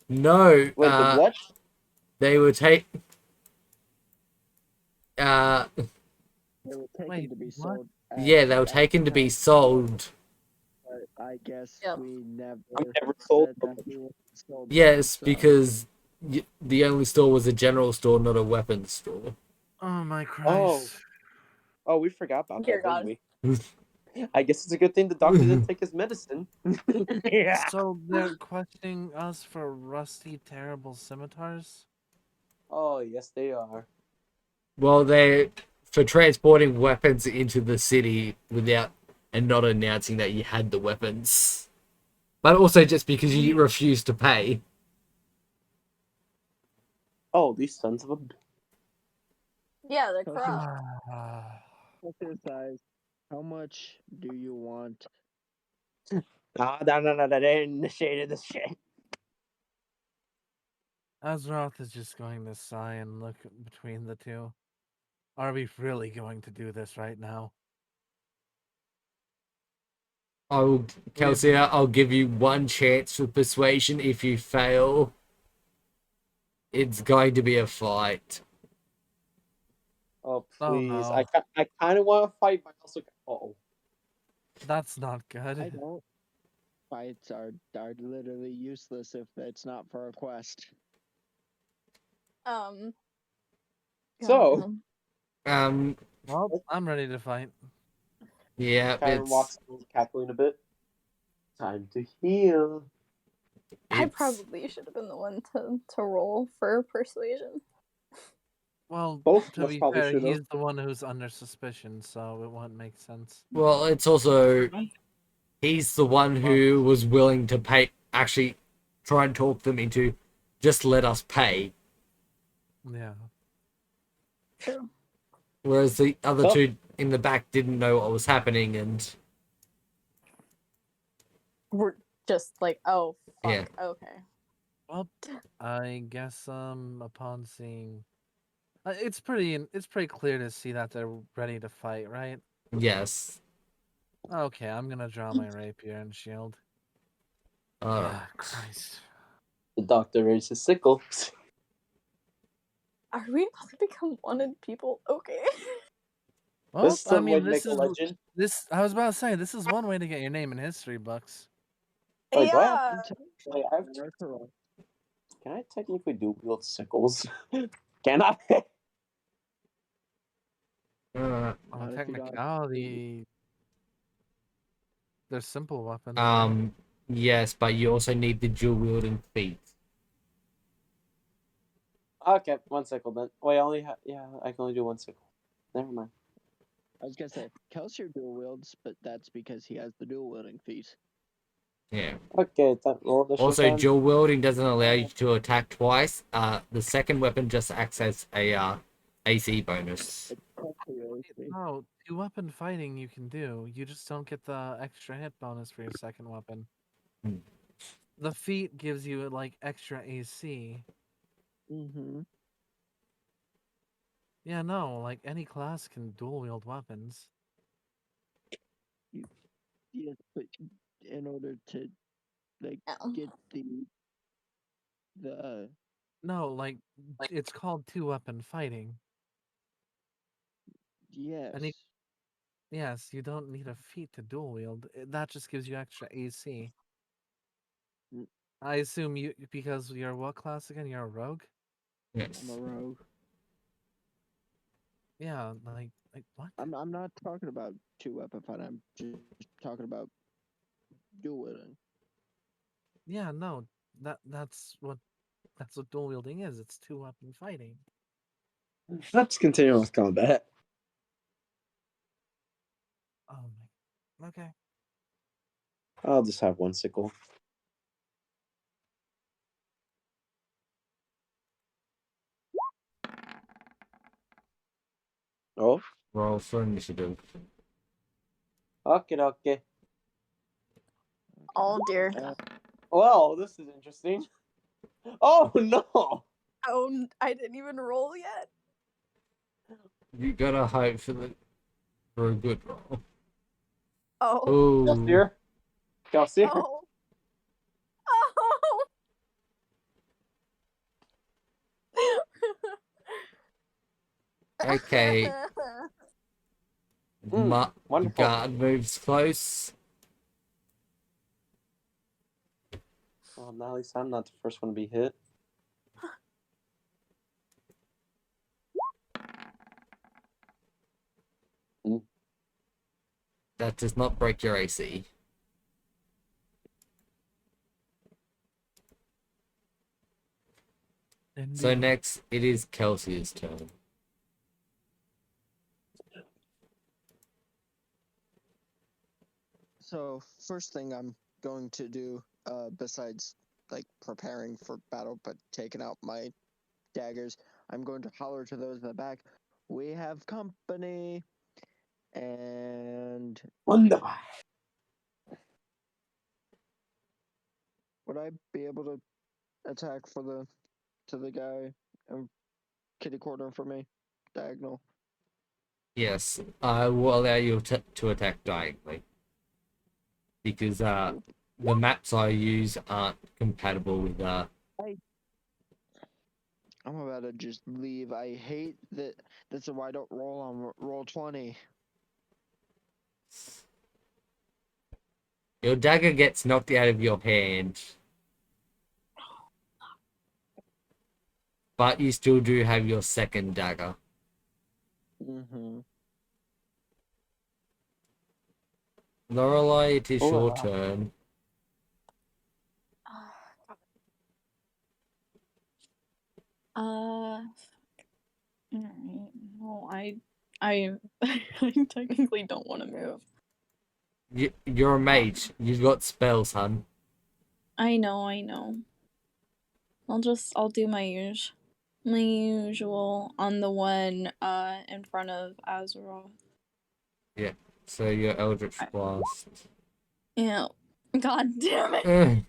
No, Wait, the what? they were They were taken Wait, to be what? sold. yeah, they were at taken to be the time, sold. but I guess Yep. we never, never sold said them. that we were sold. Yes, so- because the only store was a general store, not a weapons store. Oh my Christ. Oh, we forgot about Dear that, didn't we? I guess it's a good thing the doctor didn't take his medicine. Yeah. So they're questioning us for rusty, terrible scimitars? Oh, yes, they are. Well, they're for transporting weapons into the city without and not announcing that you had the weapons. But also just because you refused to pay. Oh, these sons of a. Yeah, they're Okay. corrupt. What's your size? How much do you want? No, they initiated this shit. Azeroth is just going to sigh and look between the two. Are we really going to do this right now? Kelsey, I'll give you one chance for persuasion. If you fail, it's going to be a fight. Oh, Oh, please. no. I kind of want to fight, but I also. Oh. That's not good. I don't. Fights are literally useless if it's not for a quest. So, goddamn. Well, I'm ready to fight. Yeah, Kyron walks in, cackling a bit. Time to heal. I probably should have been the one to roll for persuasion. Well, Both of to us be probably fair, should've. he's the one who's under suspicion, so it won't make sense. Well, it's also he's the one who was willing to pay. Actually, try and talk them into just let us pay. Yeah. True. Whereas the other Oh. two in the back didn't know what was happening, and We're just like, oh, fuck. Yeah. Okay. Well, I guess upon seeing, it's pretty clear to see that they're ready to fight, right? yes. Okay, I'm gonna draw my rapier and shield. Ah, Christ. The doctor raised his sickle. Are we about to become wanted people? Okay. Well, This is I some way mean, to make a legend. I was about to say, this is one way to get your name in history books. Wait, do I have Yeah. Wait, I have Can I technically do wield sickles? Can I? Uh, On Not if you don't- technicality, they're simple weapons. yes, but you also need the dual wielding feet. Okay, one sickle then. Wait, I only have. Yeah, I can only do one sickle. Never mind. I was gonna say Kelsier dual wields, but that's because he has the dual wielding feat. Yeah. Okay, that roll the Also, shit dual wielding doesn't allow you to attack twice. The second weapon just acts as a AC bonus. It's technically AC. No, 2-weapon fighting you can do. You just don't get the extra hit bonus for your second weapon. Hmm. The feat gives you like extra AC. Mm-hmm. Yeah, no, like any class can dual wield weapons. Yes, but in order to like Oh. get the No, like it's called 2-weapon fighting. yes. Any Yes, you don't need a feat to dual wield. That just gives you extra AC. Mm. I assume you because you're what class again? You're a rogue? Yes. I'm a rogue. Yeah, like what? I'm not talking about 2-weapon fight. I'm just talking about dueling. Yeah, no. That's what dual wielding is. It's 2-weapon fighting. Let's continue with combat. Oh my. Okay. I'll just have one sickle. Oh, Roll for initiative. okay. Oh dear. Well, this is interesting. Oh no! Oh, I didn't even roll yet. You gotta hope for a good roll. Oh. Ooh. Here, Kelsey. Oh. Oh. Okay. Wonderful. Guard moves close. Well, now at least I'm not the first one to be hit. That does not break your AC. So Indeed. next, it is Kelsey's turn. So first thing I'm going to do, besides like preparing for battle, but taking out my daggers, I'm going to holler to those in the back. We have company, and Wonder. would I be able to attack to the guy and kitty corner for me, diagonal? Yes, I will allow you to attack diagonally. Because the maps I use aren't compatible with I'm about to just leave. I hate that. That's why I don't roll on roll 20. your dagger gets knocked out of your hand. But you still do have your second dagger. Mm-hmm. Lorelei, it is Oh, your wow. turn. Alright. No, I I technically don't want to move. You're a mage. You've got spells, hun. I know. I'll do my usual on the one in front of Azeroth. Yeah. So your Eldritch Blast. Yeah. God damn it. Ugh.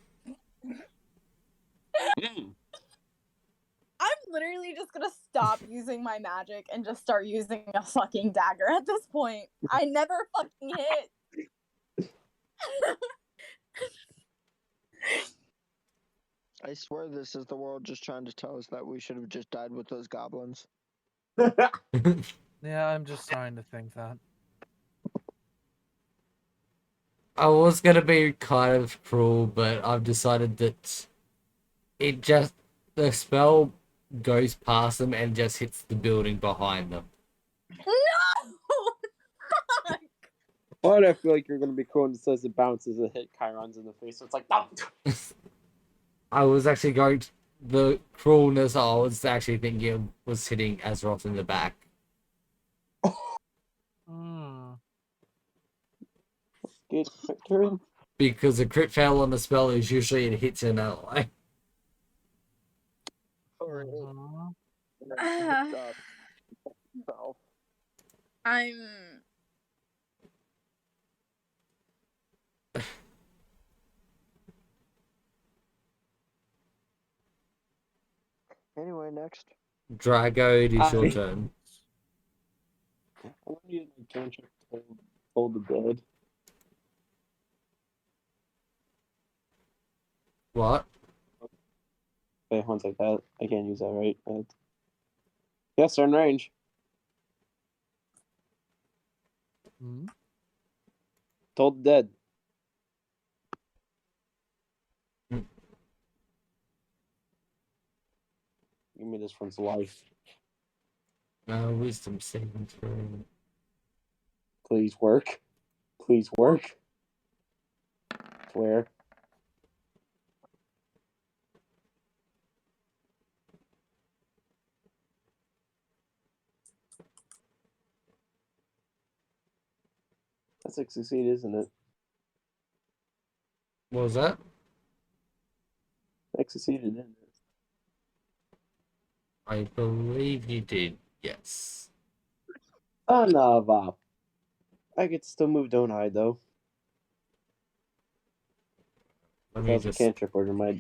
I'm literally just gonna stop using my magic and just start using a fucking dagger at this point. I never fucking hit. I swear this is the world just trying to tell us that we should have just died with those goblins. Yeah, I'm just starting to think that. I was gonna be kind of cruel, but I've decided that the spell goes past them and just hits the building behind them. No! Fuck! Why do I feel like you're gonna be cool and it says it bounces and hit Chiron's in the face? So it's like, no. I was actually going to, the cruelness I was actually thinking was hitting Azeroth in the back. Good Kieran. Because a crit fail on the spell is usually it hits an ally. Or Uh-huh. it, yourself. I'm. Anyway, next. Drago, it is your I- turn. I want to use my cantrip to hold the dead. What? Wait, one sec. That I can't use that, right? Yeah, certain range. Hmm? Told the dead. Hmm. Give me this one's life. Wisdom saving throw. Please work. Please work. Swear. That's a succeed, isn't it? What was that? That succeeded, isn't it? I believe you did. Yes. Oh no, Bob. I could still move, don't I? Though. Let That me was a just. cantrip order. My.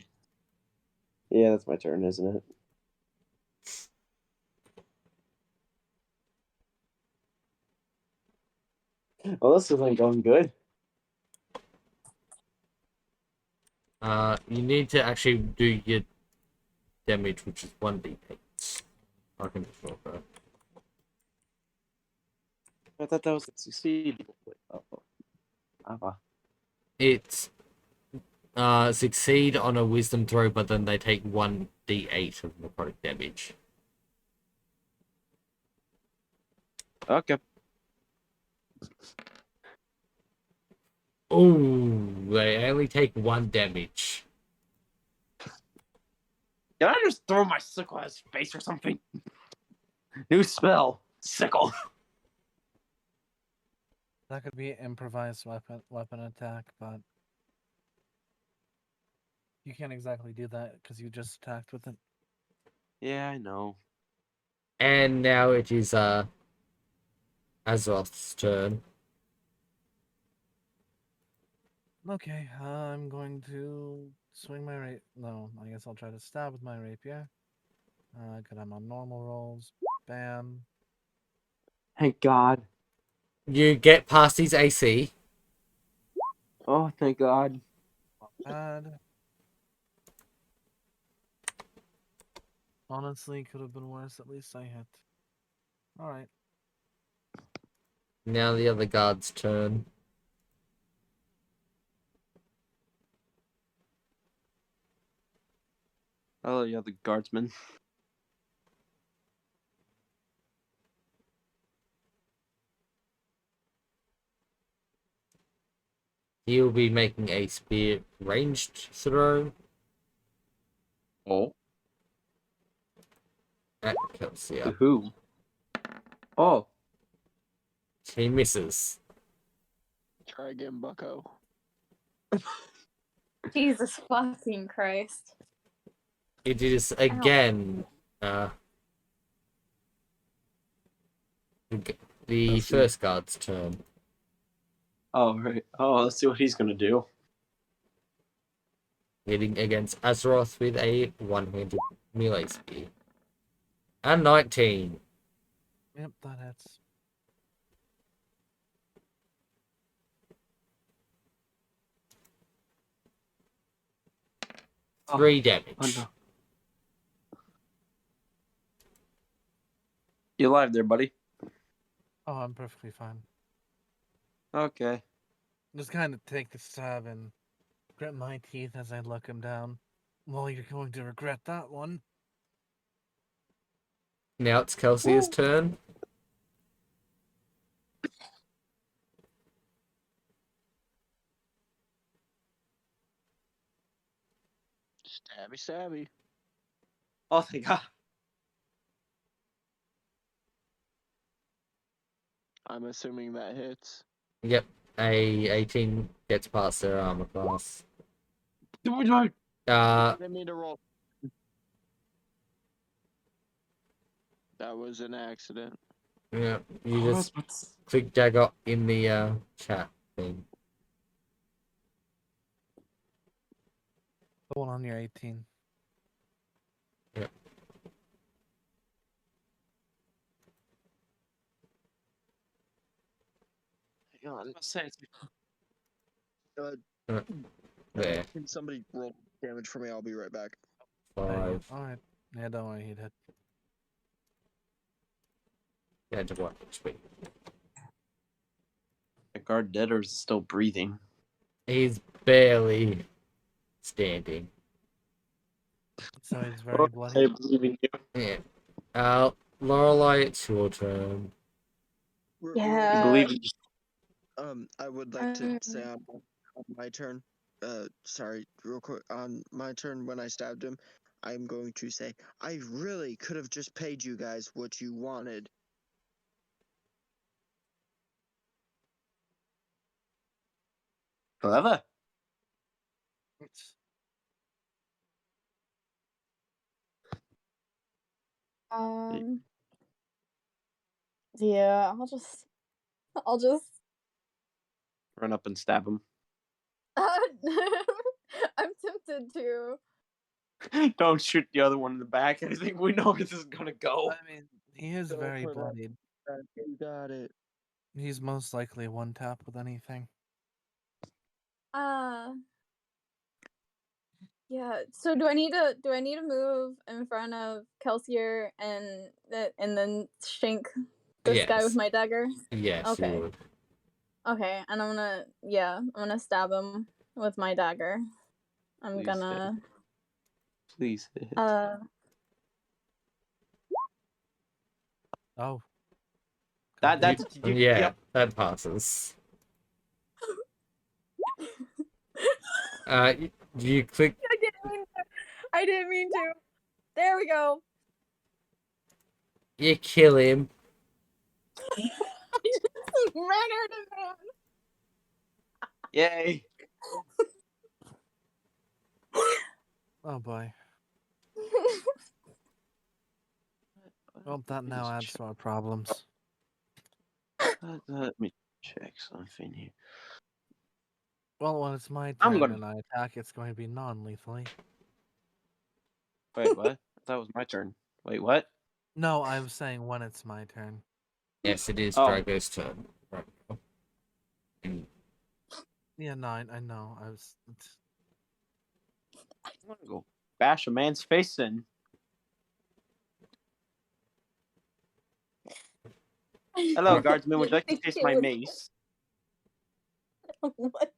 Yeah, that's my turn, isn't it? Well, this isn't going good. You need to actually do your damage, which is 1d8. I can just roll that. I thought that was a succeed. Wait, oh. It's succeed on a wisdom throw, but then they take 1d8 of necrotic damage. Okay. Oh, they only take 1 damage. Can I just throw my sickle at his face or something? New spell. Sickle. That could be improvised weapon attack, but you can't exactly do that because you just attacked with it. Yeah, I know. And now it is Azeroth's turn. Okay, I'm going to swing my rapier. No, I guess I'll try to stab with my rapier. Good, I'm on normal rolls. Bam. Thank God. You get past his AC. Oh, thank God. Not bad. Honestly, could have been worse. At least I hit. Alright. Now the other guard's turn. Oh, yeah, the guardsman. He'll be making a spear ranged throw Oh. at Kelsey. To who? Oh. He misses. Try again, bucko. Jesus fucking Christ. It is again the first guard's turn. Oh, right. Oh, let's see what he's gonna do. Hitting against Azeroth with a one-handed melee spear. And 19. Yep, that hits. Oh. 3 damage. Oh, no. You alive there, buddy? Oh, I'm perfectly fine. Okay. Just kind of take the stab and grit my teeth as I look him down. Well, you're going to regret that one. Now it's Kelsey's turn. Stabby, stabby. Oh, thank God. I'm assuming that hits. Yep, a 18 gets past their armor class. Oh, Uh, Didn't mean to roll. That was an accident. Yeah, you Oh, just what's- click dagger in the chat thing. The one on your 18. Hang on, let's say it's There, Can somebody roll damage for me? I'll be right back. 5. Alright. Yeah, don't worry, he did. Yeah, to what HP. the guard dead or is it still breathing? He's barely standing. So he's very I bloody. believe in you. Yeah. Lorelei, it's your turn. We're- Yeah. I believe in you. I would like to say on my turn, sorry, real quick, on my turn when I stabbed him, I'm going to say, I really could have just paid you guys what you wanted. Clever. Um. Yeah, I'll just. Run up and stab him. I'm tempted to. Don't shoot the other one in the back. I think we know where this is gonna go. I mean, he is Go very for that. bloodied. You got it. He's most likely one tap with anything. Yeah. So do I need to move in front of Kelsier and then shank this guy with Yes. my dagger? Yes, Okay. you would. Okay, and I'm gonna stab him with my dagger. I'm Please gonna Please hit. Oh. That's Yeah, yep. that passes. You click. I didn't mean to. There we go. You kill him. I just murdered a man. Yay. Oh boy. Well, that now adds to our problems. Let me check something here. Well, when it's my I'm turn gonna- and I attack, it's going to be non-lethally. Wait, what? That was my turn. Wait, what? No, I'm saying when it's my turn. Yes, it is Oh. Drago's turn. Right. Yeah, no, I know. I was. I'm gonna go bash a man's face in. Hello, guardsman. Would you like to taste my mace? What?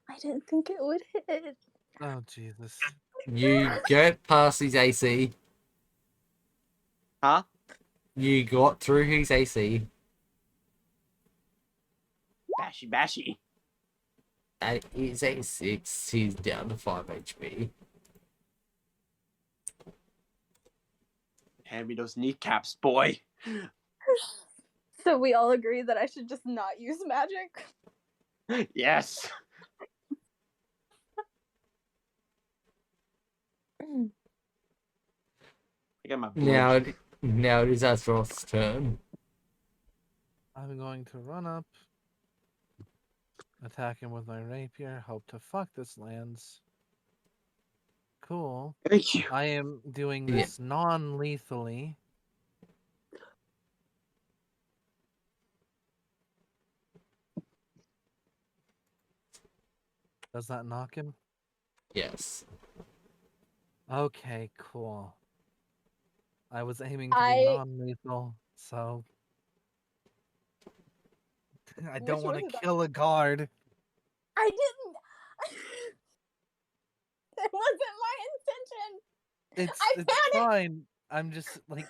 I didn't think it would hit. Oh Jesus. You get past his AC. Huh? You got through his AC. Bashy, bashy. At his A6, he's down to 5 HP. Hand me those kneecaps, boy. So we all agree that I should just not use magic. Yes. I got my blood. Now it is Azeroth's turn. I'm going to run up, attack him with my rapier. Hope to fuck this lands. Cool. Thank you. I am doing Yeah. this non-lethally. Does that knock him? Yes. Okay, cool. I was aiming to be I- non-lethal, so I don't Which want one to is that? kill a guard. I didn't. That wasn't my intention. I It's found it. fine. I'm just like,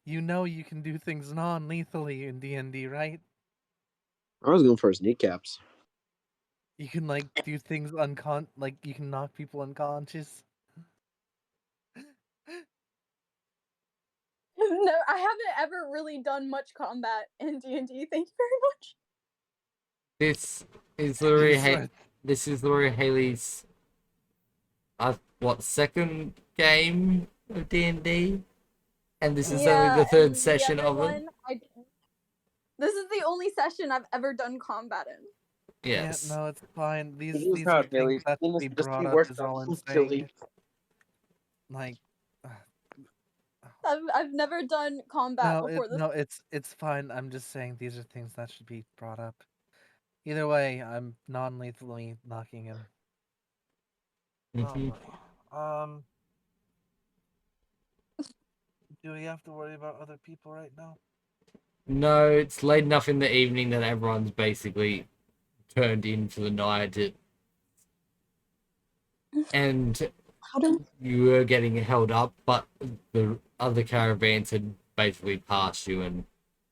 you know, you can do things non-lethally in D&D, right? I was going for his kneecaps. You can like do things like you can knock people unconscious. No, I haven't ever really done much combat in D&D. Thank you very much. This is literally These are- this is literally Haley's second game of D&D, and this is only the third and session the other of it. one, This is the only session I've ever done combat in. Yes. Yeah, no, it's fine. It These is are not, Haley. things that It should be must just brought be up worth is all I'm silly. saying. Like, I've never done combat before this. it's fine. I'm just saying these are things that should be brought up. Either way, I'm non-lethally knocking him. Mhm. Do we have to worry about other people right now? No, it's late enough in the evening that everyone's basically turned in for the night. And How do you were getting held up, but the other caravans had basically passed you and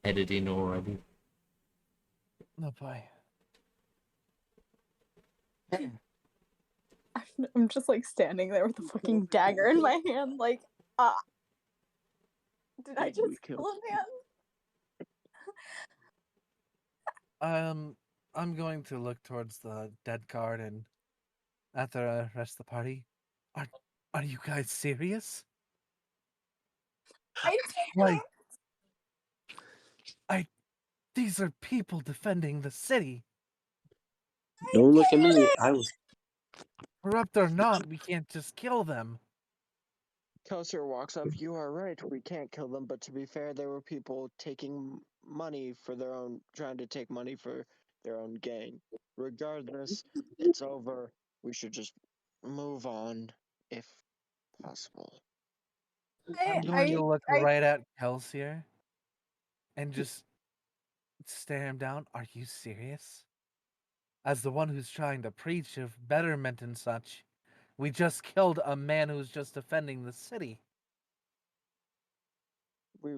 headed in already. No boy. I'm just like standing there with the fucking dagger in my hand, like, did I just kill a man? I'm going to look towards the dead card and at the rest of the party. Are you guys serious? I Like, these are people defending the city. Don't look at me. I was. Corrupt or not, we can't just kill them. Kelsier walks up. You are right. We can't kill them, but to be fair, there were people taking money for their own, trying to take money for their own gain. Regardless, it's over. We should just move on, if possible. I'm going to look right at Kelsier and just stare him down. Are you serious? As the one who's trying to preach of betterment and such, we just killed a man who's just defending the city.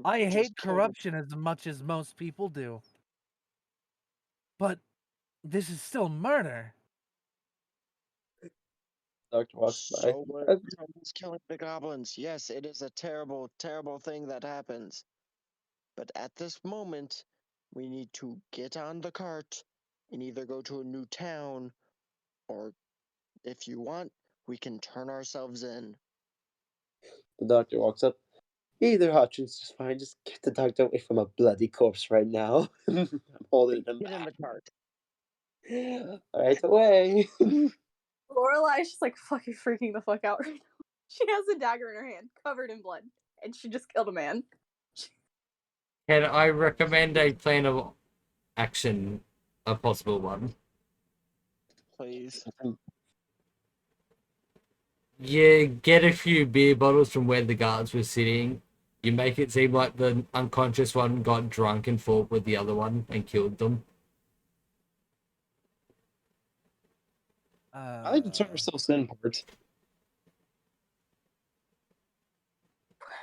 I hate corruption as much as most people do. But this is still murder. Dr. walks by. So what? Someone's killing the goblins. Yes, it is a terrible, terrible thing that happens. But at this moment, we need to get on the cart and either go to a new town, or if you want, we can turn ourselves in. The doctor walks up. Either option's just fine. Just get the doctor away from a bloody corpse right now. I'm holding him Get in back. the cart. Right away. Lorelai's just like fucking freaking the fuck out right now. She has a dagger in her hand, covered in blood, and she just killed a man. Can I recommend a plan of action, a possible one? Please. You get a few beer bottles from where the guards were sitting. You make it seem like the unconscious one got drunk and fought with the other one and killed them. I like to turn ourselves in part.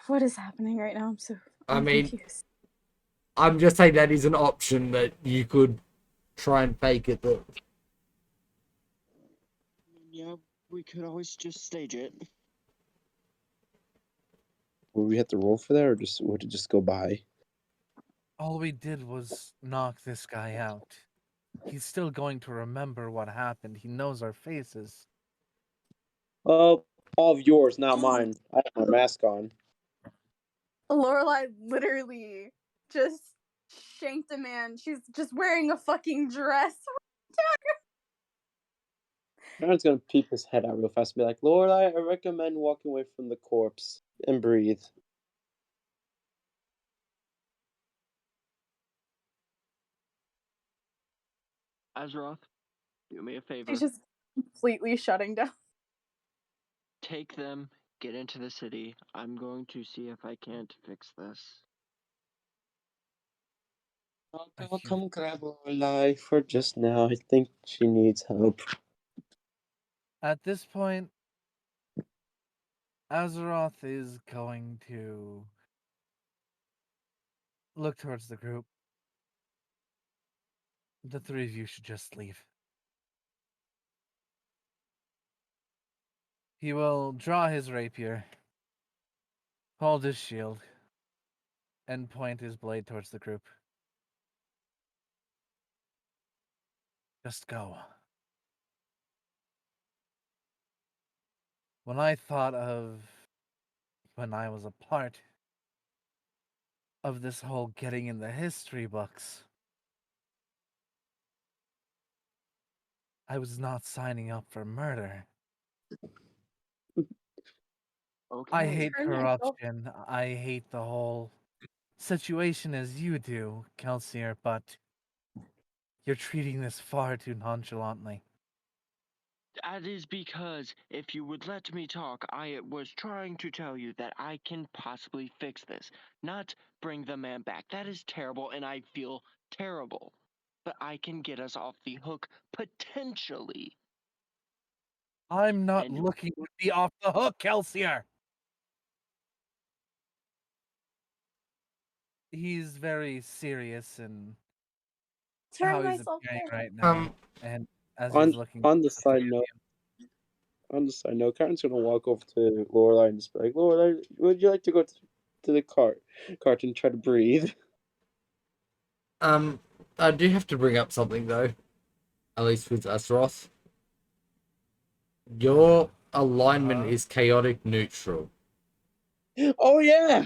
What is happening right now? I'm confused. I'm just saying that is an option that you could try and fake it. That Yeah, we could always just stage it. Would we have to roll for that, or would it just go by? All we did was knock this guy out. He's still going to remember what happened. He knows our faces. Oh, all of yours, not mine. I have my mask on. Lorelai literally just shanked a man. She's just wearing a fucking dress. Aaron's gonna peek his head out real fast and be like, Lorelai, I recommend walking away from the corpse and breathe. Azeroth, do me a favor. She's just completely shutting down. Take them, get into the city. I'm going to see if I can't fix this. I'll come grab Lorelai for just now. I think she needs help. At this point, Azeroth is going to look towards the group. The three of you should just leave. He will draw his rapier, hold his shield, and point his blade towards the group. Just go. When I thought of when I was a part of this whole getting in the history books, I was not signing up for murder. Okay. I hate Turn myself- corruption. I hate the whole situation as you do, Kelsier, but you're treating this far too nonchalantly. That is because if you would let me talk, I was trying to tell you that I can possibly fix this, not bring the man back. That is terrible, and I feel terrible. But I can get us off the hook potentially. I'm not And- looking to be off the hook, Kelsier! He's very serious in how Turn he's myself appearing in. right now, and as On he's looking on the at the three side of note, you. Karen's gonna walk over to Lorelai and just be like, "Lorelai, would you like to go to the cart and try to breathe?" I do have to bring up something though, at least with Azeroth. Your alignment is chaotic neutral. Oh yeah.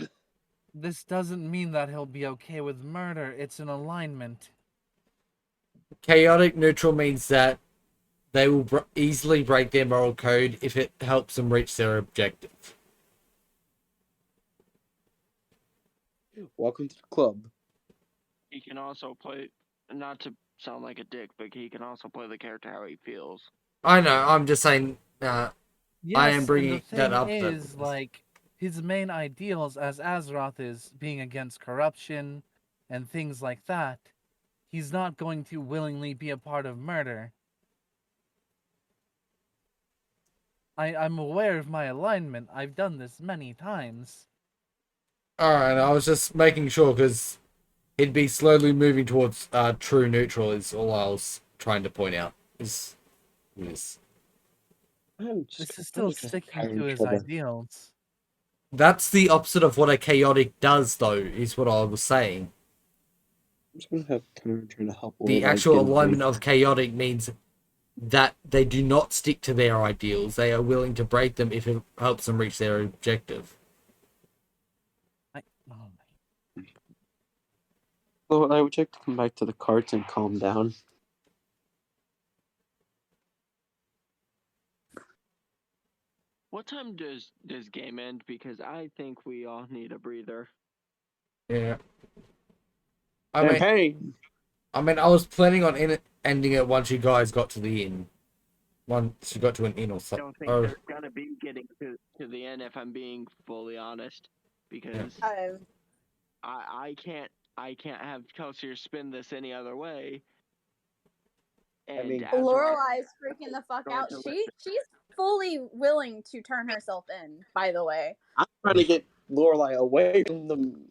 This doesn't mean that he'll be okay with murder. It's an alignment. Chaotic neutral means that they will easily break their moral code if it helps them reach their objective. Welcome to the club. He can also play, not to sound like a dick, but he can also play the character how he feels. I know, I'm just saying, I am Yes, bringing and the that thing up. is, like, his main ideals as Azeroth is being against corruption and things like that. He's not going to willingly be a part of murder. I'm aware of my alignment. I've done this many times. Alright, I was just making sure because he'd be slowly moving towards true neutral is all I was trying to point out. Is This is still sticking to his ideals. That's the opposite of what a chaotic does, though, is what I was saying. I'm just gonna have Karen try to help The Lorelai actual get alignment away. of chaotic means that they do not stick to their ideals. They are willing to break them if it helps them reach their objective. Oh my. Lorelai, would you like to come back to the carts and calm down? What time does this game end? Because I think we all need a breather. Yeah. I Champagne. mean, I was planning on ending it once you guys got to the inn. Once you got to an inn or I something. don't think Oh, they're gonna be getting to the end if I'm being fully honest. Because I can't have Kelsier spin this any other way. And mean- Azeroth Lorelai's freaking the fuck going out. to She's fully willing to turn herself in, by the way. I'm trying to get Lorelai away from the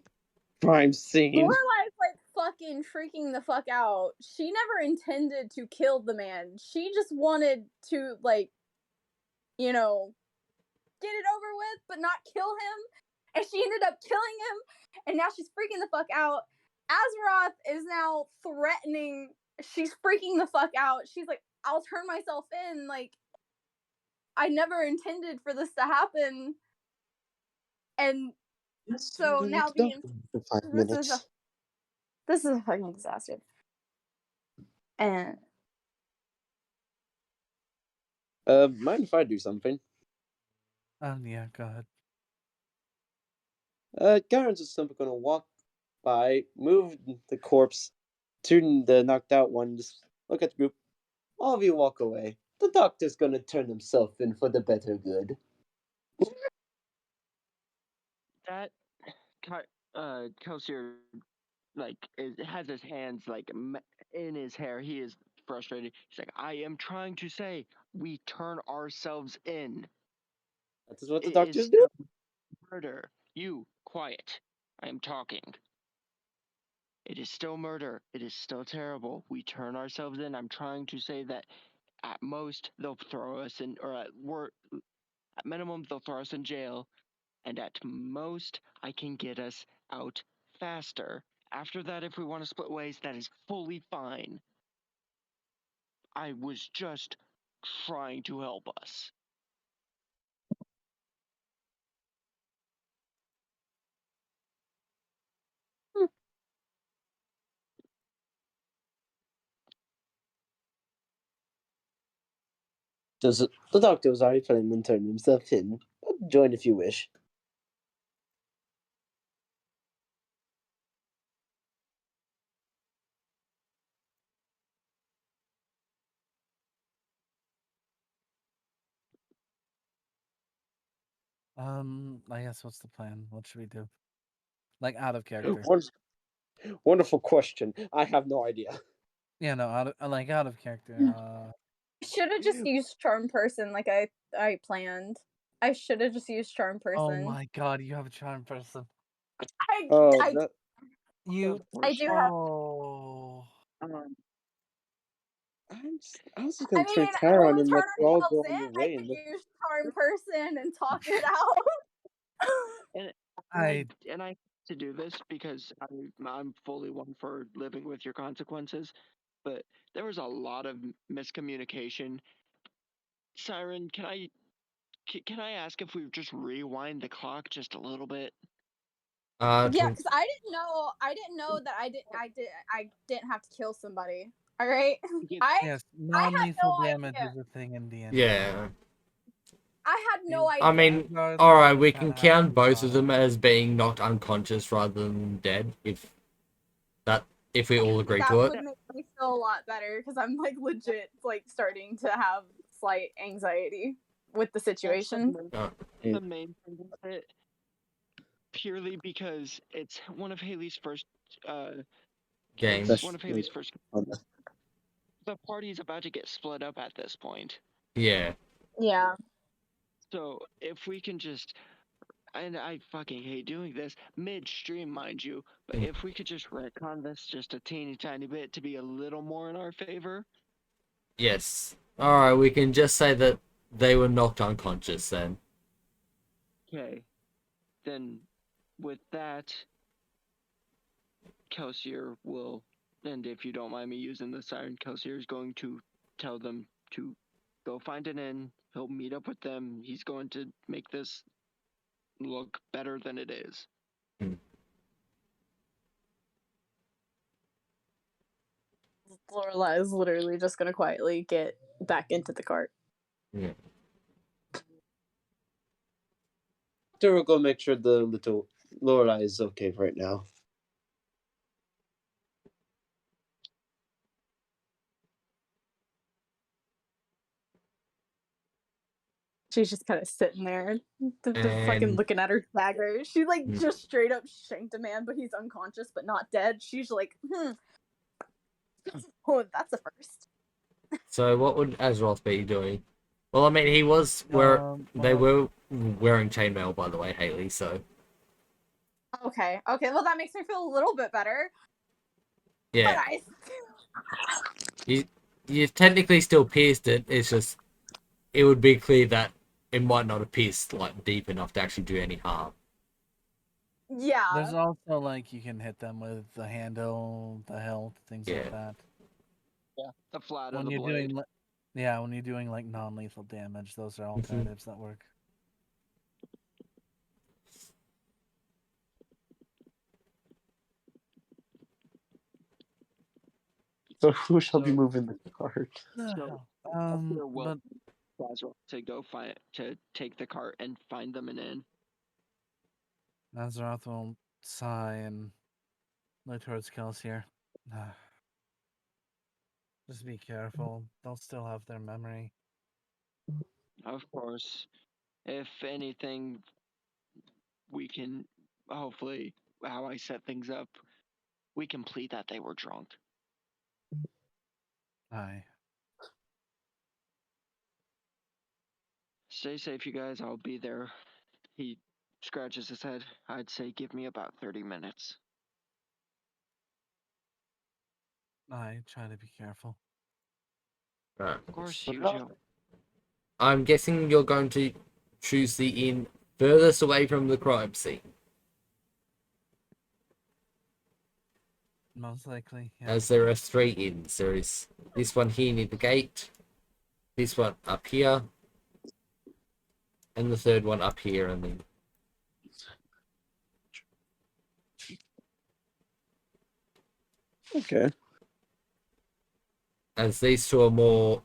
crime scene. Lorelai's like fucking freaking the fuck out. She never intended to kill the man. She just wanted to, like, you know, get it over with, but not kill him. And she ended up killing him, and now she's freaking the fuck out. Azeroth is now threatening. She's freaking the fuck out. She's like, I'll turn myself in. Like, I never intended for this to happen. And so We now need to the go for 5 this minutes. is a fucking disaster. And Mind if I do something? Yeah, go ahead. Karen's just simply gonna walk by, move the corpse to the knocked out one, just look at the group. All of you walk away. The doctor's gonna turn himself in for the better good. that Kelsier like has his hands like in his hair. He is frustrated. He's like, I am trying to say we turn ourselves in. That is what the It doctors is do. murder. You quiet. I am talking. It is still murder. It is still terrible. We turn ourselves in. I'm trying to say that at most they'll throw us in, or at minimum they'll throw us in jail, and at most I can get us out faster. After that, if we want to split ways, that is fully fine. I was just trying to help us. The doctor was already planning on turning himself in. But join if you wish. I guess what's the plan? What should we do? Like out of character. Wonderful question. I have no idea. Yeah, no, out of character. Should have just used charm person like I planned. I should have just used charm Oh person. my god, you have a charm person. Oh, I that, You I do have. Oh Um, I was just I gonna turn mean, Tara on we'll and turn let you all go ourselves on your in. I way. could And use charm person and talk it out. and I and I to do this because I'm fully one for living with your consequences. But there was a lot of miscommunication. Siren, can I ask if we just rewind the clock just a little bit? Yeah, to, because I didn't know that I didn't have to kill somebody. All right, Because yes, I had non-lethal no damage idea. is a thing in D&D. yeah. I had no Is- I idea. mean, Regardless, alright, we kinda can have to count be both thought of them out. as being knocked unconscious rather than dead, if we all agree That to it. would make me feel a lot better because I'm like legit like starting to have slight anxiety with the situation. the main thing with it, purely because it's one of Haley's first Game. it's one of Haley's Especially first. on the- The party's about to get split up at this point. Yeah. Yeah. So if we can just, and I fucking hate doing this midstream, mind you, but if we could just retcon this just a teeny tiny bit to be a little more in our favor. Yes. Alright, we can just say that they were knocked unconscious then. Okay. Then with that, Kelsier will, and if you don't mind me using the siren, Kelsier is going to tell them to go find an inn. He'll meet up with them. He's going to make this look better than it is. Lorelai is literally just gonna quietly get back into the cart. Yeah. Tara will go make sure the little Lorelai is okay right now. She's just kind of sitting there, the fucking And looking at her dagger. She like Mm. just straight up shanked a man, but he's unconscious but not dead. She's like, oh, that's a first. so what would Azeroth be doing? Well, I mean, they well, were wearing chainmail, by the way, Haley, so Okay, well that makes me feel a little bit better. But yeah. You've technically still pierced it, it's just, it would be clear that it might not have pierced, like, deep enough to actually do any harm. yeah. there's also like you can hit them with the handle, the hilt, things Yeah. like that. Yeah. The flat When of the you're blade. doing when you're doing like non-lethal damage, those are alternatives that work. So who shall be So- moving the cart? So, Kelsier will But Azeroth to go to take the cart and find them an inn. Azeroth will sigh and look towards Kelsier. Just be careful. They'll still have their memory. Of course, if anything, we can hopefully how I set things up, we can plead that they were drunk. Aye. Stay safe, you guys. I'll be there. He scratches his head. I'd say give me about 30 minutes. Aye, try to be careful. Right. Of course, But you not- Joe. I'm guessing you're going to choose the inn furthest away from the crime scene, Most likely, yeah. as there are 3 inns. There is this one here near the gate, this one up here, and the third one up here, and then Okay. as these 2 are more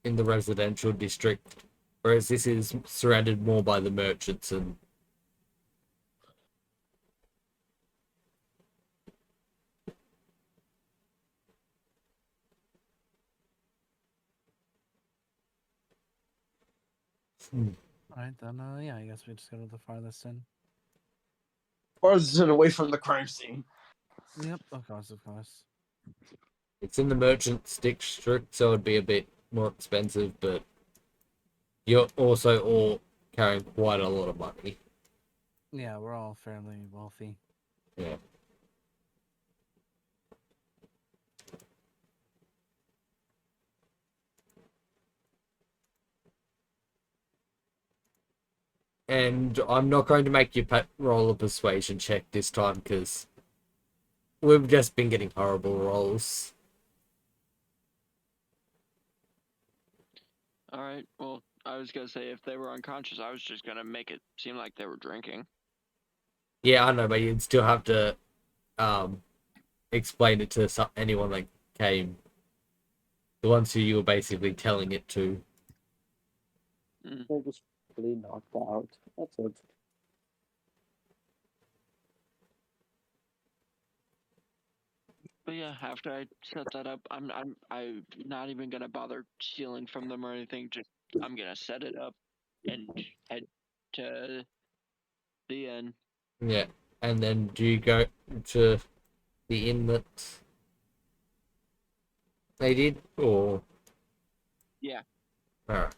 in the residential district, whereas this is surrounded more by the merchants and. Alright, then, yeah, I guess we just go to the farthest end. Farthest away from the crime scene. Yep, of course, of course. It's in the merchants district, so it'd be a bit more expensive, but you're also all carrying quite a lot of money. Yeah, we're all fairly wealthy. Yeah. And I'm not going to make you roll a persuasion check this time because we've just been getting horrible rolls. All right. Well, I was gonna say if they were unconscious, I was just gonna make it seem like they were drinking. Yeah, I know, but you'd still have to explain it to anyone that came. The ones who you were basically telling it to. They're just really knocked out. That's it. But yeah, after I set that up, I'm not even gonna bother stealing from them or anything. Just I'm gonna set it up and head to the inn. Yeah, and then do you go to the inn that they did, or? Yeah. Alright.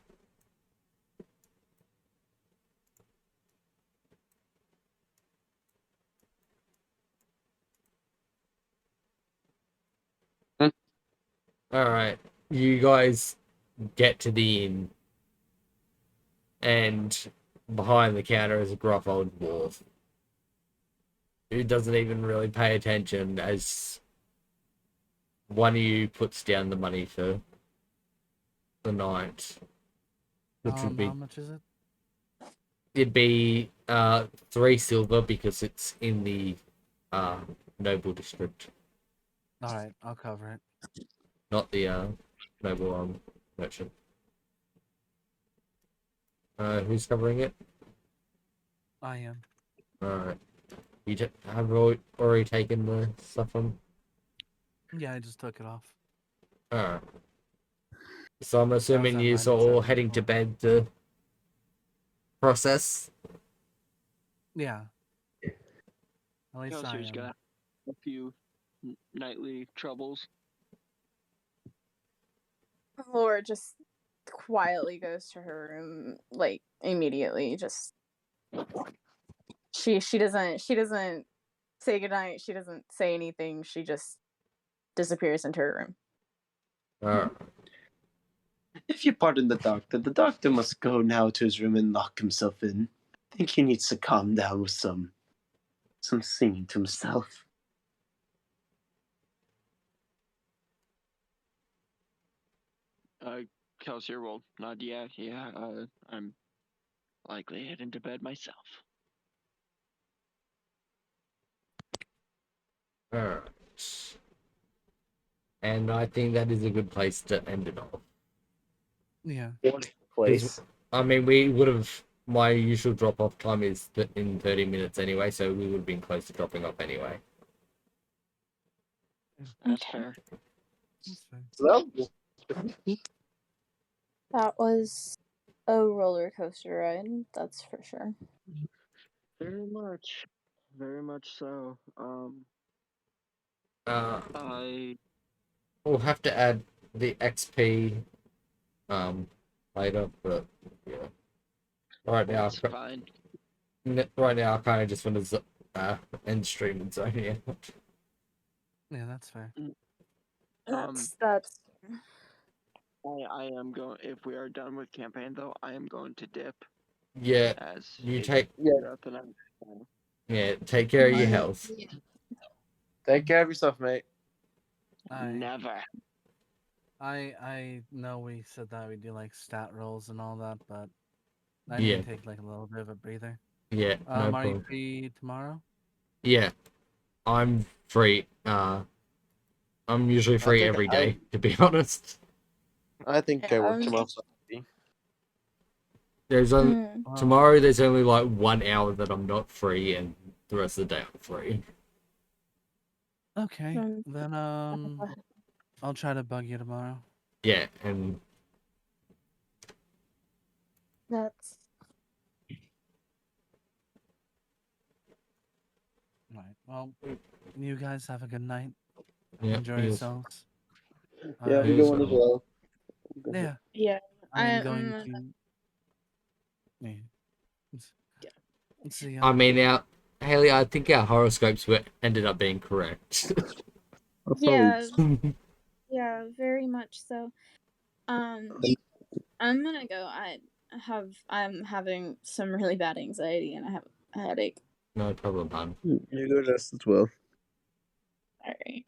Alright, you guys get to the inn, and behind the counter is a gruff old dwarf who doesn't even really pay attention as one of you puts down the money for the night, which would How be much is it? it'd be 3 silver because it's in the noble district, Alright, I'll cover it. not the noble merchant. Who's covering it? I am. Alright. You have already taken the stuff from? Yeah, I just took it off. Alright. So I'm That was assuming at you're my all inception heading to point. bed to process? Yeah. At least I Kelsey's am. gonna have a few nightly troubles. Laura just quietly goes to her room, like immediately. Just she doesn't say goodnight. She doesn't say anything. She just disappears into her room. Alright. If you pardon the doctor must go now to his room and lock himself in. I think he needs to calm down with some singing to himself. Kelsey will nod. Yeah. I'm likely heading to bed myself. Alright. And I think that is a good place to end it off. Yeah. Place. I mean, we would have. My usual drop off time is in 30 minutes anyway, so we would have been close to dropping off anyway. That's Okay. fair. That's fine. Well, That was a roller coaster ride, that's for sure. Very much so. Uh, I we'll have to add the XP later, but yeah. Right now, that's fine. I kind of just want to end stream and zone out. Yeah, that's fair. That's I am going. If we are done with campaign, though, I am going to dip. Yeah, As you it take is throughout the night. yeah, take care of your health. Take care of yourself, mate. Never. I know we said that we do like stat rolls and all that, but I Yeah. need to take like a little bit of a breather. Yeah, no Are you problem. free tomorrow? Yeah, I'm free. I'm usually free every day, to be honest. I think I work tomorrow. So There's only Mm. tomorrow. There's only like 1 hour that I'm not free, and the rest of the day I'm free. Okay, Um, then I'll try to bug you tomorrow. Yeah, and That's Right. Well, you guys have a good night. yeah, Enjoy yes. yourselves. yeah, It we is go on as well. well. Yeah, yeah. I am I'm going gonna- to. Yeah. Yeah. Let's see. I mean, Haley, I think our horoscopes ended up being correct. Yeah, yeah, very much so. I'm gonna go. I'm having some really bad anxiety and I have a headache. No problem, hon. You go rest as well. All right.